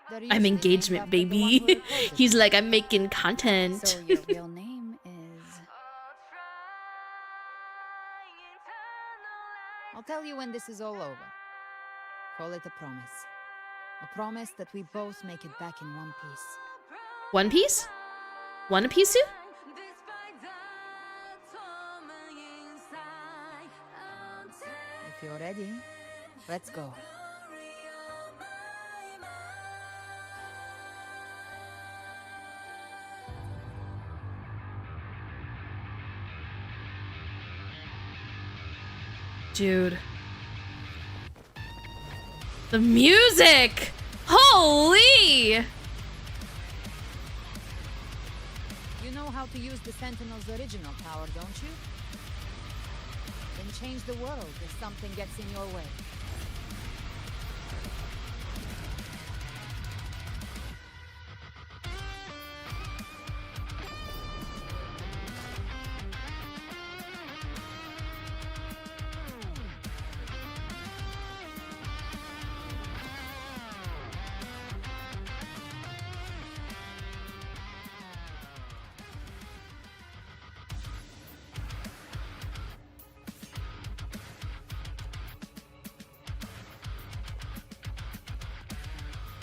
E: They're
A: I'm
E: usually named
A: engagement,
E: after the one
A: baby.
E: who recorded
A: He's
E: them.
A: like, I'm making content.
F: So your real name is...
E: I'll tell you when this is all over. Call it a promise. A promise that we both make it back in one piece.
A: One Piece? One Piece?
E: If you're ready, let's go.
A: Dude. The music! Holy!
E: You know how to use the Sentinel's original power, don't you? Then change the world if something gets in your way.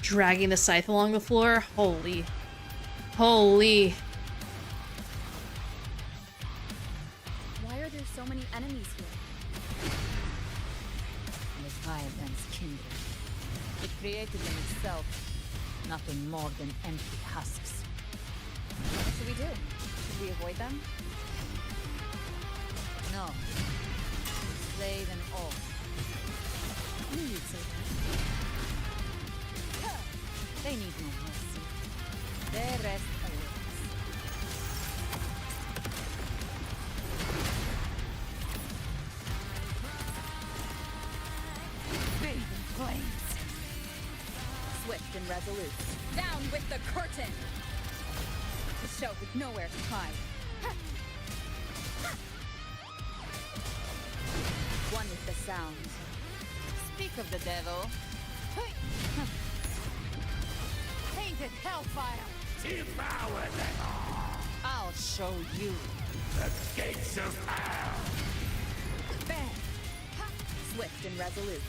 A: Dragging the scythe along the floor. Holy. Holy.
F: Why are there so many enemies here?
E: Leviathan's kindred. It created in itself nothing more than empty husks.
F: What should we do? Should we avoid them?
E: No. Slay them all.
F: I knew you'd say that.
E: They need no mercy. Their rest awaits.
F: Bathe in flames. Swift and resolute. Down with the curtain! The show with nowhere to hide.
E: One with the sound. Speak of the devil. Painted hellfire!
P: Devour them all!
E: I'll show you.
P: The gates of hell!
F: Bang! Swift and resolute.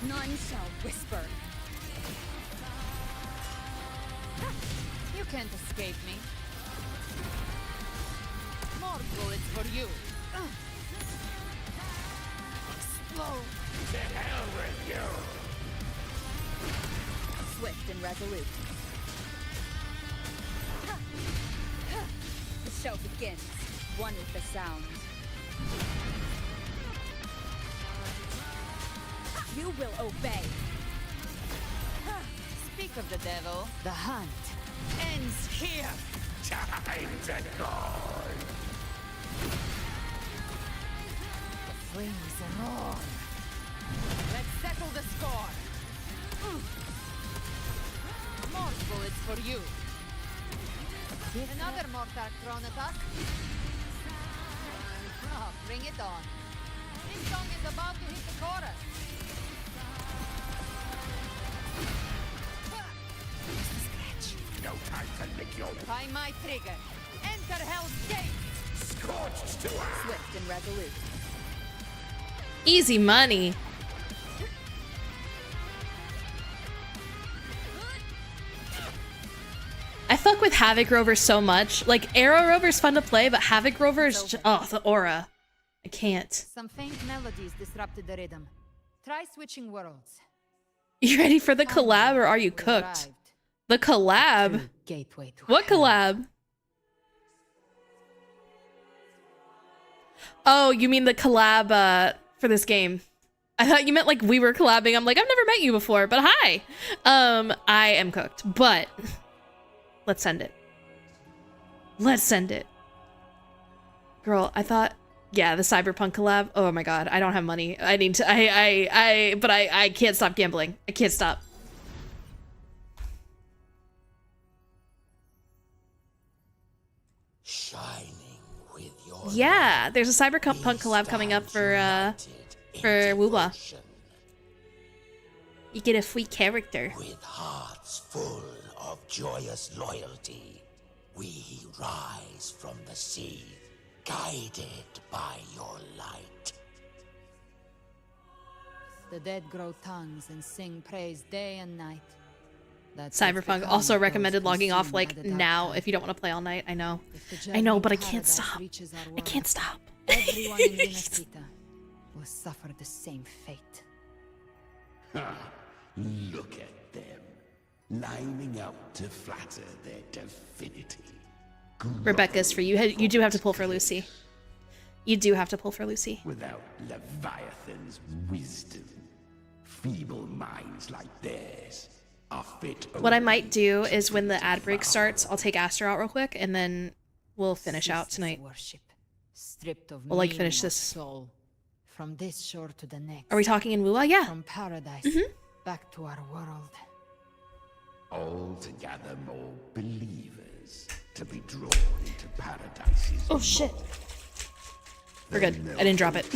F: None shall whisper.
E: You can't escape me. More bullets for you. Explode.
P: To hell with you!
F: Swift and resolute. The show begins. One with the sound. You will obey.
E: Speak of the devil. The hunt ends here.
P: Time to go!
E: The flames are on. Let's settle the score. More bullets for you. Another mortar thrown at us. Oh, bring it on. This song is about to hit the chorus.
P: No time to lick your...
E: By my trigger. Enter Hell's Gate.
P: Scorched to earth!
F: Swift and resolute.
A: Easy money. I fuck with Havoc Rover so much. Like, Arrow Rover's fun to play, but Havoc Rover is just, oh, the aura. I can't.
E: Some faint melodies disrupted the rhythm. Try switching worlds.
A: You ready for the collab or are you cooked? The collab?
E: Gateway to
A: What collab? Oh, you mean the collab for this game. I thought you meant like we were collabing. I'm like, I've never met you before, but hi. I am cooked, but let's send it. Let's send it. Girl, I thought, yeah, the Cyberpunk collab. Oh my god, I don't have money. I need to, but I can't stop gambling. I can't stop.
P: Shining with your...
A: Yeah, there's a Cyberpunk collab coming up for Woowa. You get a free character.
P: With hearts full of joyous loyalty, we rise from the sea, guided by your light.
E: The dead grow tongues and sing praise day and night. That's
A: Cyberpunk also recommended logging off like now if you don't want to play all night. I know, but I can't stop. I can't stop.
E: Everyone in Minnesota will suffer the same fate.
P: Ha! Look at them, lining up to flatter their divinity.
A: Rebecca's for you. You do have to pull for Lucy. You do have to pull for Lucy.
P: Without Leviathan's wisdom, feeble minds like theirs are fit.
A: What I might do is when the ad break starts, I'll take Aster out real quick, and then we'll finish out tonight. We'll like finish this.
E: Soul, from this shore to the next.
A: Are we talking in Wua? Yeah.
E: From paradise back to our world.
P: All to gather more believers to be drawn into paradises.
A: Oh shit. We're good. I didn't drop it.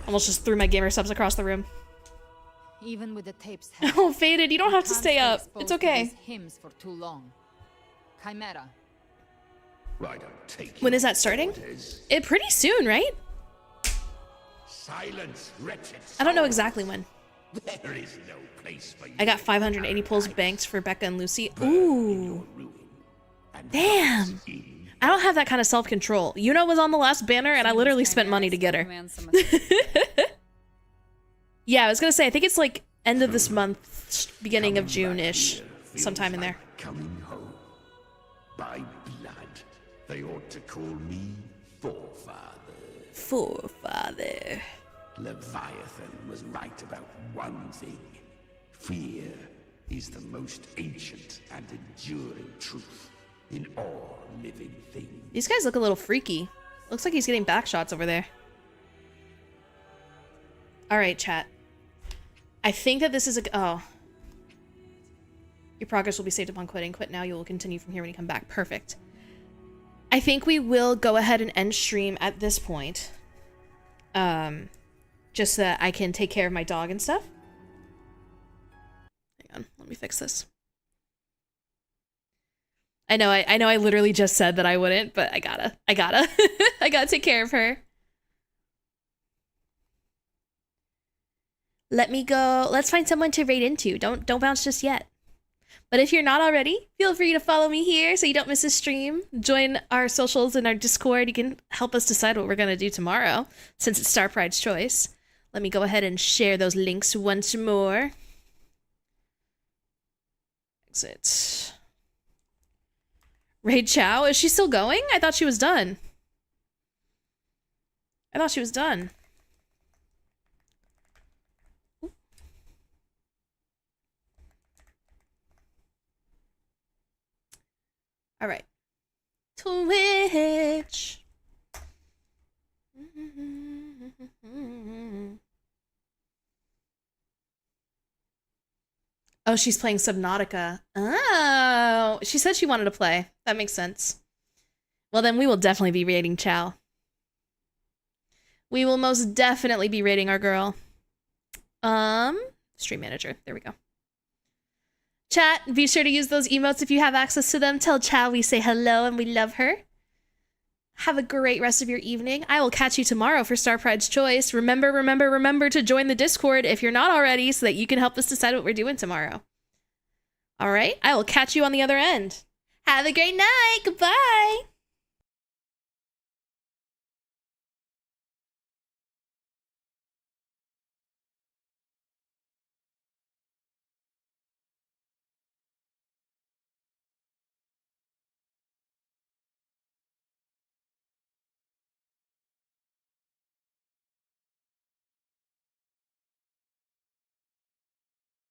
A: Almost just threw my gamer subs across the room.
E: Even with the tapes.
A: Oh, Faded, you don't have to stay up. It's okay.
E: Hymns for too long. Chimera.
A: When is that starting? It pretty soon, right?
P: Silence, wretched.
A: I don't know exactly when.
P: There is no place for you.
A: I got 580 pulls banked for Becca and Lucy. Ooh. Damn. I don't have that kind of self-control. Yuna was on the last banner, and I literally spent money to get her. Yeah, I was gonna say, I think it's like end of this month, beginning of June-ish, sometime in there.
P: Coming home. By blood, they ought to call me Forefather.
A: Forefather.
P: Leviathan was right about one thing. Fear is the most ancient and enduring truth in all living things.
A: These guys look a little freaky. Looks like he's getting back shots over there. Alright, chat. I think that this is a... Oh. Your progress will be saved upon quitting. Quit now. You will continue from here when you come back. Perfect. I think we will go ahead and end stream at this point. Just so that I can take care of my dog and stuff. Hang on. Let me fix this. I know I literally just said that I wouldn't, but I gotta. I gotta take care of her. Let me go. Let's find someone to raid into. Don't bounce just yet. But if you're not already, feel free to follow me here so you don't miss a stream. Join our socials and our Discord. You can help us decide what we're gonna do tomorrow, since it's Star Pride's choice. Let me go ahead and share those links once more. Exit. Raid Chow? Is she still going? I thought she was done. All right. Twitch. Oh, she's playing Subnautica. Oh, she said she wanted to play. That makes sense. Well, then we will definitely be raiding Chow. We will most definitely be raiding our girl. Stream manager. There we go. Chat, be sure to use those emotes if you have access to them. Tell Chow we say hello and we love her. Have a great rest of your evening. I will catch you tomorrow for Star Pride's Choice. Remember to join the Discord if you're not already so that you can help us decide what we're doing tomorrow. All right, I will catch you on the other end. Have a great night. Goodbye.